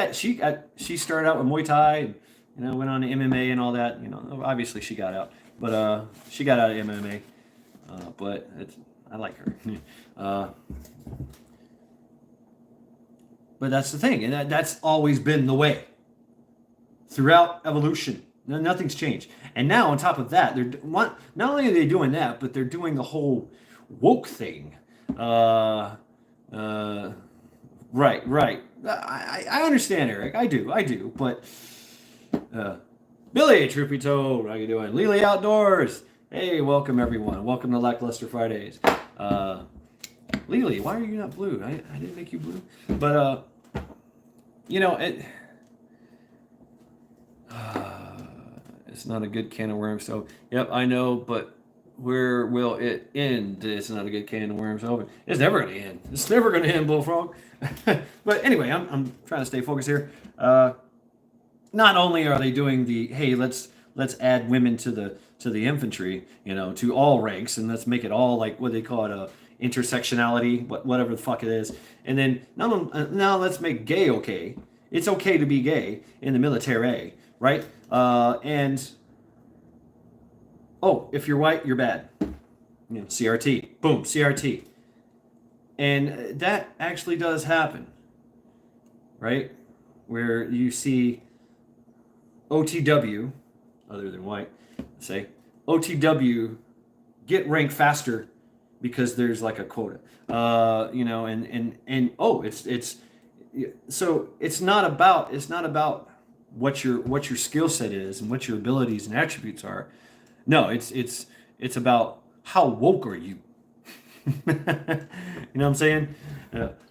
started out with Muay Thai, and went on to MMA and all that. Obviously she got out, but she got out of MMA. But I like her. But that's the thing, and that's always been the way throughout evolution. Nothing's changed. And now on top of that, not only are they doing that, but they're doing the whole woke thing. Right. I understand, Eric. I do. But Billy, Troopy Toad, how you doing? Lily Outdoors. Hey, welcome everyone. Welcome to Lackluster Fridays. Lily, why are you not blue? I didn't make you blue. But it's not a good can of worms. So, yep, I know, but where will it end? It's not a good can of worms. Open. It's never going to end. It's never going to end, Bullfrog. But anyway, I'm trying to stay focused here. Not only are they doing hey, let's add women to the infantry, to all ranks, and let's make it all like what they call it, intersectionality, whatever the fuck it is. And then now let's make gay okay. It's okay to be gay in the military, right? And oh, if you're white, you're bad. You know, CRT, boom, CRT, and that actually does happen, right? Where you see OTW, other than white, say OTW get ranked faster because there's like a quota, you know, and oh, it's so it's not about what your skill set is and what your abilities and attributes are. No, it's about how woke are you. You know what I'm saying?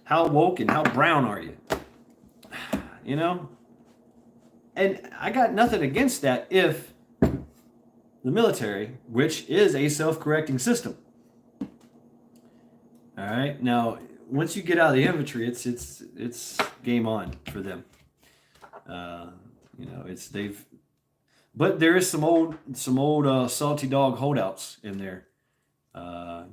How woke and how brown are you? You know, and I got nothing against that if the military, which is a self-correcting system. All right. Now, once you get out of the infantry, it's game on for them. You know, it's they've, but there is some old salty dog holdouts in there.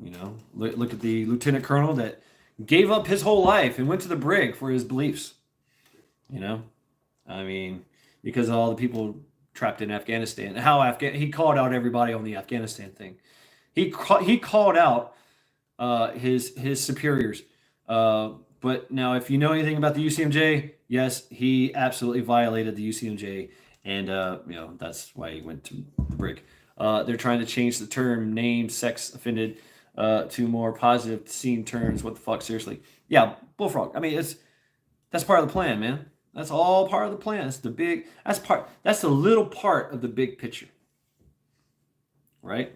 You know, look at the lieutenant colonel that gave up his whole life and went to the brig for his beliefs. You know, I mean, because of all the people trapped in Afghanistan, he called out everybody on the Afghanistan thing. He called out his superiors. But now, if you know anything about the UCMJ, yes, he absolutely violated the UCMJ, and you know that's why he went to the brig. They're trying to change the term "name sex offended" to more positive seen terms. What the fuck? Seriously? Yeah, bullfrog. I mean, that's part of the plan, man. That's all part of the plan. That's the big. That's the little part of the big picture, right?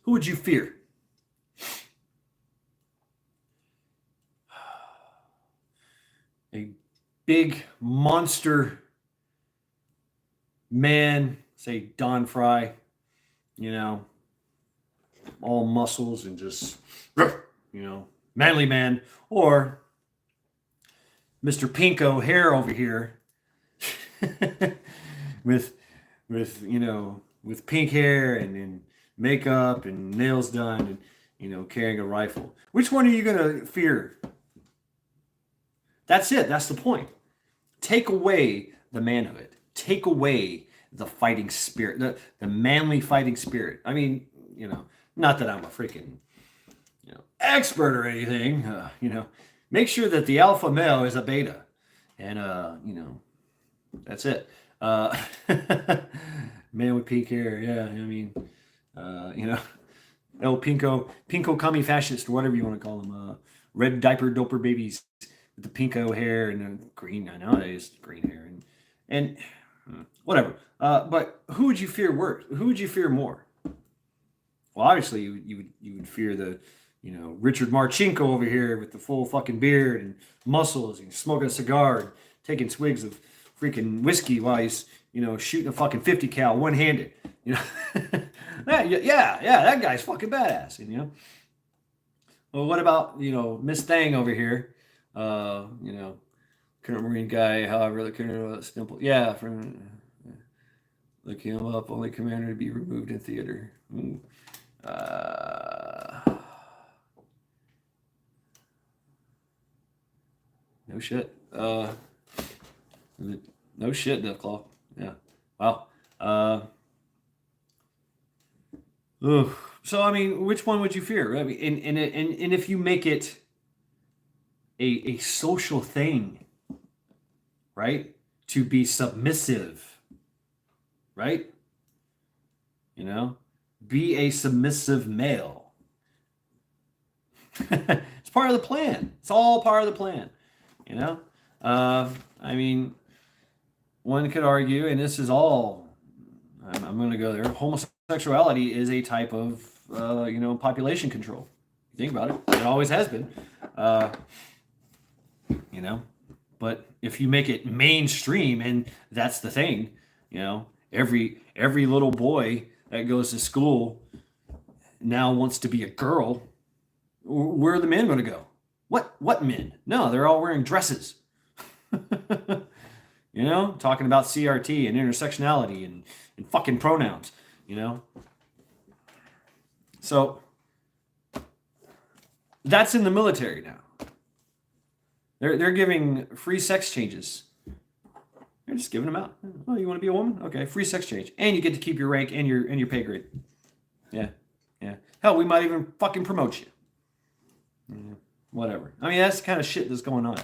Who would you fear? A big monster man, say Don Fry, you know, all muscles and just, you know, manly man, or Mr. Pinko hair over here, with you know with pink hair and makeup and nails done and you know carrying a rifle. Which one are you gonna fear? That's it. That's the point. Take away the manhood. Take away the fighting spirit, the manly fighting spirit. I mean, you know, not that I'm a freaking, you know, expert or anything. You know, make sure that the alpha male is a beta, and you know, that's it. Man with pink hair. Yeah, I mean, you know, El Pinko commie fascist, or whatever you want to call them. Red diaper doper babies with the pinko hair and the green. Nowadays, green hair and whatever. But who would you fear worse? Who would you fear more? Well, obviously you would fear the, you know, Richard Marchenko over here with the full fucking beard and muscles and smoking a cigar and taking swigs of freaking whiskey while he's, you know, shooting a fucking 50 cal one handed. You know, yeah, that guy's fucking badass. And, you know, well, what about, you know, Miss Thang over here? You know, current Marine guy, however, the current simple. Yeah, from look him up. Only commander to be removed in theater. Ooh. No shit. No shit, Deathclaw. Yeah. Wow. So I mean, which one would you fear? I mean, and if you make it a social thing, right? To be submissive, right? You know, be a submissive male. It's part of the plan. It's all part of the plan. You know, I mean, one could argue, and this is all. I'm going to go there. Homosexuality is a type of, you know, population control. Think about it. It always has been. You know, but if you make it mainstream, and that's the thing, you know, every little boy that goes to school now wants to be a girl. Where are the men going to go? What men? No, they're all wearing dresses. You know, talking about CRT and intersectionality and fucking pronouns, you know. So That's in the military now. They're giving free sex changes. They're just giving them out. Oh, you want to be a woman? Okay, free sex change, and you get to keep your rank and your pay grade. Yeah, yeah. Hell, we might even fucking promote you. Yeah, whatever. I mean, that's the kind of shit that's going on.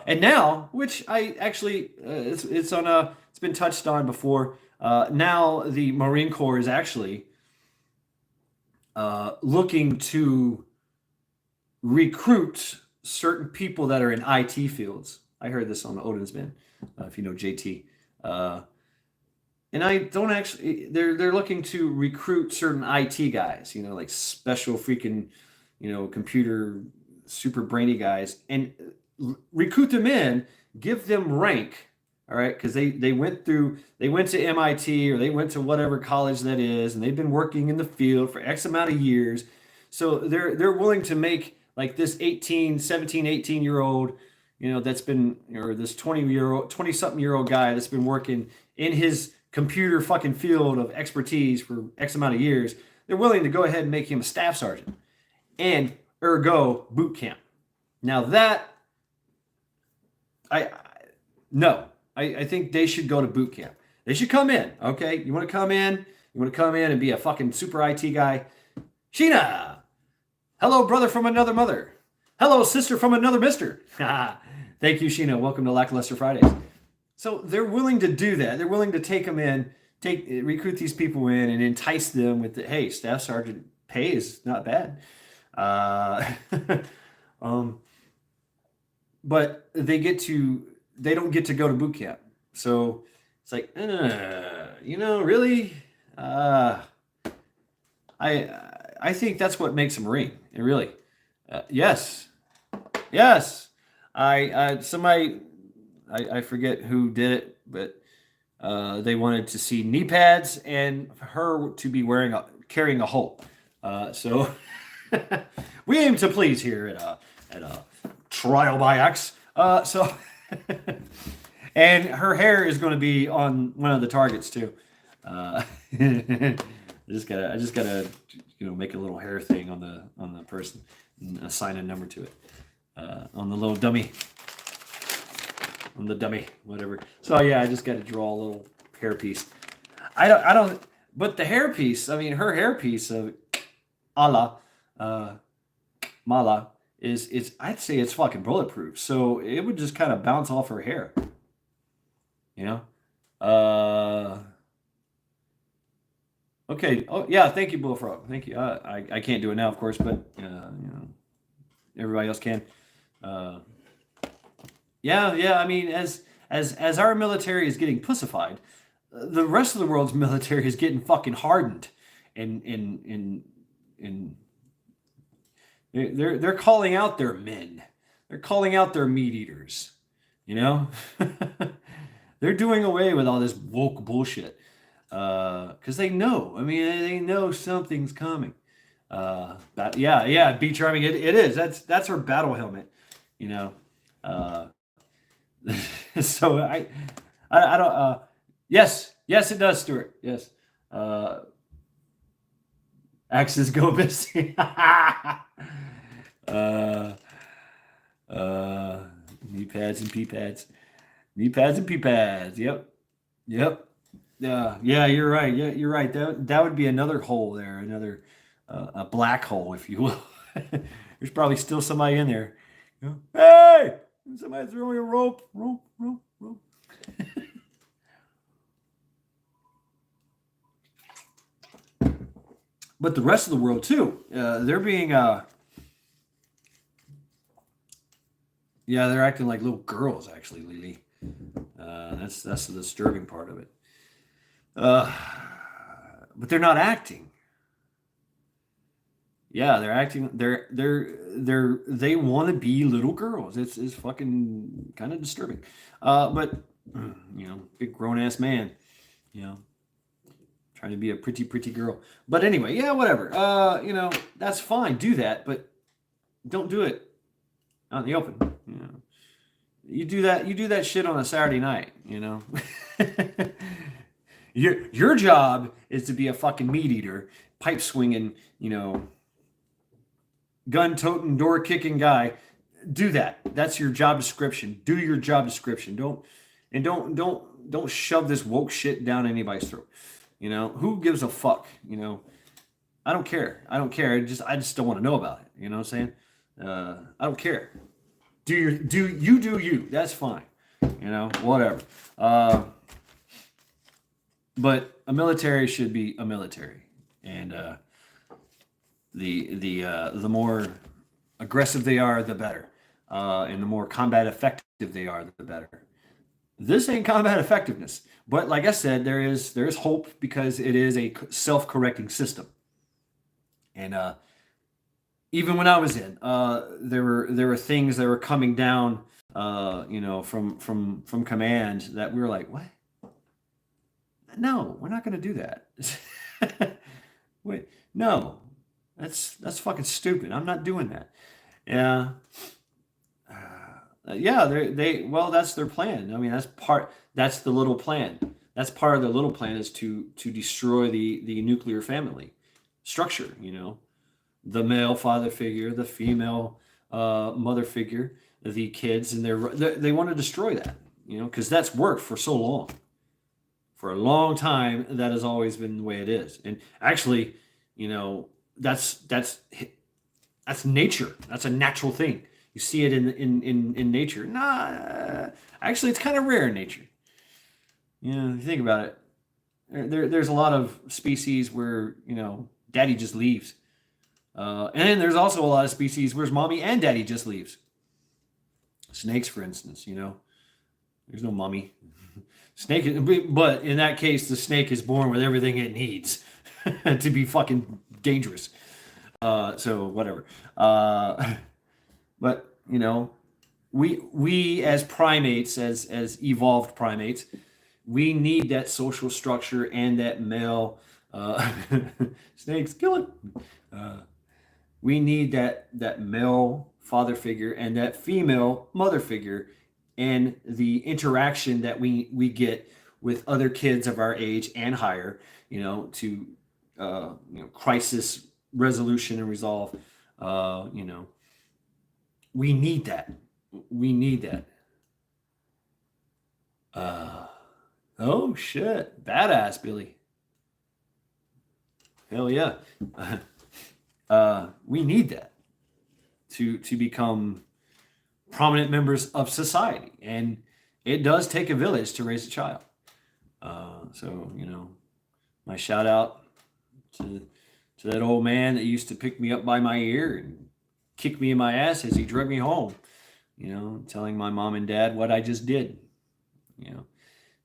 And now, which I actually, it's on a, it's been touched on before. Now the Marine Corps is actually looking to recruit certain people that are in IT fields. I heard this on Odin's Bin, if you know JT. And I don't actually. They're looking to recruit certain IT guys. You know, like special freaking, computer super brainy guys, and recruit them in, give them rank. All right, because they went to MIT or they went to whatever college that is, and they've been working in the field for X amount of years. So they're willing to make like this 17, 18 year old, that's been, or this 20 something year old guy that's been working in his computer fucking field of expertise for X amount of years. They're willing to go ahead and make him a staff sergeant and ergo boot camp. Now that I think they should go to boot camp. They should come in, okay? You want to come in? You want to come in and be a fucking super IT guy? Sheena! Hello, brother from another mother. Hello, sister from another mister. Thank you, Sheena. Welcome to Lackluster Fridays. So they're willing to do that. They're willing to take them in, recruit these people in, and entice them with the, hey, staff sergeant pay is not bad. But they don't get to go to boot camp. So it's like, really? I think that's what makes a Marine. It really, yes. I forget who did it, but they wanted to see knee pads and her to be carrying a hoe. So we aim to please here at a Trial by X. And her hair is going to be on one of the targets too. I just gotta make a little hair thing on the person and assign a number to it on the little dummy, whatever. So yeah, I just got to draw a little hair piece. I don't. But the hair piece, I mean, her hair piece of Mala is I'd say it's fucking bulletproof. So it would just kind of bounce off her hair. Okay. Oh yeah, thank you, Bullfrog. Thank you. I can't do it now, of course, but everybody else can. Yeah. I mean, as our military is getting pussified, the rest of the world's military is getting fucking hardened, and they're calling out their men. They're calling out their meat eaters. They're doing away with all this woke bullshit because they know. I mean, they know something's coming. Be charming. It is. That's her battle helmet. So I don't. Yes, it does, Stuart. Yes. Axes go missing. Knee pads and pee pads. Knee pads and pee pads. Yep. Yeah, you're right. Yeah, you're right. That would be another hole there, another a black hole, if you will. There's probably still somebody in there. Hey, somebody's throwing a rope. But the rest of the world too, they're being they're acting like little girls, actually, Lily. That's the disturbing part of it. But they're not acting. Yeah, they're acting. They want to be little girls. It's fucking kind of disturbing. But big grown ass man, trying to be a pretty girl. But anyway, yeah, whatever. That's fine. Do that, but don't do it out in the open. You do that shit on a Saturday night. Your job is to be a fucking meat eater, pipe swinging, gun-toting, door-kicking guy, do that. That's your job description. Do your job description. Don't shove this woke shit down anybody's throat. You know, who gives a fuck? You know, I don't care. I don't care. I just don't want to know about it. You know what I'm saying? I don't care. Do you. That's fine. You know, whatever. But a military should be a military, and the more aggressive they are, the better, and the more combat effective they are, the better. This ain't combat effectiveness, but like I said, there is hope because it is a self-correcting system, and even when I was in, there were things that were coming down, you know, from command that we were like, what? No, we're not going to do that. Wait, no, that's fucking stupid. I'm not doing that. Yeah, yeah. Well, that's their plan. I mean, That's the little plan. That's part of the little plan is to destroy the nuclear family structure. You know, the male father figure, the female mother figure, the kids, and they want to destroy that. You know, because that's worked for so long. For a long time, that has always been the way it is. And actually, you know, that's nature. That's a natural thing. You see it in nature. Nah, actually, it's kind of rare in nature. You know, if you think about it. There's a lot of species where, you know, daddy just leaves. And there's also a lot of species where mommy and daddy just leaves. Snakes, for instance, you know, there's no mommy. But in that case, the snake is born with everything it needs to be fucking dangerous. So whatever. But you know, we as primates, as evolved primates, we need that social structure and that male snakes killing. We need that male father figure and that female mother figure and the interaction that we get with other kids of our age and higher, you know, to you know, crisis resolution and resolve. You know, we need that. We need that. Oh shit, badass Billy. Hell yeah. We need that to become prominent members of society, and it does take a village to raise a child. So you know, my shout out to that old man that used to pick me up by my ear and kick me in my ass as he drug me home. You know, telling my mom and dad what I just did. You know,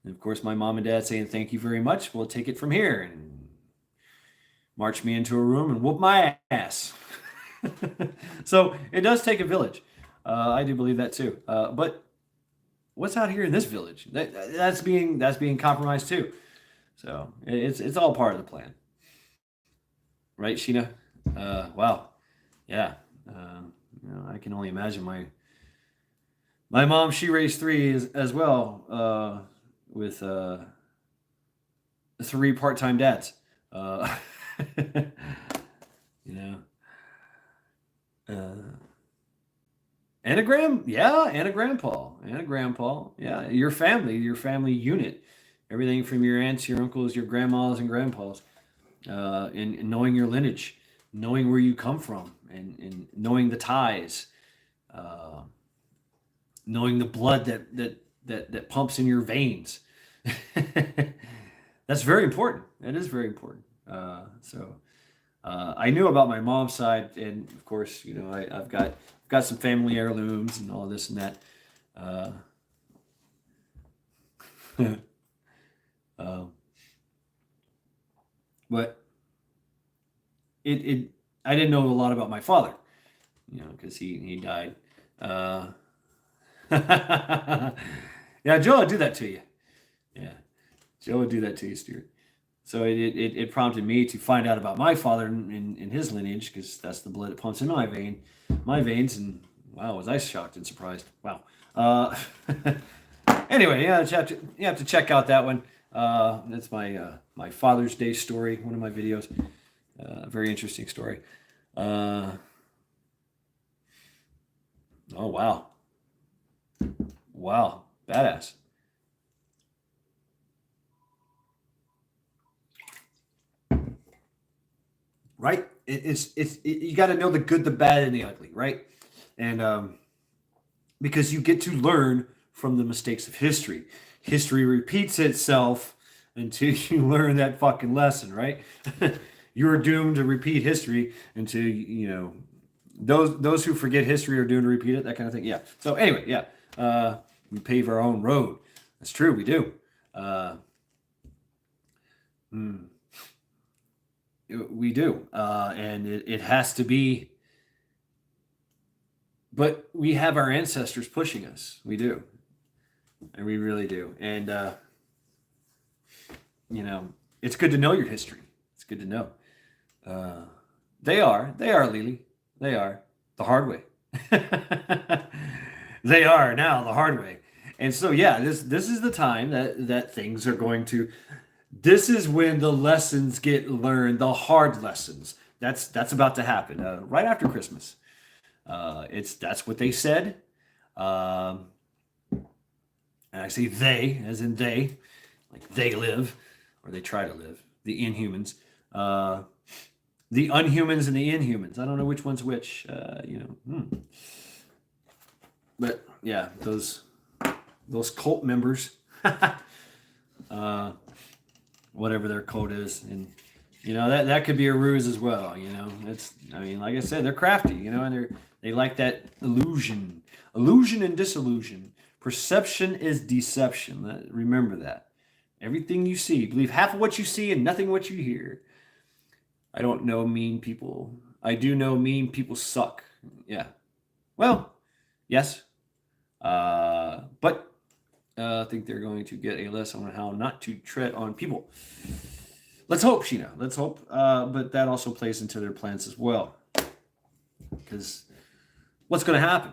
and of course my mom and dad saying thank you very much. We'll take it from here, and march me into a room and whoop my ass. So it does take a village. I do believe that too. But what's out here in this village? That's being compromised too. So it's all part of the plan, right, Sheena? Wow, yeah. You know, I can only imagine my mom. She raised three as well, with 3 part-time dads. You know. And a grandpa, yeah, your family unit, everything from your aunts, your uncles, your grandmas and grandpas, and knowing your lineage, knowing where you come from, and knowing the ties, knowing the blood that pumps in your veins. That's very important. That is very important. So I knew about my mom's side, and of course, you know, I've got some family heirlooms and all this and that. But I didn't know a lot about my father, you know, because he died. Yeah, Joe would do that to you. Yeah, Joe would do that to you, Stuart. So it prompted me to find out about my father in his lineage, because that's the blood that pumps in my veins, and wow, was I shocked and surprised. Wow. Anyway, yeah, you have to check out that one. That's my Father's Day story, one of my videos. Very interesting story. Oh, wow. Wow. Badass. Right? You got to know the good, the bad, and the ugly, right? And because you get to learn from the mistakes of history. History repeats itself until you learn that fucking lesson, right? You're doomed to repeat history until you know those who forget history are doomed to repeat it. That kind of thing. Yeah. So anyway, yeah, we pave our own road. That's true. We do. Uh, mm, we do, and it has to be. But we have our ancestors pushing us. We do, and we really do. And you know, it's good to know your history. It's good to know. Uh, they are, Lily. They are the hard way. They are now the hard way. And so, yeah, this is the time that things are going to. This is when the lessons get learned, the hard lessons. That's about to happen right after Christmas. That's what they said. Um, and I say they, as in they, like they live, or they try to live. The Inhumans, the Unhumans, and the Inhumans. I don't know which one's which. But yeah, those cult members, uh, whatever their code is, and that could be a ruse as well. I mean, like I said, they're crafty. And they like that illusion and disillusion. Perception is deception. Remember that. Everything you see, believe half of what you see and nothing what you hear. I don't know mean people. I do know mean people suck. Yeah. Well, yes. But I think they're going to get a lesson on how not to tread on people. Let's hope, Sheena. Let's hope. But that also plays into their plans as well. Because what's going to happen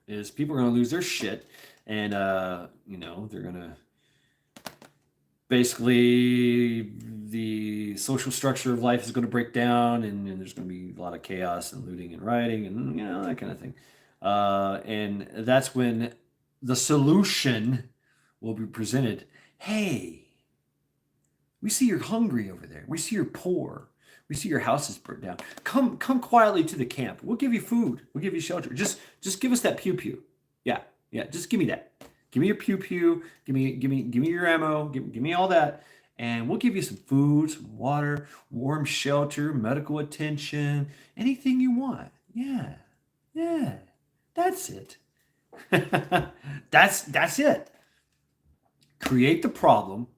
is people are going to lose their shit. And, they're going to basically the social structure of life is going to break down, and there's going to be a lot of chaos and looting and rioting and that kind of thing. And that's when the solution will be presented. Hey, we see you're hungry over there. We see you're poor. We see your house is burnt down. Come quietly to the camp. We'll give you food. We'll give you shelter. Just give us that pew pew. Yeah. Just give me that. Give me your pew pew. Give me your ammo. Give me all that, and we'll give you some food, some water, warm shelter, medical attention, anything you want. Yeah. That's it. That's it. Create the problem.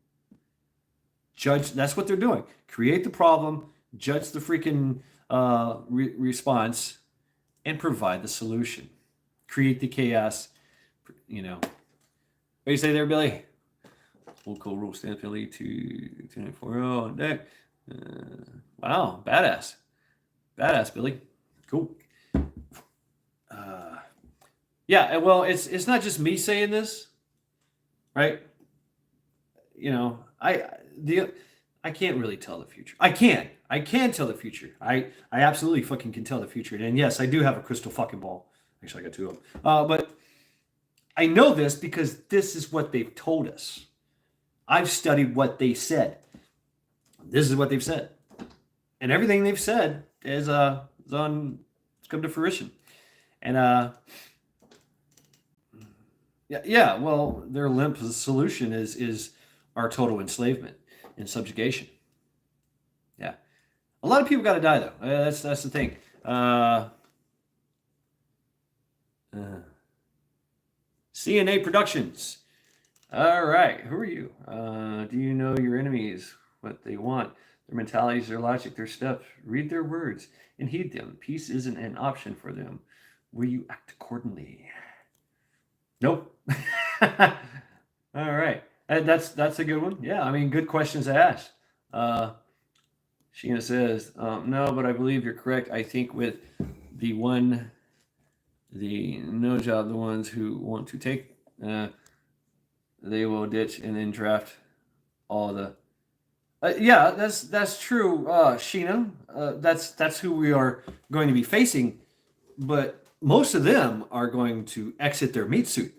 Judge. That's what they're doing. Create the problem. Judge the freaking response, and provide the solution. Create the chaos. What do you say there, Billy? Full cool rule stand Philly 294 on deck. Wow, badass, Billy. Cool. Yeah, well, it's not just me saying this, right? I can't really tell the future. I can tell the future. I absolutely fucking can tell the future. And yes, I do have a crystal fucking ball. Actually, I got two of them. But I know this because this is what they've told us. I've studied what they said. This is what they've said. And everything they've said is come to fruition. And well, their limp solution is our total enslavement and subjugation. Yeah. A lot of people got to die though. That's the thing. CNA Productions. All right, who are you? Do you know your enemies, what they want, their mentalities, their logic, their steps? Read their words and heed them. Peace isn't an option for them. Will you act accordingly? Nope. All right, that's a good one. Yeah, I mean, good questions to ask. Sheena says, no, but I believe you're correct. I think with the no job, the ones who want to take, they will ditch and then draft all the. Yeah, that's true, Sheena. That's who we are going to be facing, but most of them are going to exit their meat suit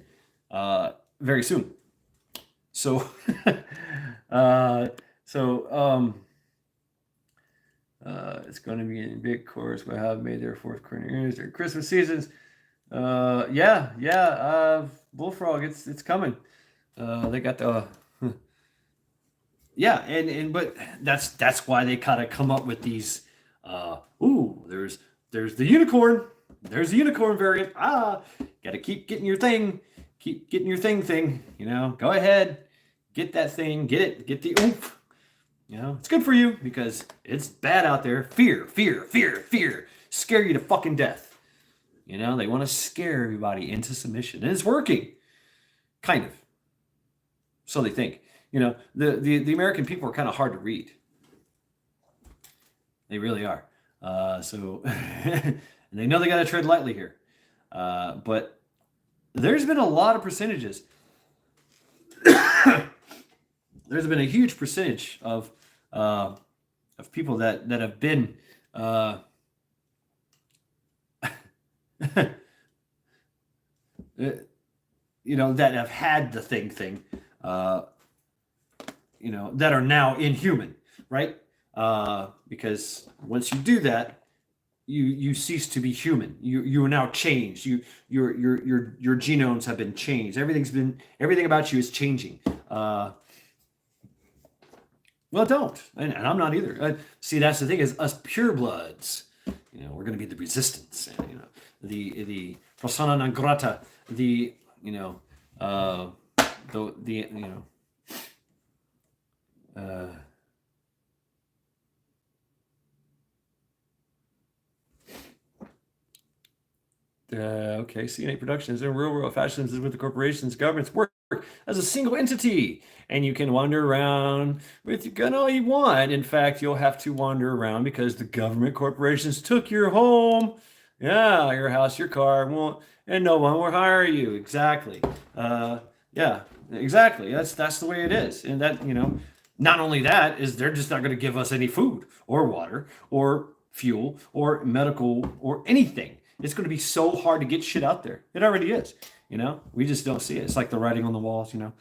very soon. So, uh, so it's going to be in big course. We have made their fourth quarter their Christmas seasons. Yeah. Bullfrog, it's coming. They got the yeah, and but that's why they kind of come up with these. Ooh, there's the unicorn. There's the unicorn variant. Got to keep getting your thing. Keep getting your thing. You know, go ahead, get that thing. Get it. Get the oomph. You know, it's good for you because it's bad out there. Fear. Scare you to fucking death. You know, they want to scare everybody into submission, and it's working, kind of. So they think. You know, the American people are kind of hard to read. They really are. So, and they know they got to tread lightly here. But there's been a lot of percentages. There's been a huge percentage of people that have been you know, that have had the thing you know, that are now inhuman, right? Because once you do that, you cease to be human. You are now changed. Your genomes have been changed. Everything about you is changing. Well, don't, and I'm not either. See, that's the thing is us purebloods. You know, we're going to be the resistance. And, you know, the persona non grata. The you know, the you know. Okay, CNA Productions in real world fashions is with the corporations, governments work as a single entity, and you can wander around with your gun all you want. In fact, you'll have to wander around because the government corporations took your home, yeah, your house, your car, won't, and no one will hire you. Exactly. Yeah, exactly. That's the way it is, and that you know. Not only that is they're just not going to give us any food or water or fuel or medical or anything. It's going to be so hard to get shit out there. It already is. You know, we just don't see it. It's like the writing on the walls. You know,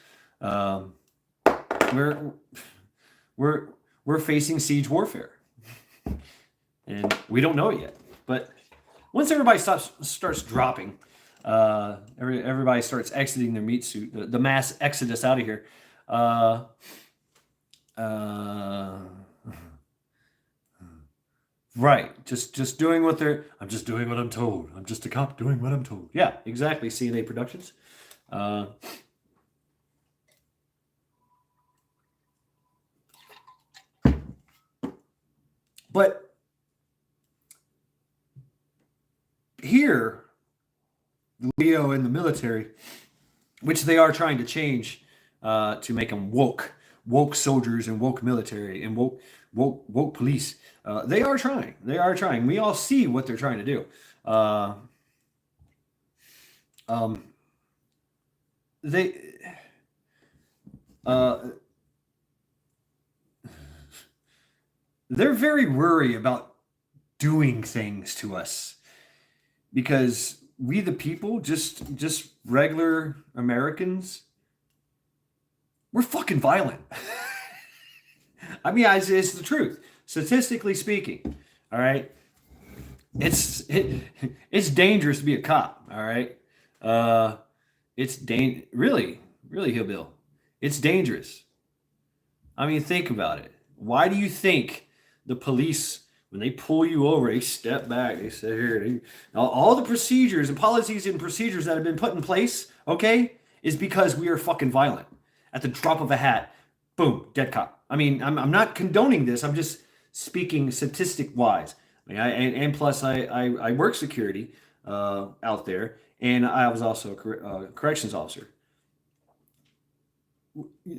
we're facing siege warfare, and we don't know it yet. But once everybody starts dropping, everybody starts exiting their meat suit. The mass exodus out of here. Right. Just doing what they're. I'm just doing what I'm told. I'm just a cop doing what I'm told. Yeah, exactly. CNA Productions. But here, Leo in the military, which they are trying to change to make them woke soldiers and woke military and woke police. They are trying. We all see what they're trying to do. They're very worried about doing things to us because we the people, just regular Americans, we're fucking violent. I mean, it's the truth. Statistically speaking, all right, it's dangerous to be a cop. All right, it's really hillbill. It's dangerous. I mean, think about it. Why do you think the police, when they pull you over, they step back, they sit here, all the procedures and policies and procedures that have been put in place, okay, is because we are fucking violent. At the drop of a hat, boom, dead cop. I mean, I'm not condoning this. I'm just speaking statistic wise. I mean, and plus I work security out there, and I was also a corrections officer.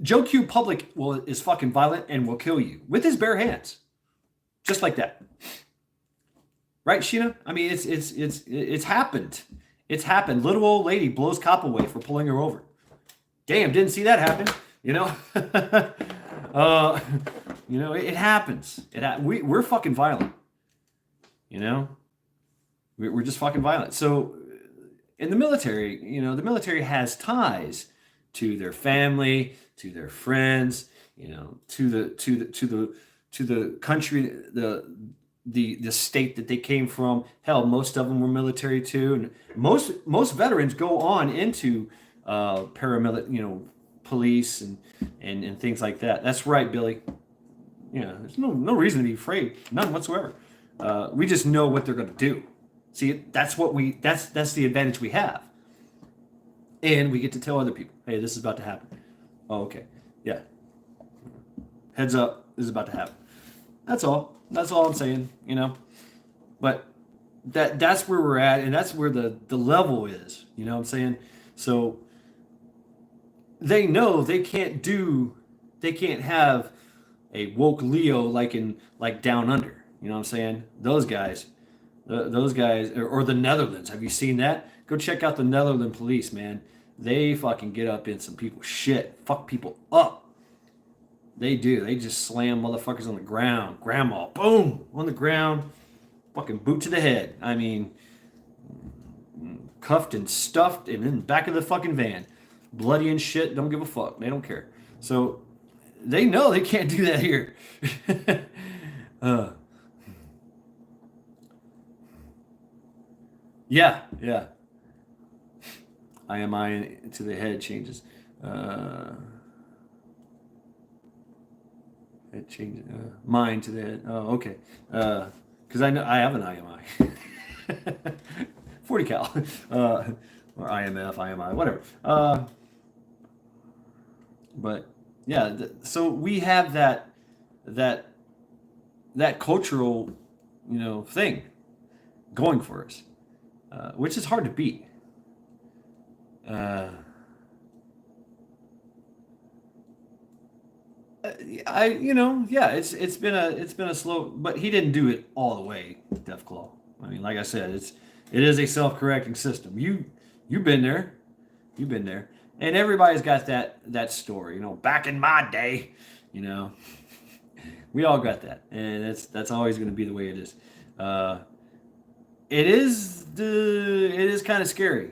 Joe Q Public is fucking violent and will kill you with his bare hands, just like that. Right, Sheena? I mean, it's happened. It's happened. Little old lady blows cop away for pulling her over. Damn, didn't see that happen. You know, it happens. We're fucking violent. You know, We're just fucking violent. So in the military, the military has ties to their family, to their friends, to the country, the state that they came from. Hell, most of them were military too, and most veterans go on into paramilitary, police and things like that. That's right, Billy. There's no reason to be afraid, none whatsoever. We just know what they're going to do. See, that's the advantage we have, and we get to tell other people, hey, this is about to happen. Oh, okay, yeah. Heads up, this is about to happen. That's all. That's all I'm saying. But that's where we're at, and that's where the level is. You know what I'm saying? So they know they can't have a woke Leo like Down Under. You know what I'm saying? Those guys, or the Netherlands. Have you seen that? Go check out the Netherlands police, man. They fucking get up in some people's shit, fuck people up. They do. They just slam motherfuckers on the ground. Grandma, boom, on the ground, fucking boot to the head. I mean, cuffed and stuffed and in the back of the fucking van. Bloody and shit, don't give a fuck. They don't care. So they know they can't do that here. Yeah. IMI to the head changes. It changes. Mine to the head. Oh, okay. Because I know I have an IMI. 40 cal. Or IMF, IMI, whatever. But yeah, so we have that cultural, thing going for us, which is hard to beat. It's been a slow, but he didn't do it all the way, Deathclaw. I mean, like I said, it is a self-correcting system. You've been there, and everybody's got that story. Back in my day, we all got that, and that's always going to be the way it is. It is kind of scary.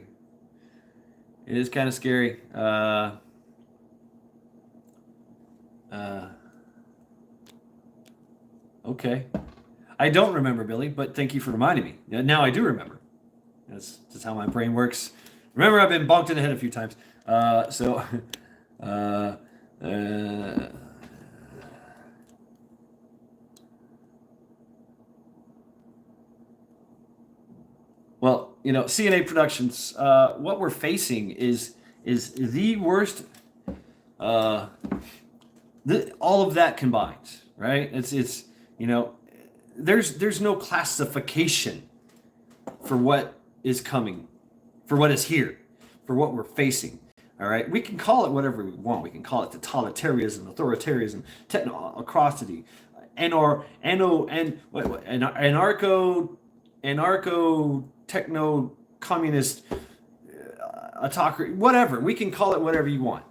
It is kind of scary. Okay. I don't remember, Billy, but thank you for reminding me. Now I do remember. That's just how my brain works. Remember, I've been bonked in the head a few times. Well, CNA Productions, what we're facing is the worst. All of that combined, right? It's there's no classification for what is coming, for what is here, for what we're facing. All right, we can call it whatever we want. We can call it totalitarianism, authoritarianism, technocracy, anarcho techno communist autocracy, whatever. We can call it whatever you want.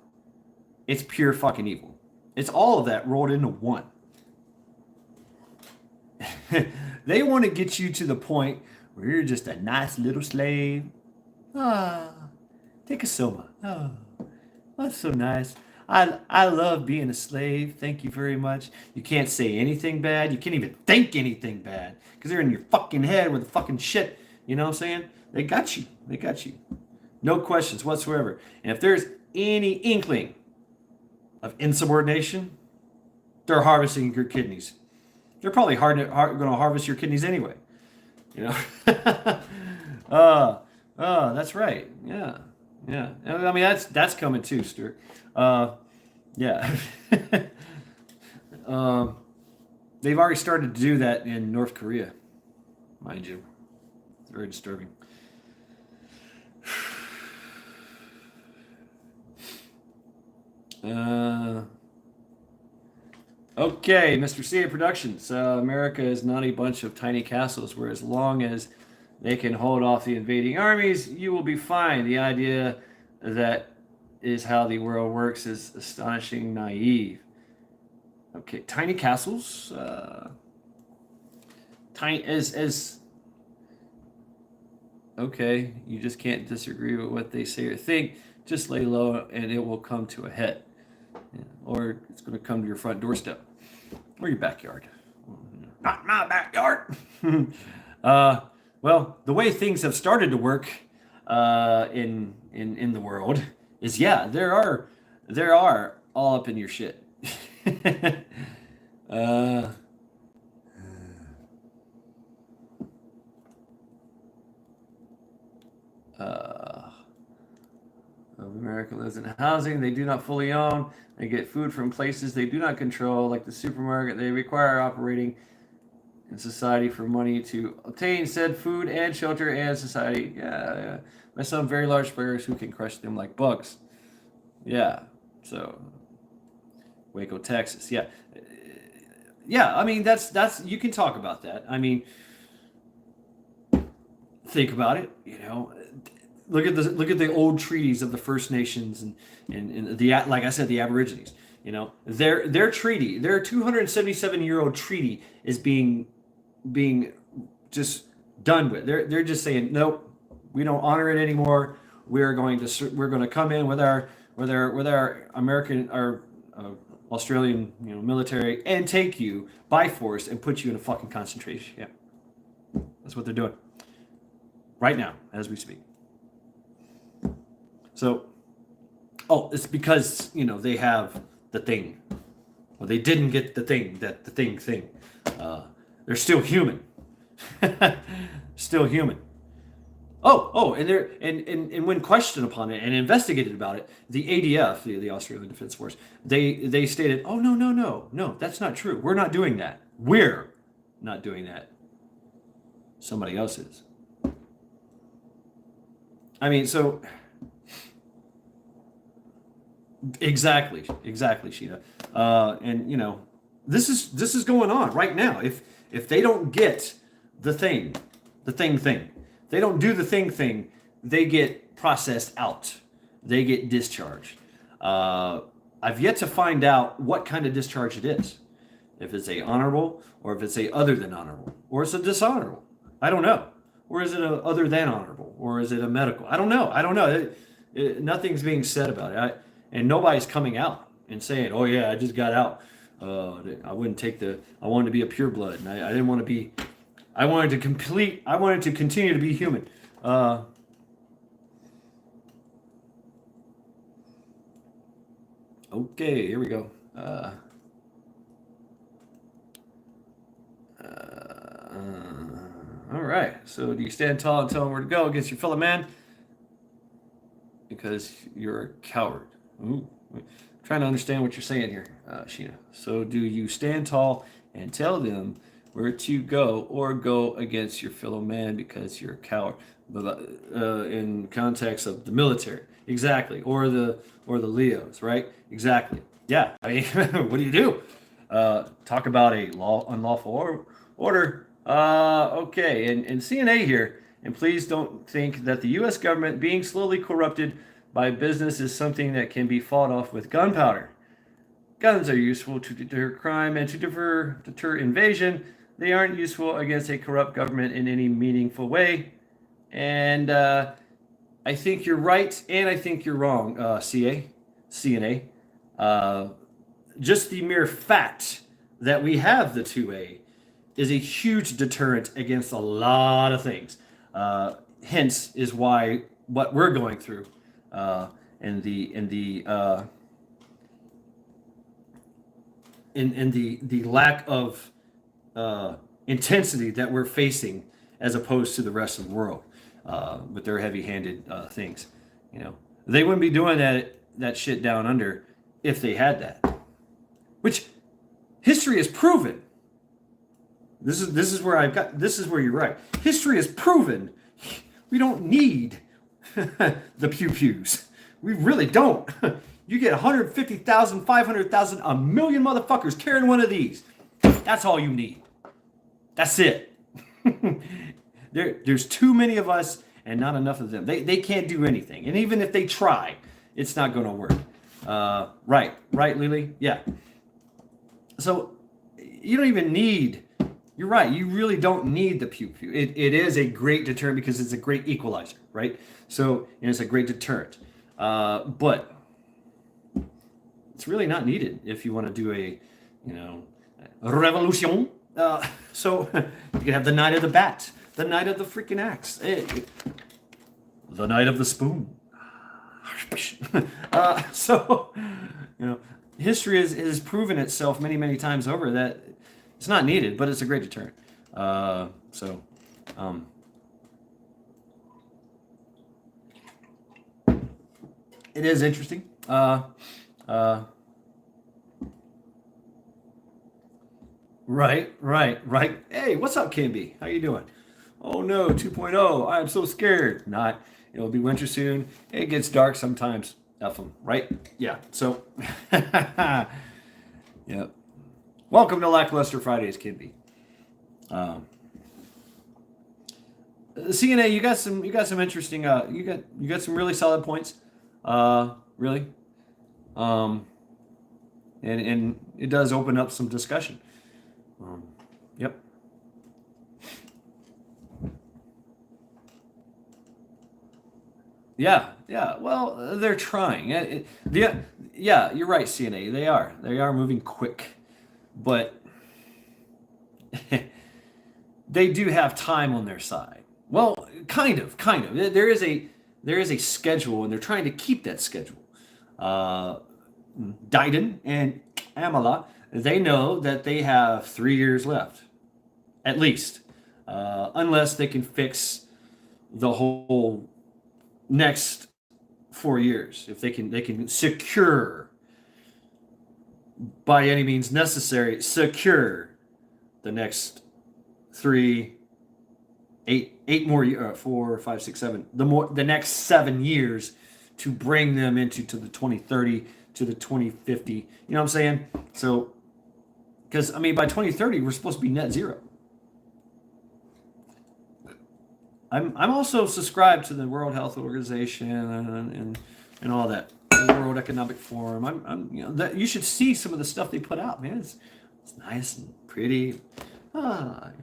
It's pure fucking evil. It's all of that rolled into one. They want to get you to the point where you're just a nice little slave. Take a soma. Oh, that's so nice. I love being a slave. Thank you very much. You can't say anything bad. You can't even think anything bad because they're in your fucking head with the fucking shit. You know what I'm saying? They got you. No questions whatsoever. And if there's any inkling of insubordination, they're harvesting your kidneys. They're probably going to harvest your kidneys anyway. That's right. Yeah. I mean, that's coming too, Stuart. Yeah. They've already started to do that in North Korea, mind you. It's very disturbing. Okay, Mr. CA Productions. America is not a bunch of tiny castles where as long as they can hold off the invading armies, you will be fine. The idea that is how the world works is astonishing naive. Okay, tiny castles. Tiny as Okay, you just can't disagree with what they say or think. Just lay low and it will come to a head. Yeah. Or it's going to come to your front doorstep or your backyard. Not my backyard. uh, well, the way things have started to work in the world is, yeah, there are all up in your shit. uh, uh, America lives in housing they do not fully own. They get food from places they do not control, like the supermarket. They require operating in society for money to obtain said food and shelter and society. Yeah, yeah. By some very large players who can crush them like bugs. Yeah. So Waco, Texas. Yeah. Yeah, I mean that's you can talk about that. I mean, think about it, look at the old treaties of the First Nations and the, like I said, the Aborigines. Their treaty, their 277-year-old treaty is being just done with. They're just saying nope, we don't honor it anymore. We're going to come in with our American, our Australian, military, and take you by force and put you in a fucking concentration. Yeah, that's what they're doing right now as we speak. So, it's because they have the thing. Well, they didn't get the thing, the thing. They're still human. Still human. And when questioned upon it and investigated about it, the ADF, the Australian Defence Force, they stated, "Oh, no, that's not true. We're not doing that. We're not doing that. Somebody else is." I mean, so exactly, Sheena. And this is going on right now. If they don't get the thing, they don't do the thing, they get processed out. They get discharged. I've yet to find out what kind of discharge it is. If it's a honorable, or if it's a other than honorable, or it's a dishonorable. I don't know. Or is it a other than honorable, or is it a medical? I don't know. Nothing's being said about it. And nobody's coming out and saying, "Oh yeah, I just got out. I wouldn't take I wanted to be a pure blood, and I didn't want to be. I wanted to continue to be human." Okay, here we go. All right. So, do you stand tall and tell them where to go against your fellow man? Because you're a coward. Ooh. I'm trying to understand what you're saying here, Sheena. So, do you stand tall and tell them where to go, or go against your fellow man because you're a coward? But in context of the military, exactly, or the Leos, right? Exactly. Yeah. I mean, what do you do? Talk about a unlawful order. Okay, and CNA here, and please don't think that the U.S. government being slowly corrupted by business is something that can be fought off with gunpowder. Guns are useful to deter crime and to deter invasion. They aren't useful against a corrupt government in any meaningful way. And I think you're right, and I think you're wrong, CNA. Just the mere fact that we have the 2A is a huge deterrent against a lot of things. Hence is why what we're going through, and the lack of intensity that we're facing as opposed to the rest of the world with their heavy-handed things. They wouldn't be doing that shit down under if they had that, which history has proven. This is where you're right. History has proven we don't need the pew-pews. We really don't. You get 150,000, 500,000, a million motherfuckers carrying one of these. That's all you need. That's it. There's too many of us and not enough of them. They can't do anything. And even if they try, it's not going to work. Right, Lily? Yeah. So you don't even need You're right. You really don't need the pew pew. It is a great deterrent because it's a great equalizer, right? So, and it's a great deterrent. But it's really not needed if you want to do a revolution. So you can have the Knight of the Bat, the Knight of the freaking Axe, the Knight of the Spoon. So, history has proven itself many, many times over that it's not needed, but it's a great deterrent. So, it is interesting. Right. Hey, what's up, Kimby? How you doing? Oh no, 2.0. I am so scared. Not. It'll be winter soon. It gets dark sometimes. F them, right? Yeah. So, yep. Welcome to Lackluster Fridays, Kimby. CNA, you got some interesting. You got some really solid points. Really. And it does open up some discussion. Yep. Yeah. Well, they're trying. Yeah, you're right, CNA. They are moving quick, but they do have time on their side. Well, kind of. There is a schedule, and they're trying to keep that schedule. Diden and Amala, they know that they have 3 years left, at least, unless they can fix the whole next 4 years. If they can secure, by any means necessary, secure the next 8 more 4, 5, 6, 7, the next 7 years to bring them into the 2030 to the 2050. You know what I'm saying? So, because I mean, by 2030 we're supposed to be net zero. I'm also subscribed to the World Health Organization and all that, the World Economic Forum. That you should see some of the stuff they put out, man. It's nice and pretty. And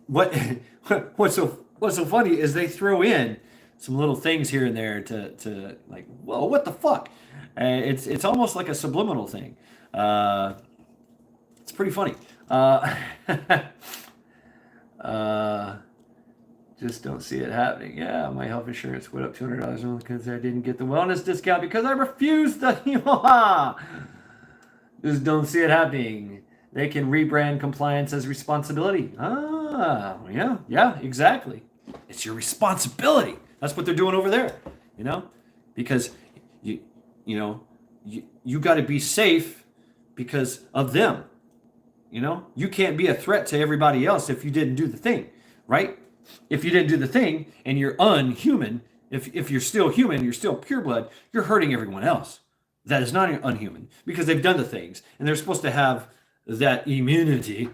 what's so funny is they throw in some little things here and there to like, whoa, what the fuck? It's almost like a subliminal thing. It's pretty funny. Just don't see it happening. Yeah, my health insurance went up $200 a month because I didn't get the wellness discount because I refused the. Just don't see it happening. They can rebrand compliance as responsibility. Yeah, exactly. It's your responsibility. That's what they're doing over there, because you got to be safe because of them. You can't be a threat to everybody else if you didn't do the thing, right? If you didn't do the thing and you're unhuman, if you're still human, you're still pureblood, you're hurting everyone else. That is not unhuman because they've done the things and they're supposed to have that immunity.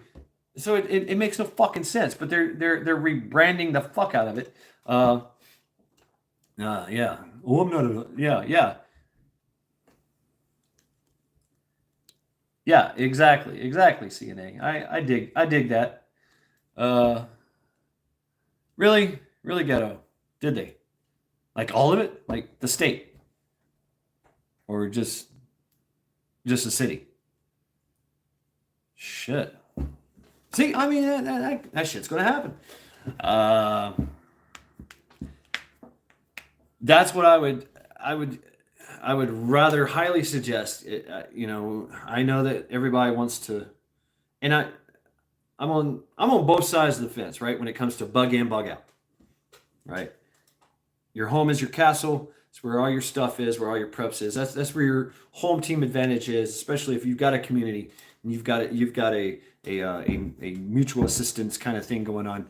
So it makes no fucking sense, but they're rebranding the fuck out of it. Yeah. Oh, I'm not. Yeah. Yeah, exactly, CNA. I dig that. Really ghetto. Did they? Like all of it? Like the state? Or just a city? Shit. See, I mean that shit's gonna happen. That's what I would rather highly suggest. I know that everybody wants to, and I'm on both sides of the fence, right? When it comes to bug in, bug out, right? Your home is your castle. It's where all your stuff is, where all your preps is. That's where your home team advantage is, especially if you've got a community and you've got a mutual assistance kind of thing going on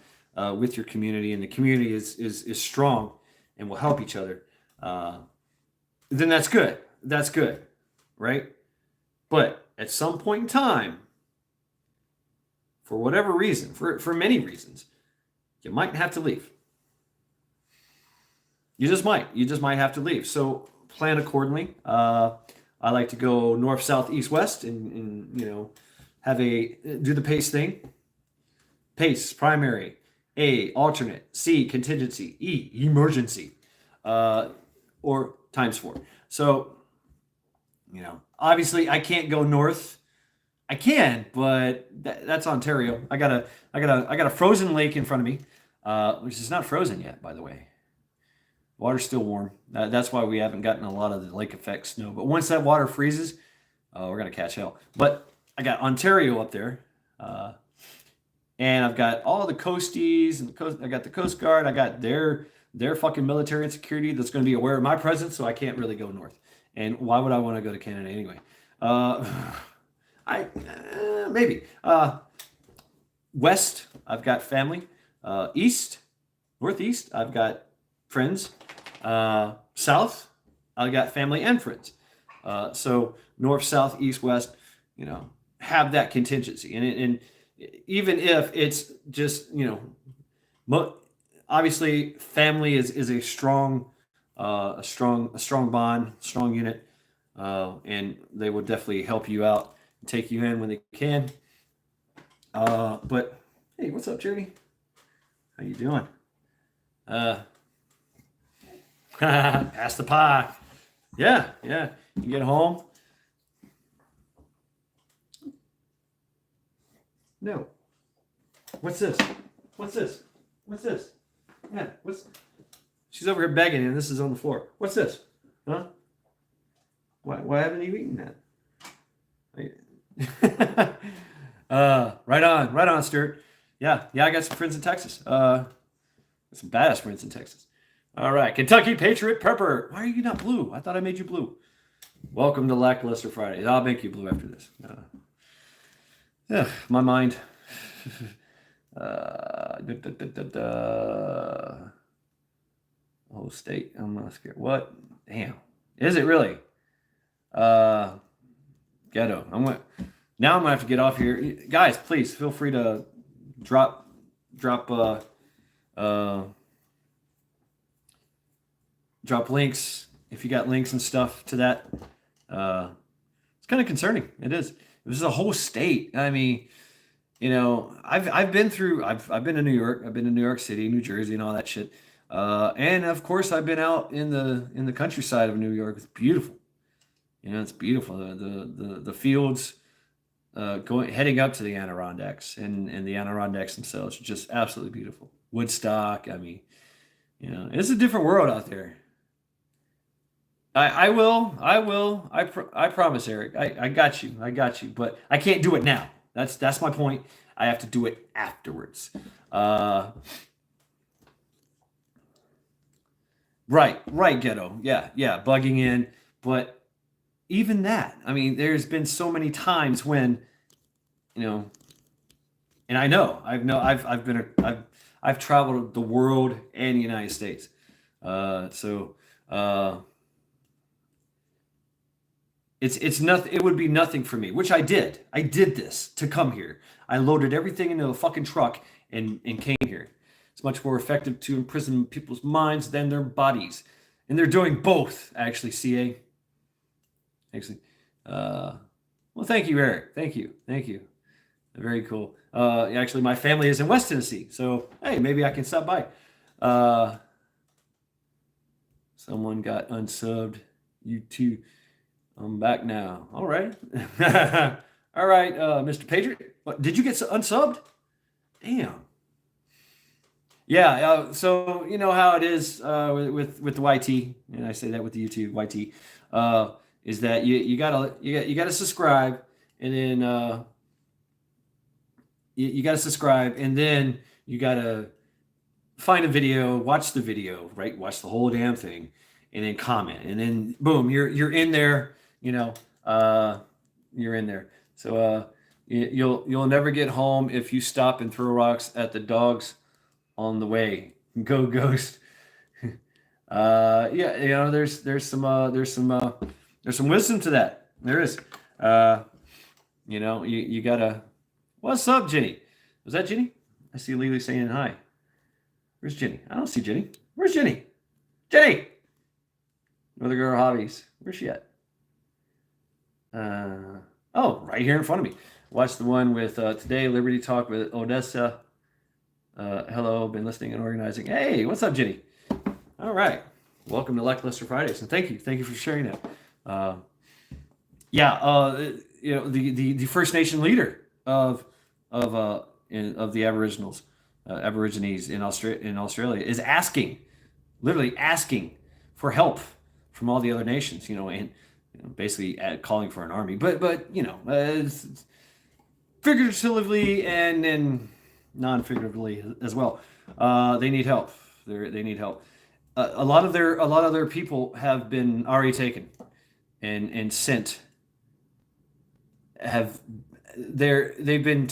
with your community, and the community is strong and will help each other. Then that's good. That's good, right? But at some point in time, for whatever reason, for many reasons, you might have to leave. You just might have to leave. So plan accordingly. I like to go north, south, east, west, and do the pace thing. PACE, primary. A, alternate. C, contingency. E, emergency. Or times 4. So, obviously I can't go north. I can, but that's Ontario. I got a frozen lake in front of me, which is not frozen yet, by the way. Water's still warm. That's why we haven't gotten a lot of the lake effect snow. But once that water freezes, we're gonna catch hell. But I got Ontario up there, and I've got all the coasties and the coast. I got the Coast Guard. I got their fucking military and security that's going to be aware of my presence, so I can't really go north. And why would I want to go to Canada anyway? Maybe west. I've got family. East, northeast. I've got friends. South, I got family and friends. So north, south, east, west, have that contingency. And even if it's just, obviously family is a strong bond, strong unit. And they will definitely help you out and take you in when they can. But hey, what's up, Jeremy? How you doing? Pass the pie. Yeah. You get home. No. What's this? Yeah, she's over here begging and this is on the floor. What's this? Huh? Why haven't you eaten that? Right on, Stuart. Yeah, I got some friends in Texas. Some badass friends in Texas. All right, Kentucky Patriot Pepper. Why are you not blue? I thought I made you blue. Welcome to Lackluster Friday. I'll make you blue after this. My mind. Whole state. I'm not scared. What? Damn. Is it really? Ghetto. Now I'm gonna have to get off here. Guys, please feel free to drop links if you got links and stuff to that. It's kind of concerning. It is. This is a whole state. I mean, I've been to New York. I've been to New York City, New Jersey, and all that shit. And of course, I've been out in the countryside of New York. It's beautiful. It's beautiful. The fields, heading up to the Adirondacks, and the Adirondacks themselves are just absolutely beautiful. Woodstock. I mean, it's a different world out there. I will. I promise, Eric. I got you. But I can't do it now. That's my point. I have to do it afterwards. Right, ghetto. Yeah, bugging in. But even that, I mean, there's been so many times when, and I know, I've traveled the world and the United States. It's nothing. It would be nothing for me, which I did. I did this to come here. I loaded everything into a fucking truck and came here. It's much more effective to imprison people's minds than their bodies, and they're doing both. Actually, CA. Actually, well, thank you, Eric. Thank you. Very cool. Actually, my family is in West Tennessee, so hey, maybe I can stop by. Someone got unsubbed. You too. I'm back now. All right. All right, Mr. Patriot. What, did you get unsubbed? Damn. Yeah, so you know how it is with the YT, and I say that with the YouTube YT, is that you gotta subscribe, and then you gotta subscribe, and then you gotta find a video, watch the video, right? Watch the whole damn thing, and then comment, and then boom, you're in there. You're in there. So you'll never get home if you stop and throw rocks at the dogs on the way. Go Ghost. There's some wisdom to that. There is. You gotta. What's up, Jenny? Was that Jenny? I see Lily saying hi. Where's Jenny? I don't see Jenny. Where's Jenny? Jenny! Northern Girl Hobbies. Where's she at? Right here in front of me. Watch the one with Today Liberty Talk with Odessa Hello, been listening and organizing. Hey, what's up, Jenny? All right, welcome to Lackluster Fridays, and thank you for sharing that. Uh, yeah, the First Nation leader of the Aborigines in Australia is asking, literally asking for help from all the other nations, and basically calling for an army. But it's figuratively and non-figuratively as well. They need help. They need help. A lot of their people have been already taken and sent. Have they've been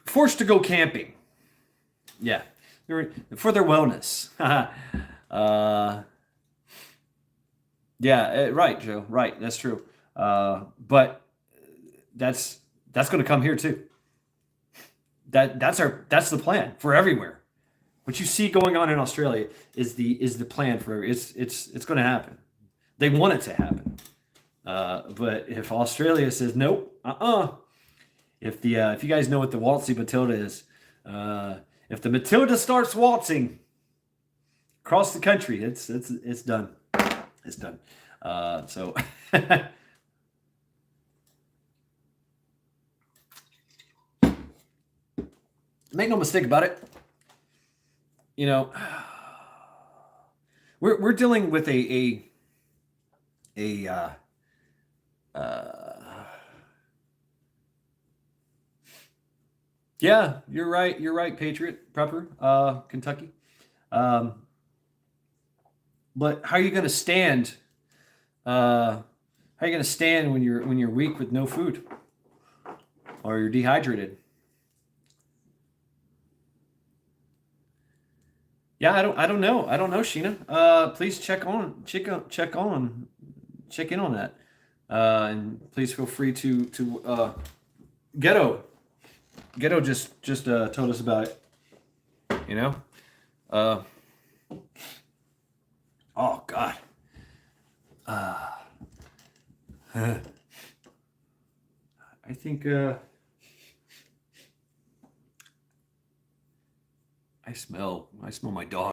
forced to go camping. Yeah, for their wellness. uh, yeah, right, Joe. Right, that's true. But that's going to come here too. That's the plan for everywhere. What you see going on in Australia is the plan for it's going to happen. They want it to happen. But if Australia says nope, if you guys know what the waltzy Matilda is, if the Matilda starts waltzing across the country, it's done. It's done. So make no mistake about it. We're dealing with a yeah, you're right. You're right, Patriot Prepper, Kentucky. Um, but how are you going to stand? How are you going to stand when you're weak with no food, or you're dehydrated? Yeah, I don't know. I don't know, Sheena. Please check in on that. And please feel free to Ghetto. Ghetto just told us about it. You know. Uh, oh God. I think I smell my dog.